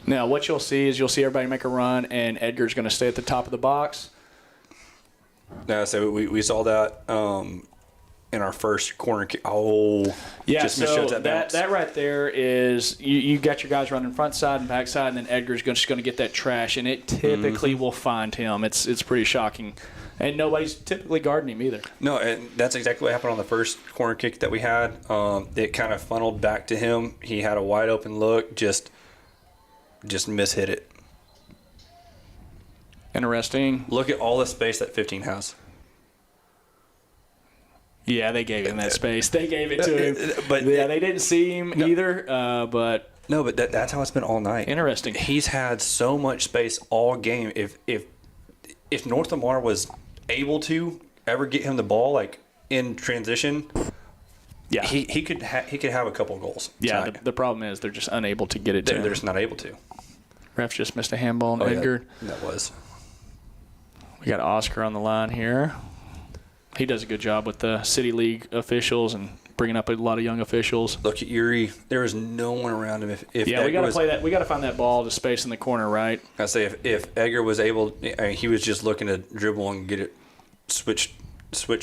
[SPEAKER 5] Now, what you'll see is everybody make a run, and Edgar's going to stay at the top of the box.
[SPEAKER 2] No, so we saw that in our first corner kick. Oh,
[SPEAKER 5] Yeah,
[SPEAKER 2] just
[SPEAKER 5] so
[SPEAKER 2] misjudged that bounce.
[SPEAKER 5] that right there is you got your guys running front side and back side, and then Edgar's just going to get that trash, and it typically will find him. It's pretty shocking. And nobody's typically guarding him either.
[SPEAKER 2] No, and that's exactly what happened on the first corner kick that we had. It kind of funneled back to him. He had a wide open look, just mishit it.
[SPEAKER 5] Interesting.
[SPEAKER 2] Look at all the space that 15 has.
[SPEAKER 5] Yeah, they gave him that space. They gave it to him.
[SPEAKER 2] But
[SPEAKER 5] yeah, they didn't see him either, but
[SPEAKER 2] no, but that's how it's been all night.
[SPEAKER 5] interesting.
[SPEAKER 2] He's had so much space all game. If North Lamar was able to ever get him the ball like in transition,
[SPEAKER 5] Yeah.
[SPEAKER 2] he could have a couple of goals.
[SPEAKER 5] Yeah,
[SPEAKER 2] tonight.
[SPEAKER 5] the problem is they're just unable to get it to
[SPEAKER 2] they're
[SPEAKER 5] him.
[SPEAKER 2] just not able to.
[SPEAKER 5] Refs just missed a handball on
[SPEAKER 2] Oh, yeah,
[SPEAKER 5] Edgar.
[SPEAKER 2] that was.
[SPEAKER 5] We got Oscar on the line here. He does a good job with the City League officials and bringing up a lot of young officials.
[SPEAKER 2] Look at Yuri. There was no one around him. If
[SPEAKER 5] Yeah,
[SPEAKER 2] Edgar
[SPEAKER 5] we got to
[SPEAKER 2] was,
[SPEAKER 5] play that. We got to find that ball to space in the corner, right?
[SPEAKER 2] I say if Edgar was able, he was just looking to dribble and get it switch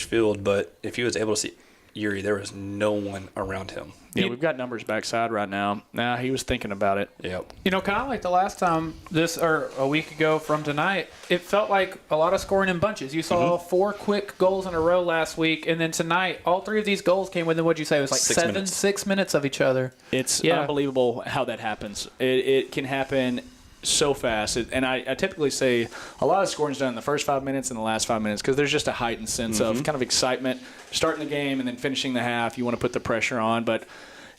[SPEAKER 2] field. But if he was able to see Yuri, there was no one around him.
[SPEAKER 5] Yeah, we've got numbers backside right now. Nah, he was thinking about it.
[SPEAKER 2] Yep.
[SPEAKER 1] You know, kind of like the last time, or a week ago from tonight, it felt like a lot of scoring in bunches. You saw 4 quick goals in a row last week, and then tonight, all 3 of these goals came within, what'd you say, it was like 6 minutes of each other.
[SPEAKER 5] It's unbelievable how that happens. It can happen so fast. And I typically say a lot of scoring's done in the first 5 minutes and the last 5 minutes because there's just a heightened sense of kind of excitement starting the game and then finishing the half. You want to put the pressure on. But,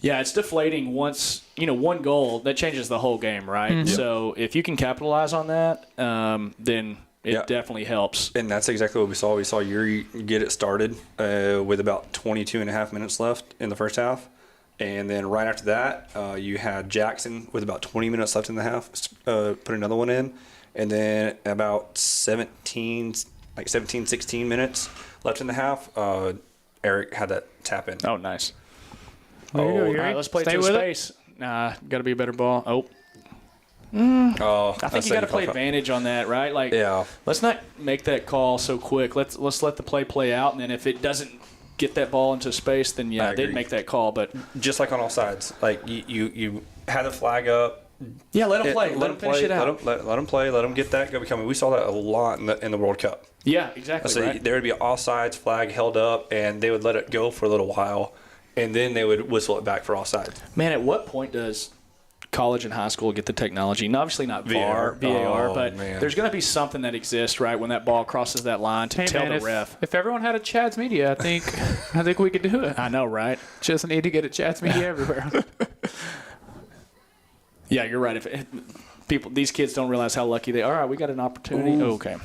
[SPEAKER 5] yeah, it's deflating once, one goal. That changes the whole game, right? So if you can capitalize on that, then it definitely helps.
[SPEAKER 2] And that's exactly what we saw. We saw Yuri get it started with about 22 and a half minutes left in the first half. And then right after that, you had Jackson with about 20 minutes left in the half, put another one in. And then about 16 minutes left in the half, Eric had that tap in.
[SPEAKER 5] Oh, nice.
[SPEAKER 1] There you go, Yuri.
[SPEAKER 5] All right, let's play
[SPEAKER 1] Stay
[SPEAKER 5] to
[SPEAKER 1] with it.
[SPEAKER 5] space. Nah, got to be a better ball. Oh.
[SPEAKER 2] Oh,
[SPEAKER 5] I think you got to play advantage on that, right? Like,
[SPEAKER 2] Yeah.
[SPEAKER 5] let's not make that call so quick. Let's let the play out, and then if it doesn't get that ball into space, then
[SPEAKER 2] I
[SPEAKER 5] they'd
[SPEAKER 2] agree.
[SPEAKER 5] make that call. But
[SPEAKER 2] Just like on all sides. Like you had the flag up.
[SPEAKER 5] yeah, let them play. Let them finish it out.
[SPEAKER 2] Let them play. Let them get that go becoming. We saw that a lot in the World Cup.
[SPEAKER 5] Yeah, exactly.
[SPEAKER 2] So
[SPEAKER 5] Right.
[SPEAKER 2] there would be an offsides flag held up, and they would let it go for a little while, and then they would whistle it back for offsides.
[SPEAKER 5] Man, at what point does college and high school get the technology? And obviously not VAR,
[SPEAKER 2] Oh,
[SPEAKER 5] but
[SPEAKER 2] man.
[SPEAKER 5] there's going to be something that exists, right, when that ball crosses that line to tell the ref.
[SPEAKER 1] If everyone had a Chad's Media, I think we could do it.
[SPEAKER 5] I know, right?
[SPEAKER 1] Just need to get a Chad's Media everywhere.
[SPEAKER 5] Yeah, you're right. If these kids don't realize how lucky they are. All right, we got an opportunity.
[SPEAKER 2] Ooh.
[SPEAKER 5] Okay.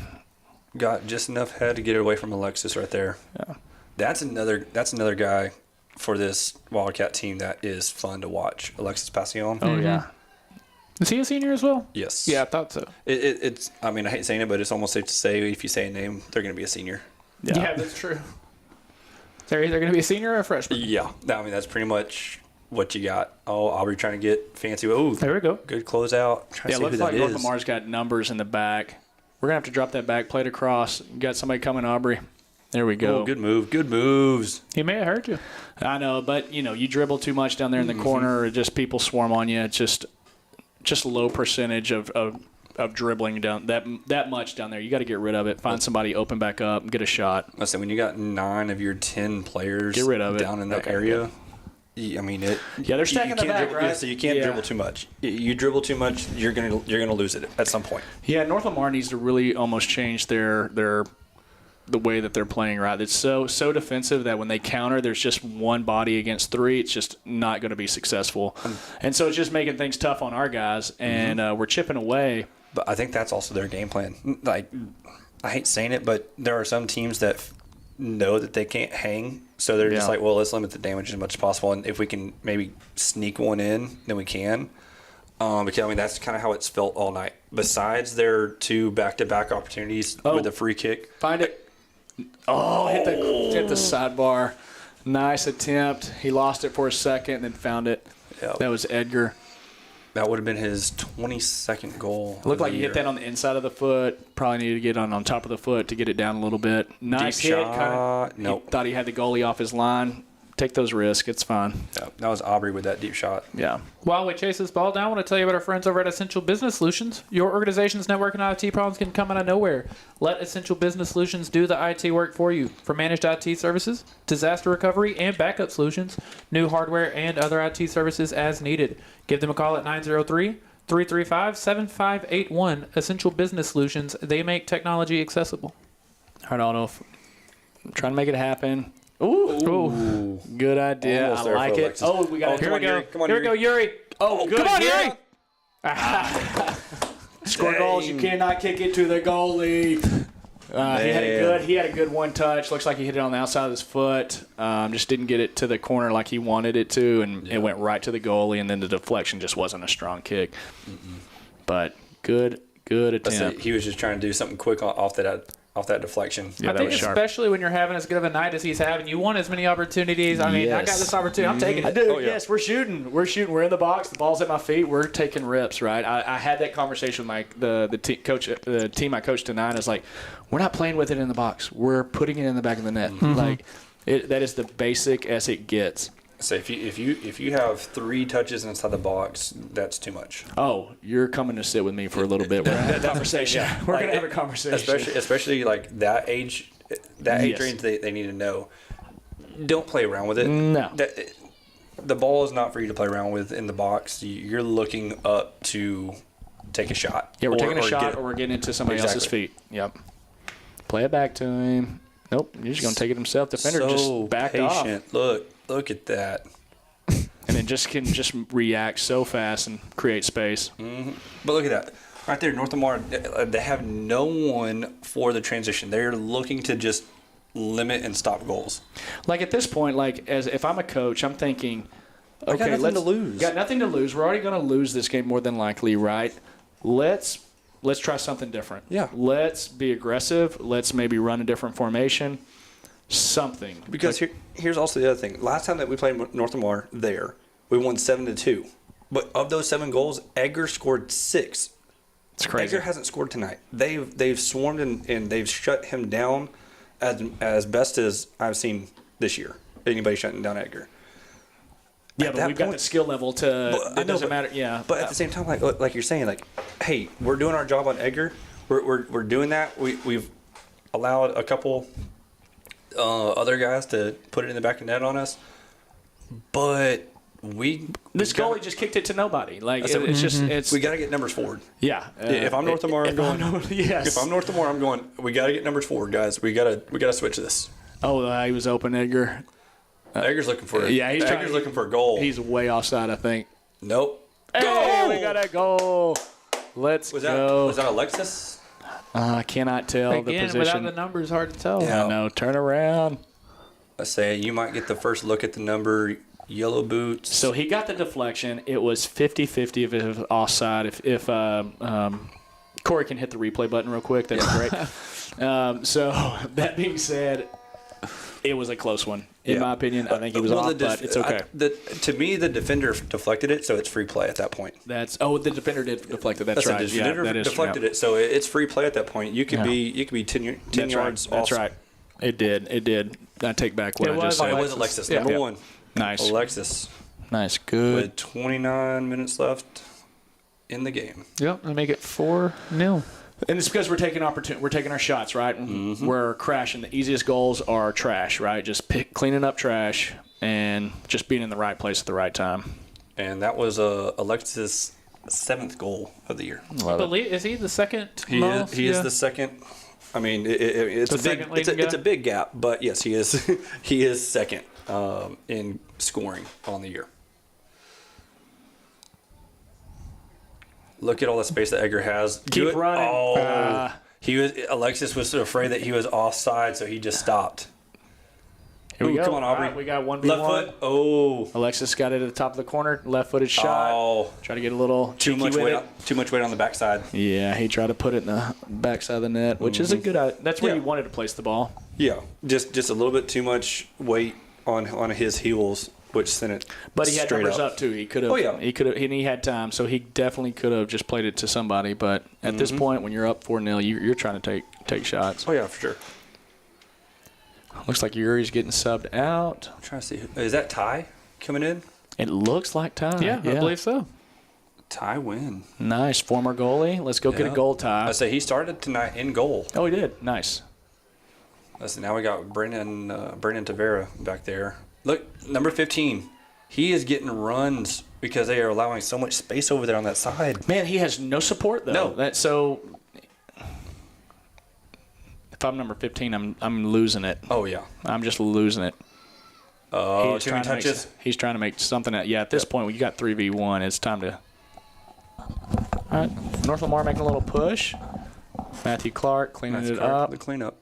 [SPEAKER 2] Got just enough head to get it away from Alexis right there.
[SPEAKER 5] Yeah.
[SPEAKER 2] That's another guy for this Wildcat team that is fun to watch. Alexis Passion.
[SPEAKER 5] Oh, yeah.
[SPEAKER 1] Is he a senior as well?
[SPEAKER 2] Yes.
[SPEAKER 1] Yeah, I thought so.
[SPEAKER 2] It's. I mean, I hate saying it, but it's almost safe to say if you say a name, they're going to be a senior.
[SPEAKER 1] Yeah, that's true. They're either going to be a senior or a freshman.
[SPEAKER 2] Yeah. I mean, that's pretty much what you got. Oh, Aubrey trying to get fancy. Oh,
[SPEAKER 1] There we go.
[SPEAKER 2] good closeout. Trying
[SPEAKER 5] Yeah,
[SPEAKER 2] to see
[SPEAKER 5] looks
[SPEAKER 2] who that
[SPEAKER 5] like North
[SPEAKER 2] is.
[SPEAKER 5] Lamar's got numbers in the back. We're going to have to drop that back, play it across. You got somebody coming, Aubrey. There we go.
[SPEAKER 2] Oh, good move. Good moves.
[SPEAKER 1] He may have hurt you.
[SPEAKER 5] I know, but, you dribble too much down there in the corner, or just people swarm on you. It's just low percentage of dribbling down that much down there. You got to get rid of it. Find somebody, open back up, and get a shot.
[SPEAKER 2] Listen, when you got 9 of your 10 players
[SPEAKER 5] Get rid of it.
[SPEAKER 2] down in that area, I mean it.
[SPEAKER 5] Yeah, they're stacking the back,
[SPEAKER 2] dribble,
[SPEAKER 5] right?
[SPEAKER 2] Yeah, so you can't dribble too much. You dribble too much, you're gonna lose it at some point.
[SPEAKER 5] Yeah, North Lamar needs to really almost change the way that they're playing, right? It's so defensive that when they counter, there's just one body against 3. It's just not going to be successful. And so it's just making things tough on our guys, and we're chipping away.
[SPEAKER 2] But I think that's also their game plan. Like, I hate saying it, but there are some teams that know that they can't hang, so they're just like, well, let's limit the damage as much as possible, and if we can maybe sneak one in, then we can. Because, I mean, that's kind of how it's felt all night. Besides their 2 back-to-back opportunities with a free kick.
[SPEAKER 5] Find it. Oh, hit the sidebar. Nice attempt. He lost it for a second and then found it.
[SPEAKER 2] Yep.
[SPEAKER 5] That was Edgar.
[SPEAKER 2] That would have been his 22nd goal.
[SPEAKER 5] Looked like he hit that on the inside of the foot. Probably needed to get on top of the foot to get it down a little bit. Nice
[SPEAKER 2] Deep
[SPEAKER 5] hit.
[SPEAKER 2] shot. Nope.
[SPEAKER 5] Thought he had the goalie off his line. Take those risks. It's fine.
[SPEAKER 2] Yeah, that was Aubrey with that deep shot.
[SPEAKER 5] Yeah.
[SPEAKER 1] While we chase this ball down, I want to tell you about our friends over at Essential Business Solutions. Your organization's network and IT problems can come out of nowhere. Let Essential Business Solutions do the IT work for you. For managed IT services, disaster recovery, and backup solutions, new hardware, and other IT services as needed. Give them a call at 903-335-7581. Essential Business Solutions. They make technology accessible.
[SPEAKER 5] I don't know if I'm trying to make it happen. Ooh. Good idea.
[SPEAKER 2] Almost
[SPEAKER 5] I
[SPEAKER 2] there
[SPEAKER 5] like
[SPEAKER 2] for
[SPEAKER 5] it.
[SPEAKER 2] Alexis.
[SPEAKER 5] Oh, we got it.
[SPEAKER 1] Here we go.
[SPEAKER 2] Come on,
[SPEAKER 1] Here we go, Yuri.
[SPEAKER 5] Oh, good.
[SPEAKER 1] Come on, Yuri.
[SPEAKER 5] Score goals. You cannot kick it to the goalie. He had a good one touch. Looks like he hit it on the outside of his foot. Just didn't get it to the corner like he wanted it to, and it went right to the goalie. And then the deflection just wasn't a strong kick. But good attempt.
[SPEAKER 2] He was just trying to do something quick off that deflection.
[SPEAKER 5] Yeah,
[SPEAKER 1] I
[SPEAKER 5] that
[SPEAKER 1] think
[SPEAKER 5] was sharp.
[SPEAKER 1] especially when you're having as good of a night as he's having, you want as many opportunities. I mean, I got this opportunity. I'm taking it.
[SPEAKER 5] Dude, yes, we're shooting. We're in the box. The ball's at my feet. We're taking rips, right? I had that conversation with the team I coached tonight. I was like, we're not playing with it in the box. We're putting it in the back of the net. Like, that is the basic as it gets.
[SPEAKER 2] So if you have 3 touches inside the box, that's too much.
[SPEAKER 5] Oh, you're coming to sit with me for a little bit. We're gonna have a conversation. We're gonna have a conversation.
[SPEAKER 2] Especially like that age range. They need to know. Don't play around with it.
[SPEAKER 5] No.
[SPEAKER 2] The ball is not for you to play around with in the box. You're looking up to take a shot.
[SPEAKER 5] Yeah, we're taking a shot, or we're getting into somebody else's feet. Yep. Play it back to him. Nope, you're just gonna take it himself. Defender just backed off.
[SPEAKER 2] Look at that.
[SPEAKER 5] And then can react so fast and create space.
[SPEAKER 2] Mm-hmm. But look at that. Right there, North Lamar, they have no one for the transition. They're looking to just limit and stop goals.
[SPEAKER 5] Like at this point, as if I'm a coach, I'm thinking, okay,
[SPEAKER 2] got nothing to lose.
[SPEAKER 5] Got nothing to lose. We're already going to lose this game more than likely, right? Let's try something different.
[SPEAKER 2] Yeah.
[SPEAKER 5] Let's be aggressive. Let's maybe run a different formation. Something.
[SPEAKER 2] Because here's also the other thing. Last time that we played North Lamar we won 7-2. But of those 7 goals, Edgar scored 6.
[SPEAKER 5] It's crazy.
[SPEAKER 2] Edgar hasn't scored tonight. They've swarmed and they've shut him down as best as I've seen this year. Anybody shutting down Edgar.
[SPEAKER 5] Yeah, but we've got the skill level to. It doesn't matter. Yeah,
[SPEAKER 2] but at the same time, like you're saying, like, hey, we're doing our job on Edgar. We're doing that. We've allowed a couple other guys to put it in the back of the net on us, but
[SPEAKER 5] this goalie just kicked it to nobody. Like it's
[SPEAKER 2] we got to get numbers forward.
[SPEAKER 5] Yeah.
[SPEAKER 2] If I'm North Lamar, I'm going.
[SPEAKER 5] Yes.
[SPEAKER 2] If I'm North Lamar, I'm going. We got to get numbers forward, guys. We got to switch this.
[SPEAKER 5] Oh, he was open, Edgar.
[SPEAKER 2] Edgar's looking for
[SPEAKER 5] Edgar's
[SPEAKER 2] looking for a goal.
[SPEAKER 5] He's way offside, I think.
[SPEAKER 2] Nope.
[SPEAKER 5] Hey,
[SPEAKER 2] goal!
[SPEAKER 5] we got a goal. Let's go.
[SPEAKER 2] Was that Alexis?
[SPEAKER 5] I cannot tell the position.
[SPEAKER 1] Without the numbers, hard to tell.
[SPEAKER 5] Yeah, no. Turn around.
[SPEAKER 2] I say you might get the first look at the number. Yellow boots.
[SPEAKER 5] So he got the deflection. It was 50-50 if it was offside. If Corey can hit the replay button real quick, that'd be great. So that being said, it was a close one. In my opinion, I think he was off, but it's okay.
[SPEAKER 2] To me, the defender deflected it, so it's free play at that point.
[SPEAKER 5] The defender did deflect it. That's right.
[SPEAKER 2] The defender deflected it, so it's free play at that point. You could be 10 yards off.
[SPEAKER 5] That's right. It did. I take back what I just said.
[SPEAKER 2] It was Alexis,
[SPEAKER 1] Yeah.
[SPEAKER 2] number one.
[SPEAKER 5] Nice.
[SPEAKER 2] Alexis
[SPEAKER 5] Nice. Good.
[SPEAKER 2] with 29 minutes left in the game.
[SPEAKER 1] Yep, and make it 4-0.
[SPEAKER 5] And it's because we're taking our shots, right?
[SPEAKER 2] Mm-hmm.
[SPEAKER 5] We're crashing. The easiest goals are trash, right? Just cleaning up trash and just being in the right place at the right time.
[SPEAKER 2] And that was Alexis' 7th goal of the year.
[SPEAKER 1] I believe, is he the second
[SPEAKER 2] He
[SPEAKER 1] most?
[SPEAKER 2] is. He is the second. I mean, it's
[SPEAKER 1] The
[SPEAKER 2] a big.
[SPEAKER 1] second leading
[SPEAKER 2] It's a
[SPEAKER 1] guy?
[SPEAKER 2] big gap, but yes, he is. He is second in scoring on the year. Look at all the space that Edgar has.
[SPEAKER 5] Keep running.
[SPEAKER 2] Oh, Alexis was so afraid that he was offside, so he just stopped.
[SPEAKER 5] Here we
[SPEAKER 2] Ooh,
[SPEAKER 5] go.
[SPEAKER 2] come on, Aubrey.
[SPEAKER 5] All right, we got 1v1.
[SPEAKER 2] Left foot. Oh.
[SPEAKER 5] Alexis got it at the top of the corner. Left-footed shot.
[SPEAKER 2] Oh.
[SPEAKER 5] Try to get a little
[SPEAKER 2] Too
[SPEAKER 5] cheeky
[SPEAKER 2] much
[SPEAKER 5] with
[SPEAKER 2] weight.
[SPEAKER 5] it.
[SPEAKER 2] Too much weight on the backside.
[SPEAKER 5] Yeah, he tried to put it in the backside of the net, which is a good. That's where
[SPEAKER 2] Yeah.
[SPEAKER 5] you wanted to place the ball.
[SPEAKER 2] Yeah, just a little bit too much weight on his heels, which sent it.
[SPEAKER 5] But he had
[SPEAKER 2] straight
[SPEAKER 5] numbers up too. He could have.
[SPEAKER 2] Oh, yeah.
[SPEAKER 5] He could have, and he had time, so he definitely could have just played it to somebody. But at this point, when you're up 4-0, you're trying to take shots.
[SPEAKER 2] Oh yeah, for sure.
[SPEAKER 5] Looks like Yuri's getting subbed out.
[SPEAKER 2] I'm trying to see. Is that Ty coming in?
[SPEAKER 5] It looks like Ty.
[SPEAKER 1] Yeah, I believe so.
[SPEAKER 2] Ty win.
[SPEAKER 5] Nice former goalie. Let's go get a
[SPEAKER 2] Yeah.
[SPEAKER 5] goal, Ty.
[SPEAKER 2] I say he started tonight in goal.
[SPEAKER 5] Oh, he did. Nice.
[SPEAKER 2] Listen, now we got Brendan Tavera back there. Look, number 15. He is getting runs because they are allowing so much space over there on that side.
[SPEAKER 5] Man, he has no support though.
[SPEAKER 2] No.
[SPEAKER 5] That's so. If I'm number 15, I'm losing it.
[SPEAKER 2] Oh yeah.
[SPEAKER 5] I'm just losing it.
[SPEAKER 2] Oh,
[SPEAKER 5] He's
[SPEAKER 2] too many
[SPEAKER 5] trying to
[SPEAKER 2] touches.
[SPEAKER 5] he's trying to make something. Yeah, at this point, when you got 3v1, it's time to. All right, North Lamar making a little push. Matthew Clark cleaning
[SPEAKER 2] Nice
[SPEAKER 5] it
[SPEAKER 2] card
[SPEAKER 5] up.
[SPEAKER 2] for the cleanup.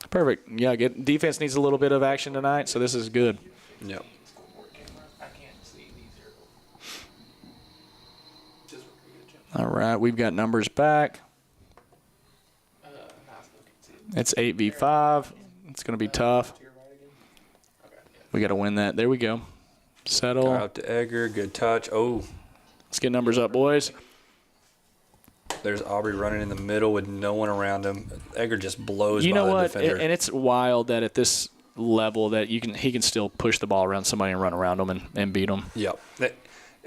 [SPEAKER 5] Perfect. Yeah, defense needs a little bit of action tonight, so this is good.
[SPEAKER 2] Yep.
[SPEAKER 5] All right, we've got numbers back. It's 8v5. It's going to be tough. We got to win that. There we go. Settle.
[SPEAKER 2] Out to Edgar. Good touch. Oh,
[SPEAKER 5] Let's get numbers up, boys.
[SPEAKER 2] there's Aubrey running in the middle with no one around him. Edgar just blows
[SPEAKER 5] You
[SPEAKER 2] by
[SPEAKER 5] know
[SPEAKER 2] the
[SPEAKER 5] what?
[SPEAKER 2] defender.
[SPEAKER 5] And it's wild that at this level that he can still push the ball around somebody and run around them and beat them.
[SPEAKER 2] Yep.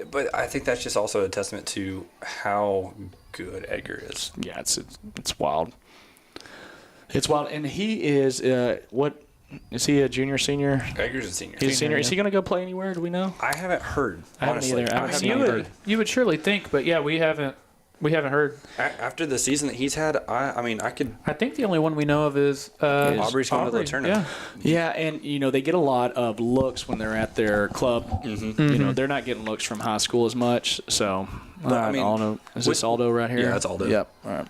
[SPEAKER 2] But I think that's just also a testament to how good Edgar is.
[SPEAKER 5] Yeah, it's wild. It's wild, and he is what is he a junior, senior?
[SPEAKER 2] Edgar's a senior.
[SPEAKER 5] He's a senior.
[SPEAKER 1] yeah.
[SPEAKER 5] Is he going to go play anywhere? Do we know?
[SPEAKER 2] I haven't heard.
[SPEAKER 5] I haven't
[SPEAKER 2] honestly.
[SPEAKER 5] either. I haven't
[SPEAKER 2] have
[SPEAKER 5] seen
[SPEAKER 2] not
[SPEAKER 5] either.
[SPEAKER 2] heard.
[SPEAKER 1] You would surely think, but yeah, we haven't heard.
[SPEAKER 2] After the season that he's had, I mean, I could.
[SPEAKER 1] I think the only one we know of is
[SPEAKER 2] Aubrey's going to the
[SPEAKER 1] Aubrey.
[SPEAKER 2] tournament.
[SPEAKER 1] Yeah.
[SPEAKER 5] Yeah, and they get a lot of looks when they're at their club.
[SPEAKER 2] Mm-hmm.
[SPEAKER 5] They're not getting looks from high school as much. So,
[SPEAKER 2] I mean,
[SPEAKER 5] Aldo, is this Aldo right here?
[SPEAKER 2] Yeah, that's Aldo.
[SPEAKER 5] Yep. All right.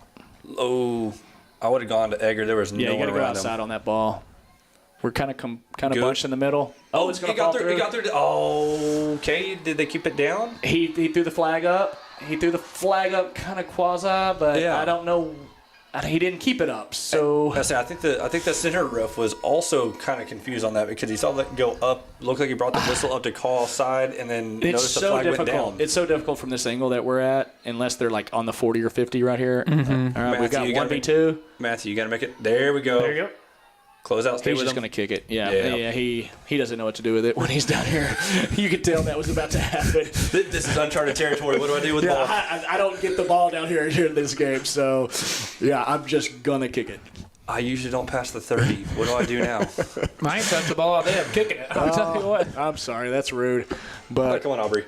[SPEAKER 2] Oh, I would have gone to Edgar. There was
[SPEAKER 5] Yeah,
[SPEAKER 2] no
[SPEAKER 5] you
[SPEAKER 2] one
[SPEAKER 5] got to go
[SPEAKER 2] around
[SPEAKER 5] outside
[SPEAKER 2] him.
[SPEAKER 5] on that ball. We're kind of
[SPEAKER 2] Good.
[SPEAKER 5] bunched in the middle. Oh, it's going to fall through.
[SPEAKER 2] He got through. Oh, okay. Did they keep it down?
[SPEAKER 5] He threw the flag up. He threw the flag up kind of quasi, but
[SPEAKER 2] Yeah.
[SPEAKER 5] I don't know. He didn't keep it up. So
[SPEAKER 2] I think the center ref was also kind of confused on that because he saw that go up. Looked like he brought the whistle up to call offside, and then
[SPEAKER 5] it's
[SPEAKER 2] noticed the
[SPEAKER 5] so
[SPEAKER 2] flag
[SPEAKER 5] difficult.
[SPEAKER 2] went down.
[SPEAKER 5] It's so difficult from this angle that we're at, unless they're like on the 40 or 50 right here. All right,
[SPEAKER 2] Matthew,
[SPEAKER 5] we've got
[SPEAKER 2] you gotta
[SPEAKER 5] 1v2.
[SPEAKER 2] Matthew, you got to make it. There we go.
[SPEAKER 1] There you go.
[SPEAKER 2] Close out. Stay
[SPEAKER 5] He's
[SPEAKER 2] with
[SPEAKER 5] just
[SPEAKER 2] him.
[SPEAKER 5] going to kick it. Yeah.
[SPEAKER 2] Yeah.
[SPEAKER 5] He doesn't know what to do with it when he's down here. You could tell that was about to happen.
[SPEAKER 2] This is uncharted territory. What do I do with the ball?
[SPEAKER 5] I don't get the ball down here in this game, so yeah, I'm just gonna kick it.
[SPEAKER 2] I usually don't pass the 30. What do I do now?
[SPEAKER 1] I ain't touched the ball all day. I'm kicking it. I'll tell you what.
[SPEAKER 5] I'm sorry, that's rude,
[SPEAKER 2] Oh,
[SPEAKER 5] but
[SPEAKER 2] come on, Aubrey.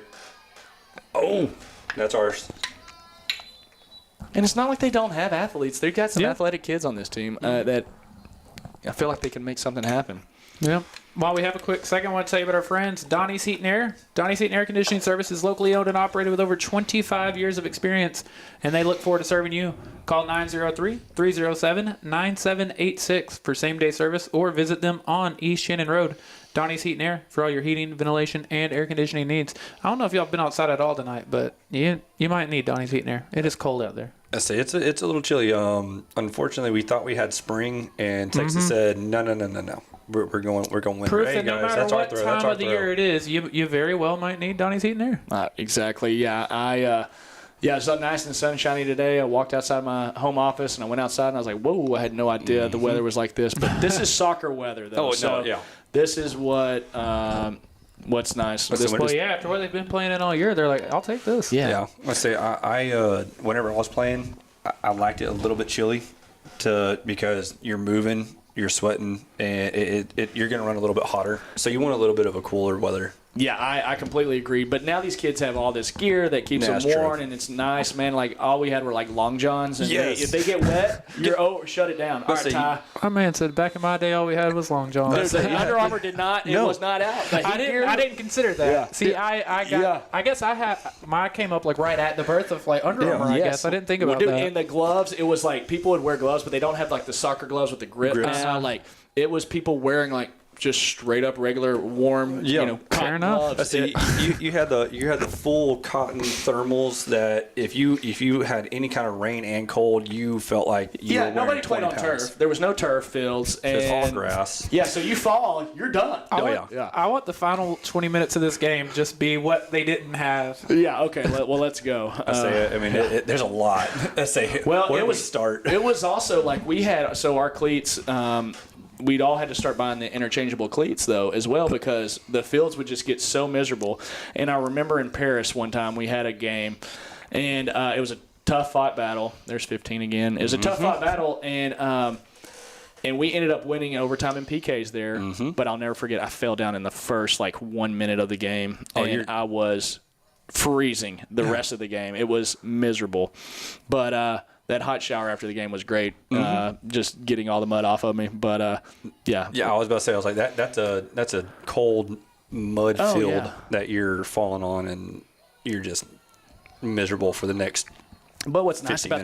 [SPEAKER 2] Oh, that's ours.
[SPEAKER 5] and it's not like they don't have athletes. They've got some
[SPEAKER 1] Yeah.
[SPEAKER 5] athletic kids on this team that I feel like they can make something happen.
[SPEAKER 1] Yeah. While we have a quick second, I want to tell you about our friends, Donnie's Heat and Air. Donnie's Heat and Air Conditioning Service is locally owned and operated with over 25 years of experience, and they look forward to serving you. Call 903-307-9786 for same-day service or visit them on East Shannon Road. Donnie's Heat and Air for all your heating, ventilation, and air conditioning needs. I don't know if y'all been outside at all tonight, but you might need Donnie's Heat and Air. It is cold out there.
[SPEAKER 2] I say it's a little chilly. Unfortunately, we thought we had spring, and Texas said no. We're going winter.
[SPEAKER 1] Proof
[SPEAKER 2] Hey
[SPEAKER 1] that no
[SPEAKER 2] guys,
[SPEAKER 1] matter
[SPEAKER 2] that's our
[SPEAKER 1] what
[SPEAKER 2] throw. That's
[SPEAKER 1] time
[SPEAKER 2] our
[SPEAKER 1] of the
[SPEAKER 2] throw.
[SPEAKER 1] year it is, you very well might need Donnie's Heat and Air.
[SPEAKER 5] Exactly. Yeah, Yeah, it's nice and sunshiny today. I walked outside my home office, and I went outside, and I was like, whoa, I had no idea the weather was like this. But this is soccer weather, though. This is what's nice.
[SPEAKER 1] Well, yeah, after what they've been playing in all year, they're like, I'll take this.
[SPEAKER 2] Yeah. I say I whenever I was playing, I liked it a little bit chilly because you're moving, you're sweating, and you're going to run a little bit hotter. So you want a little bit of a cooler weather.
[SPEAKER 5] Yeah, I completely agree. But now these kids have all this gear that keeps them warm, and it's nice, man. Like, all we had were, like, long johns. And if they get wet, shut it down. All right, Ty.
[SPEAKER 1] My man said back in my day, all we had was long johns.
[SPEAKER 5] Under Armour did not. It was not out.
[SPEAKER 1] I didn't consider that. Yeah. See, I guess mine came up, like, right at the birth of, like, Under Armour, I guess. I didn't think about that.
[SPEAKER 5] And the gloves, it was like people would wear gloves, but they don't have, like, the soccer gloves with the grip now. Like, it was people wearing, like, just straight up regular warm, cotton gloves.
[SPEAKER 2] See, you had the full cotton thermals that if you had any kind of rain and cold, you felt like you were
[SPEAKER 5] nobody played on turf. There was no turf fields and
[SPEAKER 2] it's all grass.
[SPEAKER 5] Yeah, so you fall, you're done.
[SPEAKER 1] I want the final 20 minutes of this game just be what they didn't have.
[SPEAKER 5] Yeah, okay. Well, let's go.
[SPEAKER 2] There's a lot. Where do we start?
[SPEAKER 5] It was also like we had our cleats. We'd all had to start buying the interchangeable cleats, though, as well, because the fields would just get so miserable. And I remember in Paris one time we had a game, and it was a tough-fought battle. There's 15 again. It was a tough-fought battle, and we ended up winning in overtime in PKs there. But I'll never forget, I fell down in the first, 1 minute of the game, and I was freezing the rest of the game. It was miserable. But that hot shower after the game was great, just getting all the mud off of me. But yeah.
[SPEAKER 2] Yeah, I was about to say, I was like, that's a cold mud field that you're falling on, and you're just miserable for the next.
[SPEAKER 5] But what's nice about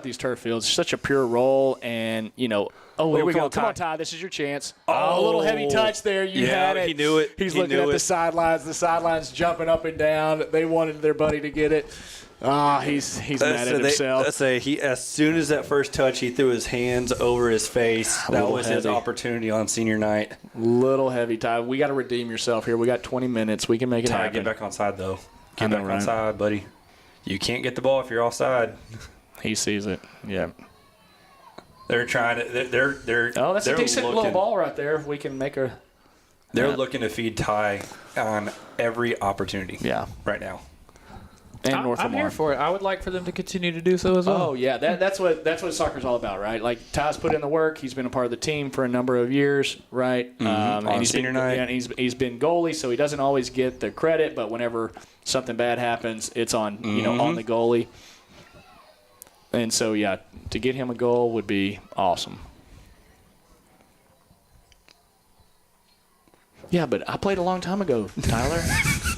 [SPEAKER 5] these turf fields, such a pure roll, and here we go. Come on, Ty, this is your chance. A little heavy touch there. You had it.
[SPEAKER 2] He knew it.
[SPEAKER 5] He's looking at the sidelines. The sidelines jumping up and down. They wanted their buddy to get it. He's mad at himself.
[SPEAKER 2] Let's say as soon as that first touch, he threw his hands over his face. That was his opportunity on senior night.
[SPEAKER 5] Little heavy, Ty. We got to redeem yourself here. We got 20 minutes. We can make it happen.
[SPEAKER 2] Get back on side, though. Get back on side, buddy. You can't get the ball if you're offside.
[SPEAKER 5] He sees it. Yeah.
[SPEAKER 2] They're trying to. They're.
[SPEAKER 5] Oh, that's a decent little ball right there. If we can make a.
[SPEAKER 2] They're looking to feed Ty on every opportunity.
[SPEAKER 5] Yeah.
[SPEAKER 2] Right now.
[SPEAKER 5] And North Lamar.
[SPEAKER 1] I'm here for it. I would like for them to continue to do so as well.
[SPEAKER 5] Oh yeah, that's what soccer's all about, right? Like Ty's put in the work. He's been a part of the team for a number of years, right?
[SPEAKER 2] And he's senior night.
[SPEAKER 5] And he's been goalie, so he doesn't always get the credit. But whenever something bad happens, it's on on the goalie. And so to get him a goal would be awesome. Yeah, but I played a long time ago, Tyler.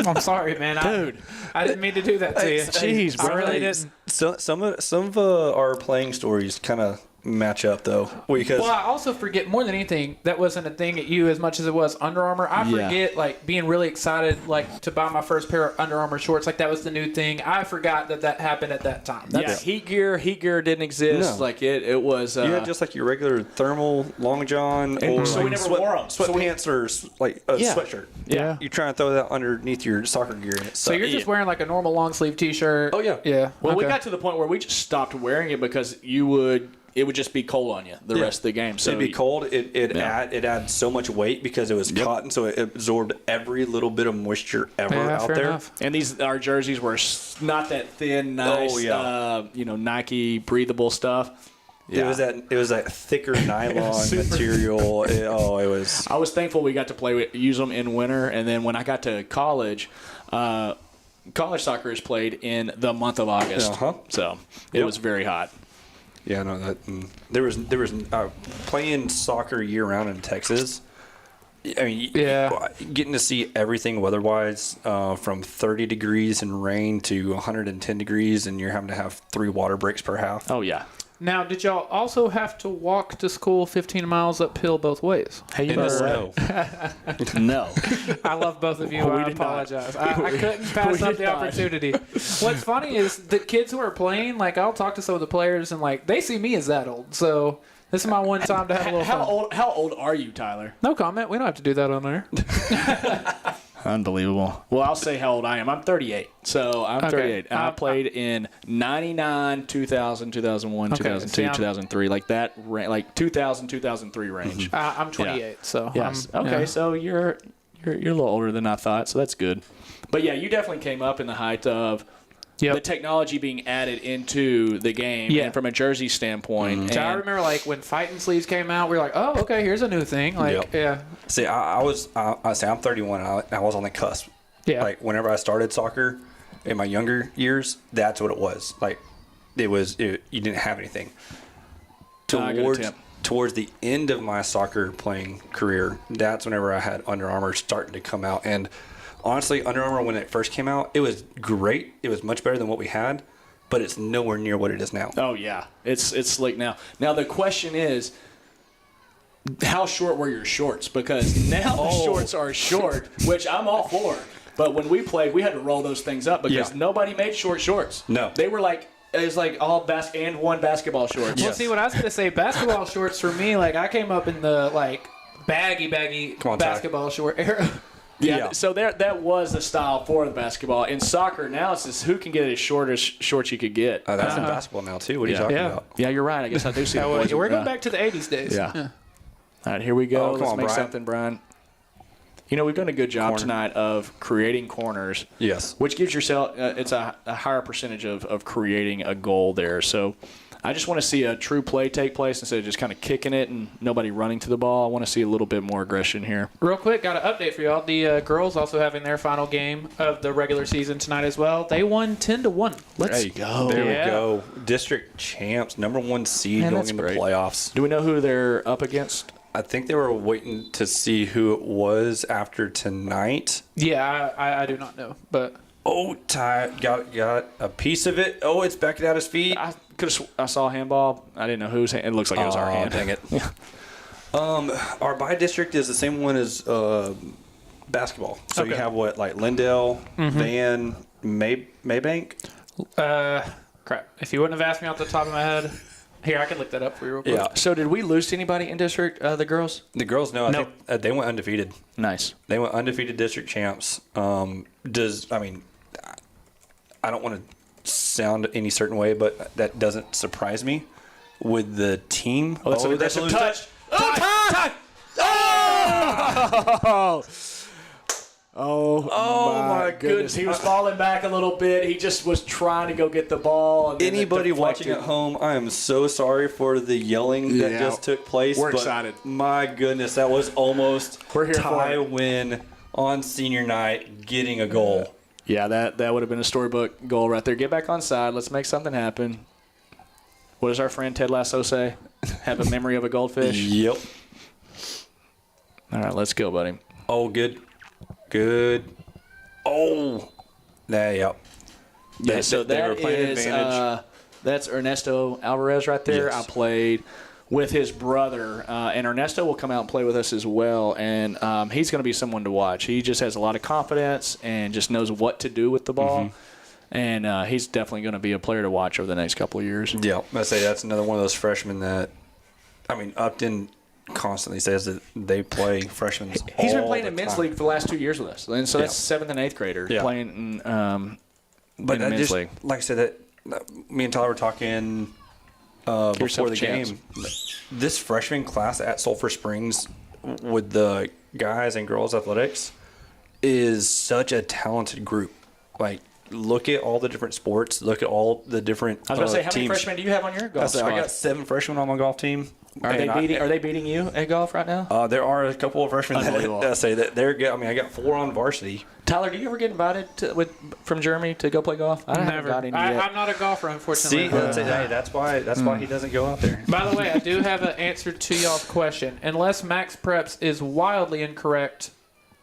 [SPEAKER 1] I'm sorry, man.
[SPEAKER 5] Dude.
[SPEAKER 1] I didn't mean to do that to you.
[SPEAKER 5] Jeez, bro.
[SPEAKER 1] I really didn't.
[SPEAKER 2] So, some of our playing stories kind of match up, though. Because
[SPEAKER 1] I also forget, more than anything, that wasn't a thing at you as much as it was Under Armour. I forget, being really excited, to buy my first pair of Under Armour shorts. That was the new thing. I forgot that happened at that time.
[SPEAKER 5] Heat gear didn't exist.
[SPEAKER 2] No.
[SPEAKER 5] It was.
[SPEAKER 2] You had just your regular thermal long john, or
[SPEAKER 5] so we never wore them.
[SPEAKER 2] Sweatpants or a sweatshirt.
[SPEAKER 5] Yeah.
[SPEAKER 2] You try and throw that underneath your soccer gear. And
[SPEAKER 1] so you're just wearing a normal long sleeve T-shirt.
[SPEAKER 2] Oh yeah.
[SPEAKER 1] Yeah.
[SPEAKER 5] Well, we got to the point where we just stopped wearing it because it would just be cold on you the rest of the game. So
[SPEAKER 2] it'd be cold. It adds so much weight because it was cotton, so it absorbed every little bit of moisture ever out there.
[SPEAKER 1] Enough.
[SPEAKER 5] And our jerseys were not that thin, nice, Nike breathable stuff.
[SPEAKER 2] Yeah. It was that thicker nylon material. It was.
[SPEAKER 5] I was thankful we got to use them in winter, and then when I got to college. College soccer is played in the month of August, so it was very hot.
[SPEAKER 2] Yeah, no, there was playing soccer year round in Texas. I mean, getting to see everything weather-wise, from 30 degrees and rain to 110 degrees, and you're having to have 3 water breaks per half.
[SPEAKER 5] Oh yeah.
[SPEAKER 1] Now, did y'all also have to walk to school 15 miles uphill both ways?
[SPEAKER 5] Hey, you
[SPEAKER 2] know.
[SPEAKER 5] No.
[SPEAKER 1] I love both of you. I apologize. I couldn't pass up the opportunity. What's funny is the kids who are playing, I'll talk to some of the players, and, they see me as that old. So this is my one time to have a little fun.
[SPEAKER 5] How old are you, Tyler?
[SPEAKER 1] No comment. We don't have to do that on there.
[SPEAKER 5] Unbelievable. Well, I'll say how old I am. I'm 38. So I'm 38. And I played in 99, 2000, 2001, 2002, 2003. Like that, like 2000, 2003 range.
[SPEAKER 1] I'm 28, so.
[SPEAKER 5] Yes.
[SPEAKER 1] I'm,
[SPEAKER 5] So you're a little older than I thought, so that's good. But yeah, you definitely came up in the height of the technology being added into the game, and from a jersey standpoint.
[SPEAKER 1] So I remember like when fighting sleeves came out, we were like, oh, okay, here's a new thing. Like,
[SPEAKER 2] See, I'm 31. I was on the cusp.
[SPEAKER 1] Yeah.
[SPEAKER 2] Like whenever I started soccer in my younger years, that's what it was. Like you didn't have anything. Towards the end of my soccer playing career, that's whenever I had Under Armour starting to come out. And honestly, Under Armour, when it first came out, it was great. It was much better than what we had, but it's nowhere near what it is now.
[SPEAKER 5] Oh, yeah. It's slick now. Now, the question is, how short were your shorts? Because now the shorts are short, which I'm all for. But when we played, we had to roll those things up because nobody made short shorts.
[SPEAKER 2] No.
[SPEAKER 5] They were like, it was like all and one basketball shorts.
[SPEAKER 1] Well, see, what I was going to say, basketball shorts for me, like I came up in the like baggy basketball short era.
[SPEAKER 5] Yeah, so that was the style for the basketball. In soccer, now it's just who can get as short as shorts you could get.
[SPEAKER 2] That's in basketball now, too. What are you talking about?
[SPEAKER 5] Yeah, you're right. I guess I do see that.
[SPEAKER 1] We're going back to the 80s days.
[SPEAKER 5] Yeah. All right, here we go. Let's make something, Brian. You know, we've done a good job tonight of creating corners.
[SPEAKER 2] Yes.
[SPEAKER 5] Which gives yourself it's a higher percentage of creating a goal there. So I just want to see a true play take place instead of just kind of kicking it and nobody running to the ball. I want to see a little bit more aggression here.
[SPEAKER 1] Real quick, got an update for y'all. The girls also having their final game of the regular season tonight as well. They won 10-1.
[SPEAKER 5] There you go.
[SPEAKER 2] There we go. District champs, #1 seed going into playoffs.
[SPEAKER 5] Do we know who they're up against?
[SPEAKER 2] I think they were waiting to see who it was after tonight.
[SPEAKER 1] Yeah, I do not know, but
[SPEAKER 2] Ty got a piece of it. Oh, it's back at his feet.
[SPEAKER 5] I saw a handball. I didn't know whose hand. It looks like it was our hand.
[SPEAKER 2] Dang it. Our by district is the same one as basketball. So you have like Lindale, Van, Maybank.
[SPEAKER 1] crap. If you wouldn't have asked me off the top of my head. Here, I can look that up for you real quick.
[SPEAKER 2] Yeah.
[SPEAKER 5] So did we lose to anybody in district, the girls?
[SPEAKER 2] The girls, no. I think they went undefeated.
[SPEAKER 5] Nice.
[SPEAKER 2] They went undefeated district champs. I don't want to sound any certain way, but that doesn't surprise me with the team.
[SPEAKER 5] That's a touch. Touch! Oh my goodness. He was falling back a little bit. He just was trying to go get the ball. And
[SPEAKER 2] anybody watching at home, I am so sorry for the yelling that just took place.
[SPEAKER 5] We're excited.
[SPEAKER 2] My goodness, that was almost
[SPEAKER 5] Ty
[SPEAKER 2] win on senior night, getting a goal.
[SPEAKER 5] Yeah, that would have been a storybook goal right there. Get back on side. Let's make something happen. What does our friend Ted Lasso say? Have a memory of a goldfish?
[SPEAKER 2] Yep.
[SPEAKER 5] All right, let's go, buddy.
[SPEAKER 2] Oh, good. Oh. Yep.
[SPEAKER 5] Yeah, so that is that's Ernesto Alvarez right there.
[SPEAKER 2] Yes.
[SPEAKER 5] I played with his brother, and Ernesto will come out and play with us as well, and he's going to be someone to watch. He just has a lot of confidence and just knows what to do with the ball, and he's definitely going to be a player to watch over the next couple of years.
[SPEAKER 2] Yeah, I say that's another one of those freshmen that, Upton constantly says that they play freshmen.
[SPEAKER 5] He's been playing in men's league for the last 2 years with us, and so that's 7th and 8th grader playing in men's league.
[SPEAKER 2] Like I said, that me and Tyler were talking before the game. This freshman class at Sulphur Springs with the guys and girls athletics is such a talented group. Like, look at all the different sports. Look at all the different
[SPEAKER 5] I was going to say, how many
[SPEAKER 2] teams.
[SPEAKER 5] freshmen do you have on your golf squad?
[SPEAKER 2] I got 7 freshmen on my golf team.
[SPEAKER 5] Are they beating you at golf right now?
[SPEAKER 2] There are a couple of freshmen that say that they're good. I got 4 on varsity.
[SPEAKER 5] Tyler, do you ever get invited from Jeremy to go play golf? I haven't got any yet.
[SPEAKER 1] I'm not a golfer, unfortunately.
[SPEAKER 2] See, that's why he doesn't go out there.
[SPEAKER 1] By the way, I do have an answer to y'all's question. Unless Max Preps is wildly incorrect,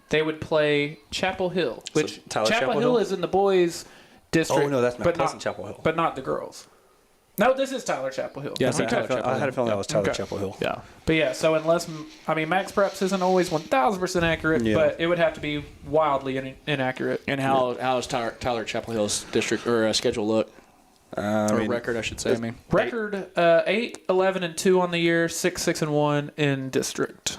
[SPEAKER 1] they would play Chapel Hill, which Chapel Hill is in the boys' district.
[SPEAKER 2] Oh no, that's
[SPEAKER 1] but
[SPEAKER 2] not Chapel Hill,
[SPEAKER 1] but not the girls. No, this is Tyler Chapel Hill.
[SPEAKER 5] Yes,
[SPEAKER 2] I had a feeling that was Tyler Chapel Hill.
[SPEAKER 5] Yeah.
[SPEAKER 1] But yeah, so unless Max Preps isn't always 1,000% accurate, but it would have to be wildly inaccurate.
[SPEAKER 5] And how is Tyler Chapel Hill's district or schedule look? Or record, I should say.
[SPEAKER 1] Record 8-11-2 on the year, 6-6-1 in district.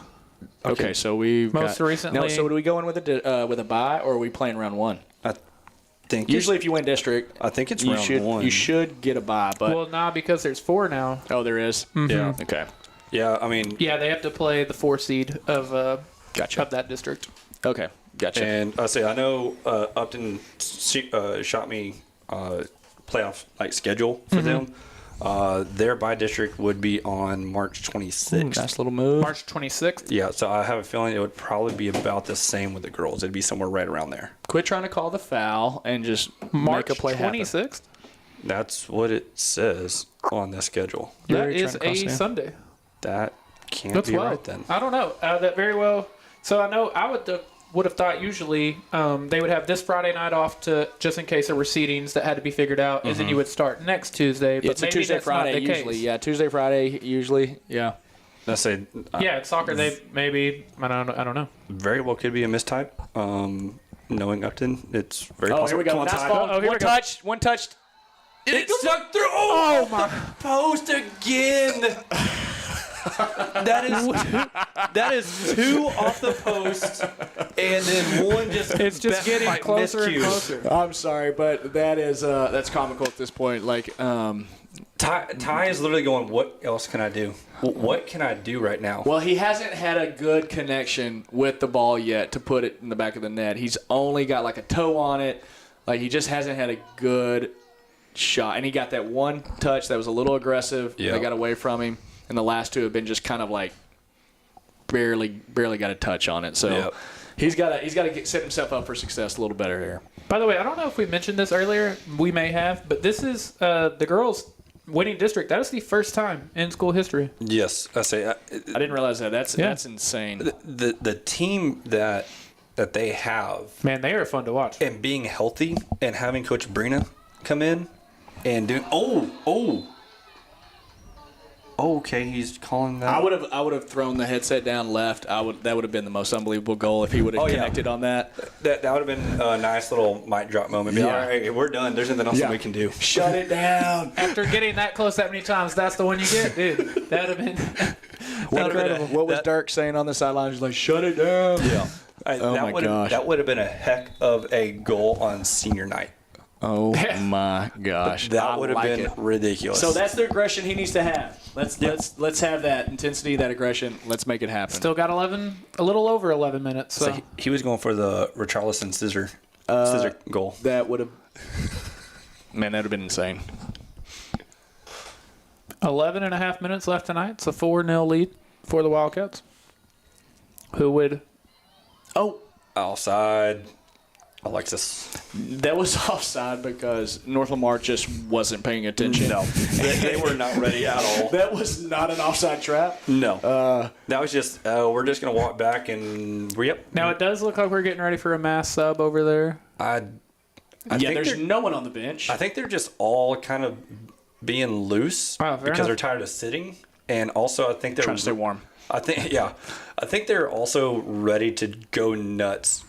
[SPEAKER 5] Okay, so we've
[SPEAKER 1] Most recently-
[SPEAKER 5] No, so do we go in with a bye, or are we playing round one?
[SPEAKER 2] I think
[SPEAKER 5] Usually, if you win district,
[SPEAKER 2] I think it's
[SPEAKER 5] you
[SPEAKER 2] round
[SPEAKER 5] should
[SPEAKER 2] one.
[SPEAKER 5] you should get a bye. But
[SPEAKER 1] Well, nah, because there's 4 now.
[SPEAKER 5] oh, there is.
[SPEAKER 2] Yeah.
[SPEAKER 5] Okay.
[SPEAKER 2] Yeah, I mean,
[SPEAKER 1] Yeah, they have to play the 4 seed of
[SPEAKER 5] Gotcha.
[SPEAKER 1] of that district.
[SPEAKER 5] Okay. Gotcha.
[SPEAKER 2] and I know Upton shot me playoff schedule for them. Their bye district would be on March 26th.
[SPEAKER 5] Nice little move.
[SPEAKER 1] March 26th.
[SPEAKER 2] Yeah, so I have a feeling it would probably be about the same with the girls. It'd be somewhere right around there.
[SPEAKER 5] Quit trying to call the foul and just
[SPEAKER 1] March
[SPEAKER 5] make a play happen.
[SPEAKER 1] 26th.
[SPEAKER 2] That's what it says on the schedule.
[SPEAKER 1] That
[SPEAKER 5] You're
[SPEAKER 1] is
[SPEAKER 5] trying to cross
[SPEAKER 1] a
[SPEAKER 5] it.
[SPEAKER 1] Sunday.
[SPEAKER 2] That can't
[SPEAKER 1] That's
[SPEAKER 2] be
[SPEAKER 1] well.
[SPEAKER 2] right then.
[SPEAKER 1] I don't know. That very well. So I know I would have thought usually they would have this Friday night off to just in case there were seedings that had to be figured out, and then you would start next Tuesday. But
[SPEAKER 5] It's a
[SPEAKER 1] maybe
[SPEAKER 5] Tuesday,
[SPEAKER 1] that's
[SPEAKER 5] Friday
[SPEAKER 1] not the
[SPEAKER 5] usually.
[SPEAKER 1] case.
[SPEAKER 5] Yeah, Tuesday, Friday usually. Yeah.
[SPEAKER 2] Let's say
[SPEAKER 1] Yeah, it's soccer. They maybe I don't know.
[SPEAKER 2] very well could be a mistype. Knowing Upton, it's very
[SPEAKER 5] Oh,
[SPEAKER 2] possible.
[SPEAKER 5] here we go.
[SPEAKER 2] Come on,
[SPEAKER 5] Nice
[SPEAKER 2] Ty.
[SPEAKER 5] ball.
[SPEAKER 1] Oh, here we go.
[SPEAKER 5] One touch.
[SPEAKER 2] It stuck through. Oh my! Post again. That is 2 off the post, and then one just.
[SPEAKER 1] It's just getting closer and closer.
[SPEAKER 5] I'm sorry, but that's comical at this point.
[SPEAKER 2] Ty is literally going. What else can I do? What can I do right now?
[SPEAKER 5] Well, he hasn't had a good connection with the ball yet to put it in the back of the net. He's only got a toe on it. He just hasn't had a good shot. And he got that one touch that was a little aggressive.
[SPEAKER 2] Yeah.
[SPEAKER 5] They got away from him. And the last 2 have been just kind of barely got a touch on it. So
[SPEAKER 2] Yep.
[SPEAKER 5] he's got to set himself up for success a little better here.
[SPEAKER 1] By the way, I don't know if we mentioned this earlier. We may have, but this is the girls' winning district. That is the first time in school history.
[SPEAKER 2] Yes, I say
[SPEAKER 5] I didn't realize that. That's insane.
[SPEAKER 2] the team that they have
[SPEAKER 1] Man, they are fun to watch.
[SPEAKER 2] and being healthy and having Coach Brina come in and doing okay, he's calling that.
[SPEAKER 5] I would have thrown the headset down left. That would have been the most unbelievable goal if he would have connected on that.
[SPEAKER 2] That would have been a nice little mic drop moment. Be
[SPEAKER 5] Yeah.
[SPEAKER 2] all right, we're done. There's nothing else that we can do.
[SPEAKER 5] Shut it down.
[SPEAKER 1] After getting that close that many times, that's the one you get, dude. That would have been incredible.
[SPEAKER 5] What was Dirk saying on the sideline? He's like, shut it down.
[SPEAKER 2] Yeah.
[SPEAKER 5] Oh my gosh.
[SPEAKER 2] That would have been a heck of a goal on senior night.
[SPEAKER 5] Oh my gosh.
[SPEAKER 2] That would have been ridiculous.
[SPEAKER 5] So that's the aggression he needs to have. Let's have that intensity, that aggression. Let's make it happen.
[SPEAKER 1] Still got a little over 11 minutes. So,
[SPEAKER 2] he was going for the Richarlison scissor goal.
[SPEAKER 5] That would have. Man, that would have been insane.
[SPEAKER 1] 11 and a half minutes left tonight. It's a 4-0 lead for the Wildcats. Who would?
[SPEAKER 5] Oh,
[SPEAKER 2] Outside. Alexis.
[SPEAKER 5] that was offside because North Lamar just wasn't paying attention.
[SPEAKER 2] No. they were not ready at all.
[SPEAKER 5] That was not an offside trap.
[SPEAKER 2] No. That was just, we're just going to walk back and, yep.
[SPEAKER 1] Now, it does look like we're getting ready for a mass sub over there.
[SPEAKER 2] I
[SPEAKER 5] Yeah,
[SPEAKER 2] think
[SPEAKER 5] there's
[SPEAKER 2] they're-
[SPEAKER 5] no one on the bench.
[SPEAKER 2] I think they're just all kind of being loose
[SPEAKER 1] Oh, fair
[SPEAKER 2] because
[SPEAKER 1] enough.
[SPEAKER 2] they're tired of sitting. And also, I think they're
[SPEAKER 5] Trying to stay warm.
[SPEAKER 2] I think they're also ready to go nuts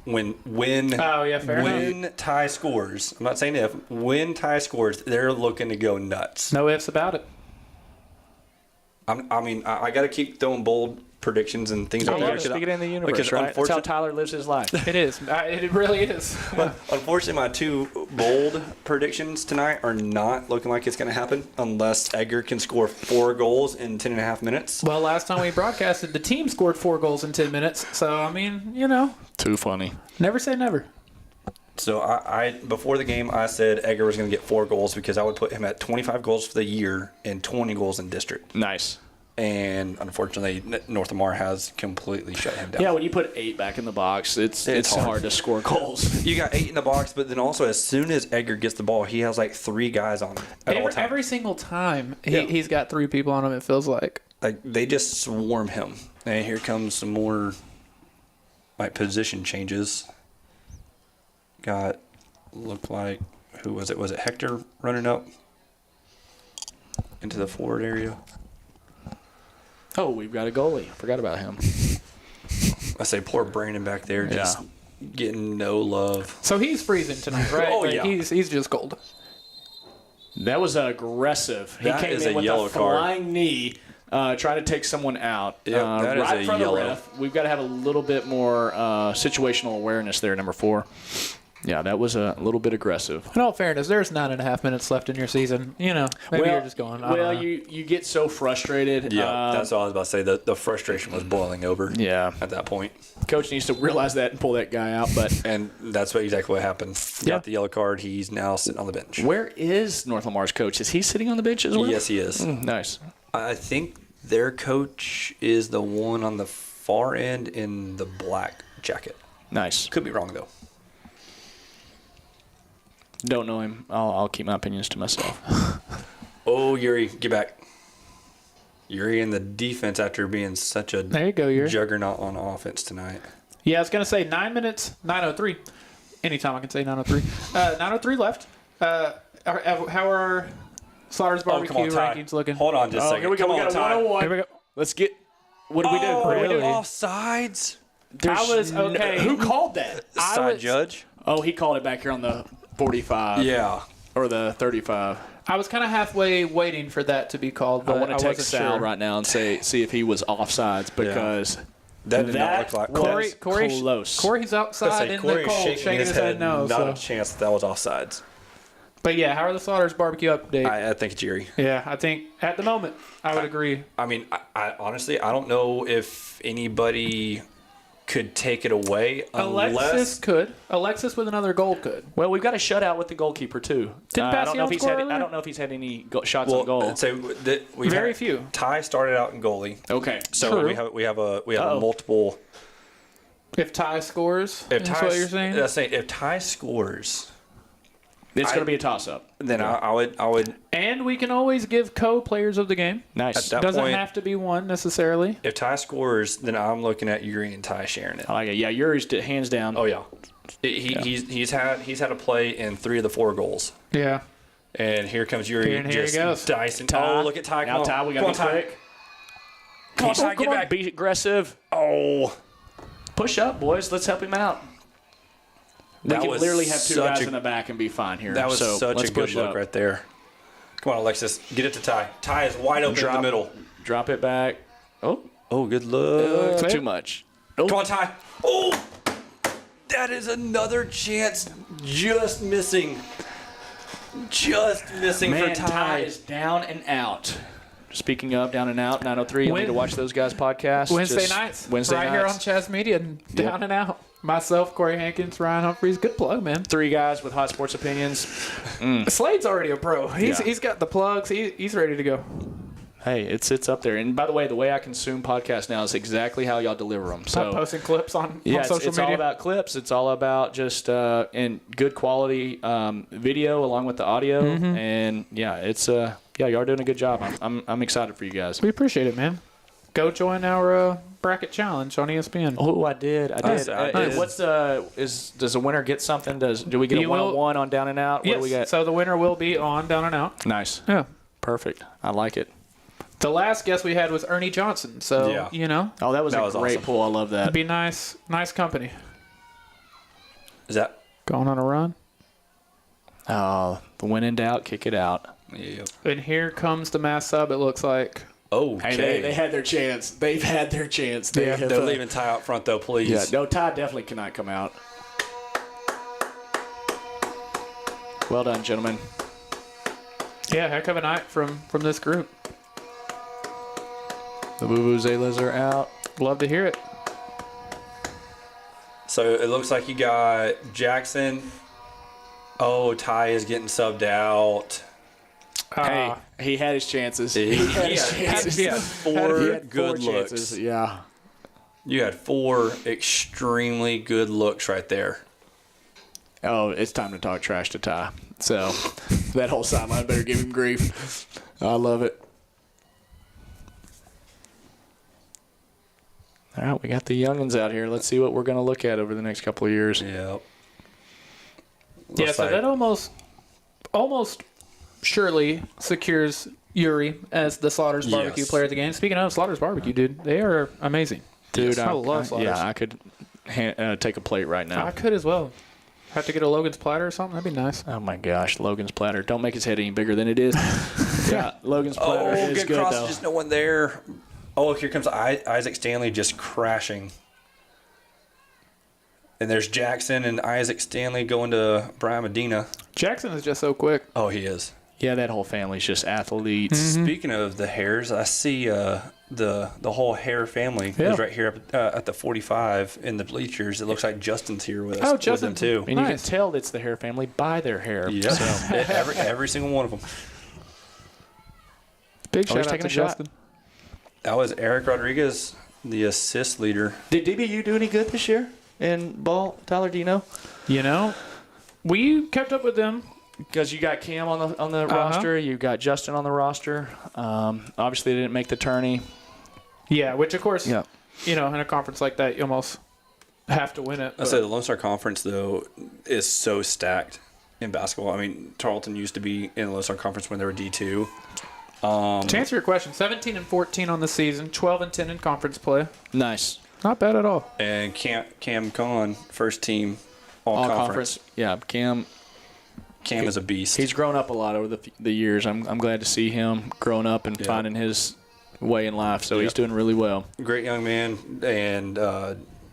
[SPEAKER 2] when
[SPEAKER 1] Oh, yeah, fair enough.
[SPEAKER 2] Ty scores. I'm not saying if. When Ty scores, they're looking to go nuts.
[SPEAKER 1] No ifs about it.
[SPEAKER 2] I got to keep throwing bold predictions and things like that.
[SPEAKER 5] Stick it in the universe,
[SPEAKER 2] because
[SPEAKER 5] right? That's how
[SPEAKER 2] unfortunately-
[SPEAKER 5] Tyler lives his life.
[SPEAKER 1] It is. It really is.
[SPEAKER 2] Unfortunately, my 2 bold predictions tonight are not looking like it's going to happen unless Edgar can score 4 goals in 10 and a half minutes.
[SPEAKER 1] Well, last time we broadcasted, the team scored 4 goals in 10 minutes. So,
[SPEAKER 5] Too funny.
[SPEAKER 1] never say never.
[SPEAKER 2] So I before the game, I said Edgar was going to get 4 goals because I would put him at 25 goals for the year and 20 goals in district.
[SPEAKER 5] Nice.
[SPEAKER 2] And unfortunately, North Lamar has completely shut him down.
[SPEAKER 5] Yeah, when you put 8 back in the box, it's hard to score goals.
[SPEAKER 2] You got 8 in the box, but then also as soon as Edgar gets the ball, he has 3 guys on him at all times.
[SPEAKER 1] Every single time,
[SPEAKER 2] Yeah.
[SPEAKER 1] he's got 3 people on him, it feels like.
[SPEAKER 2] They just swarm him. And here comes some more position changes. Looked like, who was it? Was it Hector running up into the forward area?
[SPEAKER 5] Oh, we've got a goalie. Forgot about him.
[SPEAKER 2] I say poor Brandon back there just getting no love.
[SPEAKER 1] So he's freezing tonight, right?
[SPEAKER 2] Oh, yeah.
[SPEAKER 1] He's just cold.
[SPEAKER 5] That was aggressive. He
[SPEAKER 2] That
[SPEAKER 5] came
[SPEAKER 2] is
[SPEAKER 5] in
[SPEAKER 2] a
[SPEAKER 5] with
[SPEAKER 2] yellow
[SPEAKER 5] a
[SPEAKER 2] card.
[SPEAKER 5] flying knee trying to take someone out.
[SPEAKER 2] Yep, that is
[SPEAKER 5] right
[SPEAKER 2] a
[SPEAKER 5] in front of the
[SPEAKER 2] yellow.
[SPEAKER 5] ref. We've got to have a little bit more situational awareness there, number 4. Yeah, that was a little bit aggressive.
[SPEAKER 1] In all fairness, there's 9.5 minutes left in your season. You know, maybe you're just going.
[SPEAKER 5] You get so frustrated.
[SPEAKER 2] Yeah, that's all I was about to say. The frustration was boiling over.
[SPEAKER 5] Yeah.
[SPEAKER 2] At that point,
[SPEAKER 5] Coach needs to realize that and pull that guy out. But
[SPEAKER 2] and that's exactly what happened.
[SPEAKER 5] Yeah.
[SPEAKER 2] Got the yellow card. He's now sitting on the bench.
[SPEAKER 5] where is North Lamar's coach? Is he sitting on the bench as well?
[SPEAKER 2] Yes, he is.
[SPEAKER 5] Nice.
[SPEAKER 2] I think their coach is the one on the far end in the black jacket.
[SPEAKER 5] Nice.
[SPEAKER 2] Could be wrong though.
[SPEAKER 5] Don't know him. I'll keep my opinions to myself.
[SPEAKER 2] Oh, Yuri, get back. Yuri in the defense after being such a
[SPEAKER 1] There you go, Yuri.
[SPEAKER 2] juggernaut on offense tonight.
[SPEAKER 1] Yeah, I was going to say 9 minutes, 9:03. Anytime I can say 9:03. 9:03 left. How are our Slaughter's Barbecue
[SPEAKER 2] Ty.
[SPEAKER 1] rankings looking?
[SPEAKER 2] Hold on just a second.
[SPEAKER 5] Here we go.
[SPEAKER 2] Come
[SPEAKER 5] We
[SPEAKER 2] on,
[SPEAKER 5] got a
[SPEAKER 2] Ty.
[SPEAKER 5] 101.
[SPEAKER 1] Here we go.
[SPEAKER 5] Let's get. What do we do?
[SPEAKER 2] Oh,
[SPEAKER 1] Really?
[SPEAKER 2] offsides?
[SPEAKER 1] I was okay.
[SPEAKER 5] Who called that?
[SPEAKER 2] Side judge?
[SPEAKER 5] Oh, he called it back here on the 45.
[SPEAKER 2] Yeah.
[SPEAKER 5] Or the 35.
[SPEAKER 1] I was kind of halfway waiting for that to be called, but
[SPEAKER 5] I want to text
[SPEAKER 1] wasn't
[SPEAKER 5] Sal
[SPEAKER 1] sure.
[SPEAKER 5] right now and see if he was offsides because
[SPEAKER 2] That did not look like
[SPEAKER 5] was
[SPEAKER 1] Corey,
[SPEAKER 5] close.
[SPEAKER 1] Corey's outside in the cold, shaking his head no.
[SPEAKER 2] Not
[SPEAKER 1] So.
[SPEAKER 2] a chance that was offsides.
[SPEAKER 1] But yeah, how are the Slaughter's Barbecue update?
[SPEAKER 2] I think it's Yuri.
[SPEAKER 1] Yeah, I think at the moment I would agree.
[SPEAKER 2] I mean, I honestly, I don't know if anybody could take it away
[SPEAKER 1] Alexis could. Alexis with another goal could.
[SPEAKER 5] Well, we've got a shutout with the goalkeeper too.
[SPEAKER 1] Didn't
[SPEAKER 5] I don't know if
[SPEAKER 1] Passion
[SPEAKER 5] he's
[SPEAKER 1] score
[SPEAKER 5] had. I
[SPEAKER 1] earlier?
[SPEAKER 5] don't know if he's had any shots on goal.
[SPEAKER 2] So we've
[SPEAKER 1] Very
[SPEAKER 2] had,
[SPEAKER 1] few.
[SPEAKER 2] Ty started out in goalie,
[SPEAKER 5] Okay.
[SPEAKER 2] so
[SPEAKER 1] True.
[SPEAKER 2] we have a
[SPEAKER 5] Uh-oh.
[SPEAKER 2] multiple.
[SPEAKER 1] If Ty scores,
[SPEAKER 2] If
[SPEAKER 1] is
[SPEAKER 2] Ty,
[SPEAKER 1] what you're saying?
[SPEAKER 2] That's saying if Ty scores,
[SPEAKER 5] It's going to be a toss-up.
[SPEAKER 2] then I would.
[SPEAKER 1] And we can always give co-players of the game.
[SPEAKER 5] Nice.
[SPEAKER 2] At that
[SPEAKER 1] Doesn't
[SPEAKER 2] point,
[SPEAKER 1] have to be one necessarily.
[SPEAKER 2] If Ty scores, then I'm looking at Yuri and Ty sharing it.
[SPEAKER 5] I like it. Yeah, Yuri's hands down.
[SPEAKER 2] Oh yeah, he's had a play in 3 of the 4 goals.
[SPEAKER 1] Yeah.
[SPEAKER 2] And here comes Yuri
[SPEAKER 1] Here he
[SPEAKER 2] just
[SPEAKER 1] goes.
[SPEAKER 2] dicing.
[SPEAKER 5] Ty.
[SPEAKER 2] Oh, look at Ty.
[SPEAKER 5] Now, Ty, we got to be quick.
[SPEAKER 2] Come on, Ty, get back.
[SPEAKER 5] Be aggressive.
[SPEAKER 2] Oh,
[SPEAKER 5] Push up, boys. Let's help him out. We
[SPEAKER 2] That
[SPEAKER 5] can
[SPEAKER 2] was
[SPEAKER 5] literally have 2
[SPEAKER 2] such
[SPEAKER 5] guys
[SPEAKER 2] a-
[SPEAKER 5] in the back and be fine here.
[SPEAKER 2] that was
[SPEAKER 5] so
[SPEAKER 2] such
[SPEAKER 5] let's
[SPEAKER 2] a good
[SPEAKER 5] push
[SPEAKER 2] look
[SPEAKER 5] up.
[SPEAKER 2] right there. Come on, Alexis. Get it to Ty. Ty is wide open in the middle.
[SPEAKER 5] Drop it back. Oh,
[SPEAKER 2] Oh, good look.
[SPEAKER 5] too much.
[SPEAKER 2] Come on, Ty. Oh, that is another chance just missing. Just missing
[SPEAKER 5] Man,
[SPEAKER 2] for
[SPEAKER 5] Ty
[SPEAKER 2] Ty.
[SPEAKER 5] is down and out. Speaking of down and out, 903. You need to watch those guys' podcasts.
[SPEAKER 1] Wednesday
[SPEAKER 5] Just
[SPEAKER 1] nights.
[SPEAKER 5] Wednesday
[SPEAKER 1] right
[SPEAKER 5] nights.
[SPEAKER 1] here on Chaz Media. Down and out. Myself, Corey Hankins, Ryan Humphreys. Good plug, man.
[SPEAKER 5] 3 guys with hot sports opinions.
[SPEAKER 1] Slade's already a pro.
[SPEAKER 5] Yeah.
[SPEAKER 1] He's got the plugs. He's ready to go.
[SPEAKER 5] Hey, it's up there. And by the way, the way I consume podcasts now is exactly how y'all deliver them. So
[SPEAKER 1] Posting clips on
[SPEAKER 5] yeah,
[SPEAKER 1] social
[SPEAKER 5] it's
[SPEAKER 1] media.
[SPEAKER 5] all about clips. It's all about just in good quality video along with the audio. And yeah, it's y'all are doing a good job. I'm excited for you guys.
[SPEAKER 1] We appreciate it, man. Go join our bracket challenge on ESPN.
[SPEAKER 5] Oh, I did.
[SPEAKER 2] Nice.
[SPEAKER 5] What's does the winner get something? Do we get
[SPEAKER 1] You
[SPEAKER 5] a
[SPEAKER 1] will-
[SPEAKER 5] 1-on-1 on down and out? What
[SPEAKER 1] yes.
[SPEAKER 5] do we got?
[SPEAKER 1] So the winner will be on Down and Out.
[SPEAKER 5] Nice.
[SPEAKER 1] Yeah.
[SPEAKER 5] Perfect. I like it.
[SPEAKER 1] The last guest we had was Ernie Johnson. So,
[SPEAKER 2] Yeah.
[SPEAKER 1] you know,
[SPEAKER 5] Oh, that was
[SPEAKER 2] That
[SPEAKER 5] a
[SPEAKER 2] was
[SPEAKER 5] great
[SPEAKER 2] awesome.
[SPEAKER 5] pull. I love that.
[SPEAKER 1] it'd be nice company.
[SPEAKER 2] Is that?
[SPEAKER 1] Going on a run.
[SPEAKER 5] Oh, the when in doubt, kick it out.
[SPEAKER 2] Yeah.
[SPEAKER 1] And here comes the mass sub, it looks like.
[SPEAKER 2] Okay.
[SPEAKER 5] Hey, they had their chance. They've had their chance. They have,
[SPEAKER 2] They're leaving Ty out front though, please.
[SPEAKER 5] Yeah, no, Ty definitely cannot come out. Well done, gentlemen.
[SPEAKER 1] Yeah, heck of a night from this group.
[SPEAKER 5] The Vuvuzelas are out.
[SPEAKER 1] Love to hear it.
[SPEAKER 2] So it looks like you got Jackson. Oh, Ty is getting subbed out.
[SPEAKER 5] Hey, he had his chances.
[SPEAKER 2] He
[SPEAKER 5] had his
[SPEAKER 2] had
[SPEAKER 5] chances.
[SPEAKER 2] 4
[SPEAKER 5] He had
[SPEAKER 2] good
[SPEAKER 5] 4
[SPEAKER 2] looks.
[SPEAKER 5] chances. Yeah.
[SPEAKER 2] You had 4 extremely good looks right there.
[SPEAKER 5] Oh, it's time to talk trash to Ty. So that whole sideline better give him grief. I love it. All right, we got the youngins out here. Let's see what we're going to look at over the next couple of years.
[SPEAKER 2] Yep.
[SPEAKER 1] Yeah, so that almost surely secures Yuri as the Slaughter's Barbecue
[SPEAKER 2] Yes.
[SPEAKER 1] player of the game. Speaking of Slaughter's Barbecue, dude, they are amazing.
[SPEAKER 5] Dude,
[SPEAKER 1] I love Slaughters.
[SPEAKER 5] Yeah, I could take a plate right now.
[SPEAKER 1] I could as well. Have to get a Logan's platter or something? That'd be nice.
[SPEAKER 5] Oh, my gosh. Logan's platter. Don't make his head any bigger than it is. Yeah, Logan's platter is good,
[SPEAKER 2] cross,
[SPEAKER 5] though.
[SPEAKER 2] just no one there. Oh, here comes Isaac Stanley just crashing. And there's Jackson and Isaac Stanley going to Brian Medina.
[SPEAKER 1] Jackson is just so quick.
[SPEAKER 2] Oh, he is.
[SPEAKER 5] Yeah, that whole family's just athletes.
[SPEAKER 2] Speaking of the hairs, I see the whole hair family is right here at the 45 in the bleachers. It looks like Justin's here with us.
[SPEAKER 1] Oh,
[SPEAKER 2] with
[SPEAKER 1] Justin
[SPEAKER 2] them too.
[SPEAKER 5] And you can tell it's the hair family by their hair.
[SPEAKER 2] Yeah,
[SPEAKER 5] So.
[SPEAKER 2] every single one of them.
[SPEAKER 1] Big shout
[SPEAKER 5] he's
[SPEAKER 1] out
[SPEAKER 5] taking
[SPEAKER 1] to
[SPEAKER 5] a shot.
[SPEAKER 1] Justin.
[SPEAKER 2] That was Eric Rodriguez, the assist leader.
[SPEAKER 5] Did DBU do any good this year in ball, Tyler? Do you know?
[SPEAKER 1] You know, we kept up with them.
[SPEAKER 5] Because you got Cam on the roster, you got Justin on the roster. Obviously, they didn't make the tourney.
[SPEAKER 1] Yeah, which of course,
[SPEAKER 5] Yeah.
[SPEAKER 1] you know, in a conference like that, you almost have to win it.
[SPEAKER 2] I say the Lone Star Conference though is so stacked in basketball. I mean, Tarleton used to be in the Lone Star Conference when they were D2.
[SPEAKER 1] To answer your question, 17 and 14 on the season, 12 and 10 in conference play.
[SPEAKER 5] Nice.
[SPEAKER 1] Not bad at all.
[SPEAKER 2] And Cam Conn, first team all conference.
[SPEAKER 5] Yeah, Cam
[SPEAKER 2] is a beast.
[SPEAKER 5] He's grown up a lot over the years. I'm glad to see him growing up and finding his way in life. So he's doing really well.
[SPEAKER 2] Great young man and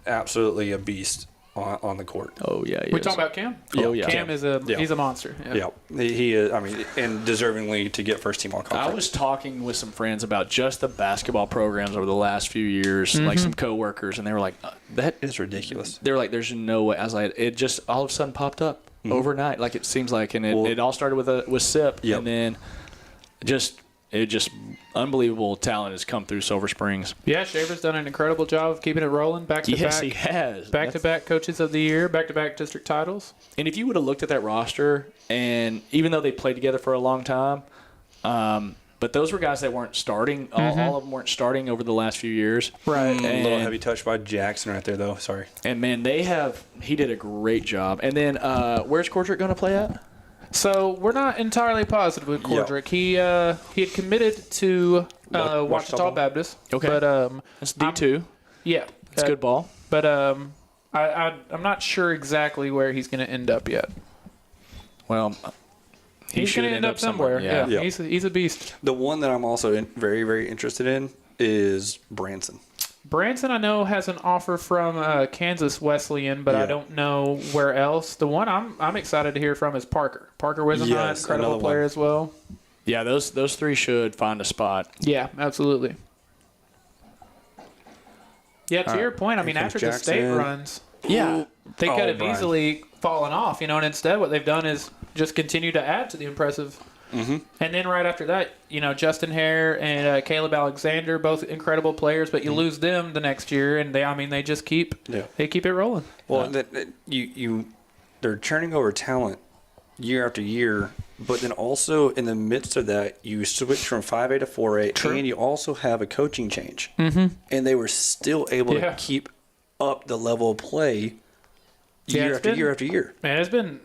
[SPEAKER 2] absolutely a beast on the court.
[SPEAKER 5] Oh yeah,
[SPEAKER 1] We talking about Cam?
[SPEAKER 5] Oh yeah,
[SPEAKER 1] Cam is he's a monster.
[SPEAKER 2] Yeah, he is. I mean, and deservingly to get first team all conference.
[SPEAKER 5] I was talking with some friends about just the basketball programs over the last few years, like some coworkers, and they were like, "That
[SPEAKER 2] is ridiculous."
[SPEAKER 5] They're like, "There's no way." I was like, "It just all of a sudden popped up overnight, like it seems like," and it all started with SIP, and then just unbelievable talent has come through Silver Springs.
[SPEAKER 1] Yeah, Shaver's done an incredible job of keeping it rolling. Back to back.
[SPEAKER 5] Yes, he has.
[SPEAKER 1] Back to back coaches of the year, back to back district titles.
[SPEAKER 5] And if you would have looked at that roster, and even though they played together for a long time, but those were guys that weren't starting. All of them weren't starting over the last few years.
[SPEAKER 1] Right.
[SPEAKER 2] A little heavy touch by Jackson right there, though. Sorry.
[SPEAKER 5] And, man, he did a great job. And then where's Cordrick going to play at?
[SPEAKER 1] So we're not entirely positive with Cordrick. He had committed to Ouachita Baptist.
[SPEAKER 5] Okay.
[SPEAKER 1] But
[SPEAKER 5] that's D2.
[SPEAKER 1] Yeah.
[SPEAKER 5] That's good ball.
[SPEAKER 1] But I'm not sure exactly where he's going to end up yet.
[SPEAKER 5] Well,
[SPEAKER 1] he's going to end up somewhere. Yeah.
[SPEAKER 2] Yeah.
[SPEAKER 1] He's a beast.
[SPEAKER 2] The one that I'm also very, very interested in is Branson.
[SPEAKER 1] Branson, I know, has an offer from Kansas Wesleyan, but I don't know where else. The one I'm excited to hear from is Parker. Parker Wisenhunt, incredible player as well.
[SPEAKER 5] Yeah, those three should find a spot.
[SPEAKER 1] Yeah, absolutely. Yeah, to your point, I mean, after the state runs, they could have easily fallen off, you know, and instead what they've done is just continue to add to the impressive. And then right after that, you know, Justin Hare and Caleb Alexander, both incredible players, but you lose them the next year, and they just keep it rolling.
[SPEAKER 2] Well, they're churning over talent year after year, but then also in the midst of that, you switch from 5A to 4A, and you also have a coaching change. And they were still able to keep up the level of play year after year after year.
[SPEAKER 1] Man, it's been.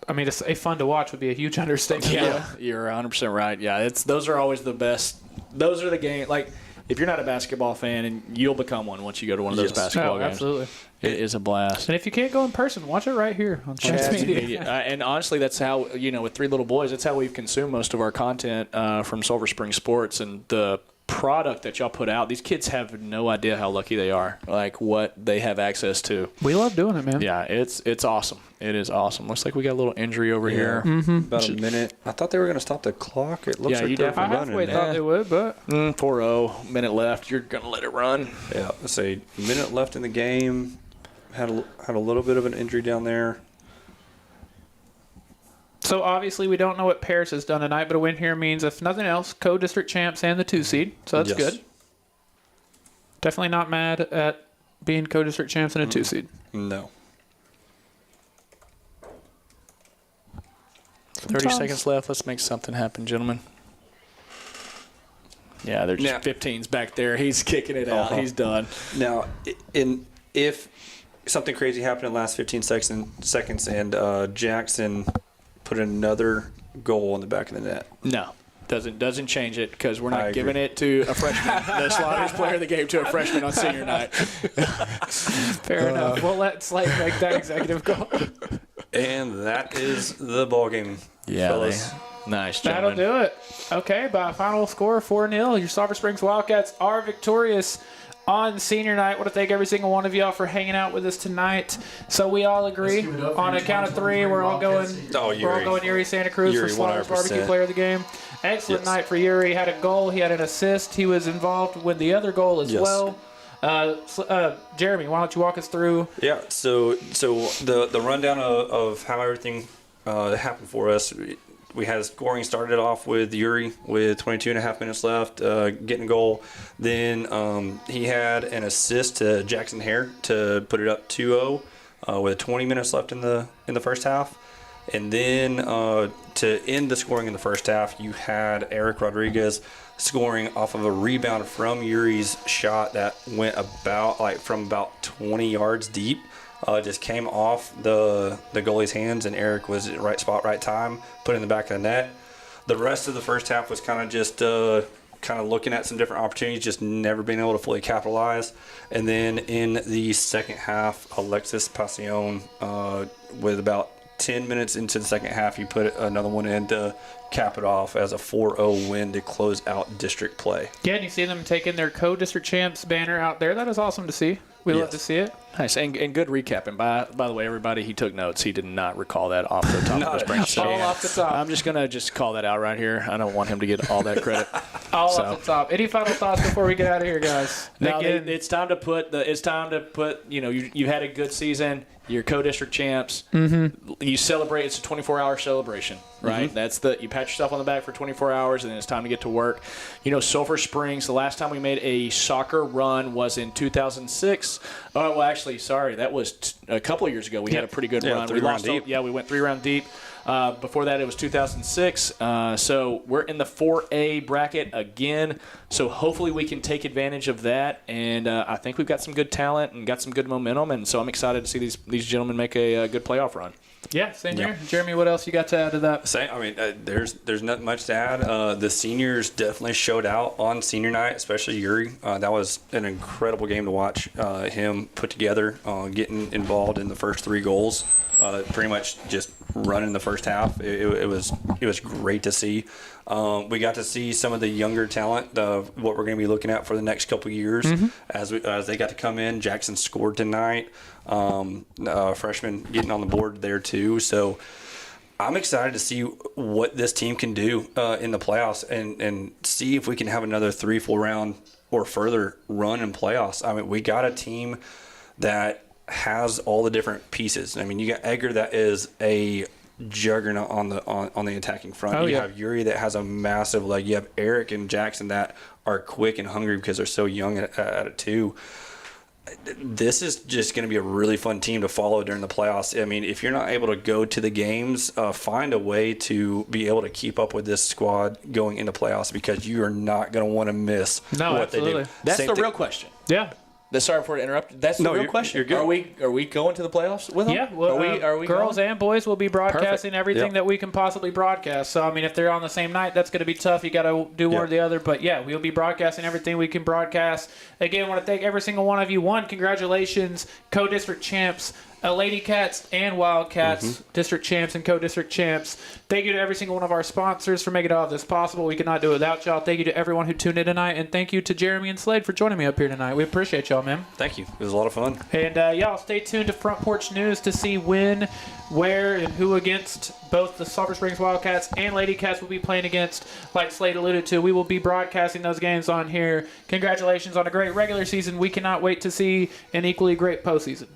[SPEAKER 1] I mean, it's fun to watch would be a huge understatement.
[SPEAKER 5] Yeah, you're 100% right. Yeah, those are always the best. Those are the games. Like, if you're not a basketball fan, and you'll become one once you go to one of those basketball games.
[SPEAKER 1] Absolutely.
[SPEAKER 5] It is a blast.
[SPEAKER 1] And if you can't go in person, watch it right here on Chad's Media.
[SPEAKER 5] And honestly, that's how, you know, with three little boys, that's how we've consumed most of our content from Silver Spring Sports. And the product that y'all put out, these kids have no idea how lucky they are, like what they have access to.
[SPEAKER 1] We love doing it, man.
[SPEAKER 5] Yeah, it's awesome. It is awesome. Looks like we got a little injury over here.
[SPEAKER 2] About a minute. I thought they were going to stop the clock. It looks like they're
[SPEAKER 1] I
[SPEAKER 2] running.
[SPEAKER 1] halfway thought they would, but
[SPEAKER 5] 4-0, minute left. You're going to let it run.
[SPEAKER 2] Yeah, let's say minute left in the game. Had a little bit of an injury down there.
[SPEAKER 1] So obviously we don't know what Paris has done tonight, but a win here means, if nothing else, co-district champs and the 2 seed. So that's good. Definitely not mad at being co-district champs and a 2 seed.
[SPEAKER 2] No.
[SPEAKER 5] 30 seconds left. Let's make something happen, gentlemen. Yeah, they're just 15's back there. He's kicking it out. He's done.
[SPEAKER 2] Now, if something crazy happened in the last 15 seconds and Jackson put another goal in the back of the net.
[SPEAKER 5] No, doesn't change it, because we're not giving it to a freshman. The slottiest player of the game to a freshman on senior night.
[SPEAKER 1] Fair enough. We'll let Slate make that executive call.
[SPEAKER 2] And that is the ball game, fellas.
[SPEAKER 5] Nice,
[SPEAKER 1] That'll
[SPEAKER 5] gentlemen.
[SPEAKER 1] do it. Okay, by a final score 4-0, your Sulphur Springs Wildcats are victorious on senior night. I want to thank every single one of y'all for hanging out with us tonight. So we all agree
[SPEAKER 3] Let's give it up for
[SPEAKER 1] on a
[SPEAKER 3] your
[SPEAKER 1] count of 3. We're all going.
[SPEAKER 3] Wildcats.
[SPEAKER 1] We're all going Yuri Santa Cruz
[SPEAKER 2] Yuri,
[SPEAKER 1] for Slaughter's
[SPEAKER 2] 100%.
[SPEAKER 1] Barbecue Player of the Game. Excellent
[SPEAKER 2] Yes.
[SPEAKER 1] night for Yuri. Had a goal. He had an assist. He was involved with the other goal as
[SPEAKER 2] Yes.
[SPEAKER 1] well. Jeremy, why don't you walk us through?
[SPEAKER 2] Yeah, so the rundown of how everything happened for us. We had scoring started off with Yuri with 22 and a half minutes left, getting a goal. Then he had an assist to Jackson Hare to put it up 2-0 with 20 minutes left in the first half. And then to end the scoring in the first half, you had Eric Rodriguez scoring off of a rebound from Yuri's shot that went from about 20 yards deep. Just came off the goalie's hands, and Eric was at the right spot, right time, put it in the back of the net. The rest of the first half was kind of just looking at some different opportunities, just never being able to fully capitalize. And then in the second half, Alexis Passion, with about 10 minutes into the second half, he put another one in to cap it off as a 4-0 win to close out district play.
[SPEAKER 1] Yeah, and you see them taking their co-district champs banner out there. That is awesome to see. We love to see it.
[SPEAKER 5] Nice, and good recap. And by the way, everybody, he took notes. He did not recall that off the top of his brain. So,
[SPEAKER 1] All off the top.
[SPEAKER 5] I'm just going to call that out right here. I don't want him to get all that credit.
[SPEAKER 1] All off the top. Any final thoughts before we get out of here, guys?
[SPEAKER 5] Now,
[SPEAKER 1] Again,
[SPEAKER 5] it's time to put you had a good season. You're co-district champs. Mm-hmm. You celebrate. It's a 24-hour celebration, right? Mm-hmm. You pat yourself on the back for 24 hours, and then it's time to get to work. Sulphur Springs, the last time we made a soccer run was in 2006. Oh, well, actually, sorry, that was a couple of years ago. We had a pretty good run.
[SPEAKER 2] We lost deep.
[SPEAKER 5] Yeah, we went 3 round deep. Before that, it was 2006. So we're in the 4A bracket again. So hopefully we can take advantage of that. And I think we've got some good talent and got some good momentum. And so I'm excited to see these gentlemen make a good playoff run.
[SPEAKER 1] yeah, same here. Jeremy, what else you got to add to that?
[SPEAKER 2] There's not much to add. The seniors definitely showed out on senior night, especially Yuri. That was an incredible game to watch him put together, getting involved in the first 3 goals. Pretty much just running the first half. It was great to see. We got to see some of the younger talent of what we're going to be looking at for the next couple of years as they got to come in. Jackson scored tonight. Freshman getting on the board there too. So I'm excited to see what this team can do in the playoffs and see if we can have another 3-4 round or further run in playoffs. I mean, we got a team that has all the different pieces. I mean, you got Edgar that is a juggernaut on the attacking front. You have Yuri that has a massive leg. You have Eric and Jackson that are quick and hungry because they're so young at it too. This is just going to be a really fun team to follow during the playoffs. I mean, if you're not able to go to the games, find a way to be able to keep up with this squad going into playoffs because you are not going to want to miss what they do.
[SPEAKER 5] That's the real question.
[SPEAKER 1] Yeah.
[SPEAKER 5] Sorry for interrupting. That's the real question.
[SPEAKER 2] You're good.
[SPEAKER 5] Are we going to the playoffs with them?
[SPEAKER 1] Yeah, well,
[SPEAKER 5] are we
[SPEAKER 1] girls
[SPEAKER 5] going?
[SPEAKER 1] and boys will be broadcasting everything
[SPEAKER 2] Yep.
[SPEAKER 1] that we can possibly broadcast. So, I mean, if they're on the same night, that's going to be tough. You got to do one or the other. But, yeah, we'll be broadcasting everything we can broadcast. Again, I want to thank every single one of you. Congratulations, co-district champs, Lady Cats and Wildcats, district champs and co-district champs. Thank you to every single one of our sponsors for making all of this possible. We could not do it without y'all. Thank you to everyone who tuned in tonight. And thank you to Jeremy and Slade for joining me up here tonight. We appreciate y'all, man.
[SPEAKER 2] Thank you. It was a lot of fun.
[SPEAKER 1] And y'all stay tuned to Front Porch News to see when, where, and who against both the Sulphur Springs Wildcats and Lady Cats will be playing against. Like Slade alluded to, we will be broadcasting those games on here. Congratulations on a great regular season. We cannot wait to see an equally great postseason.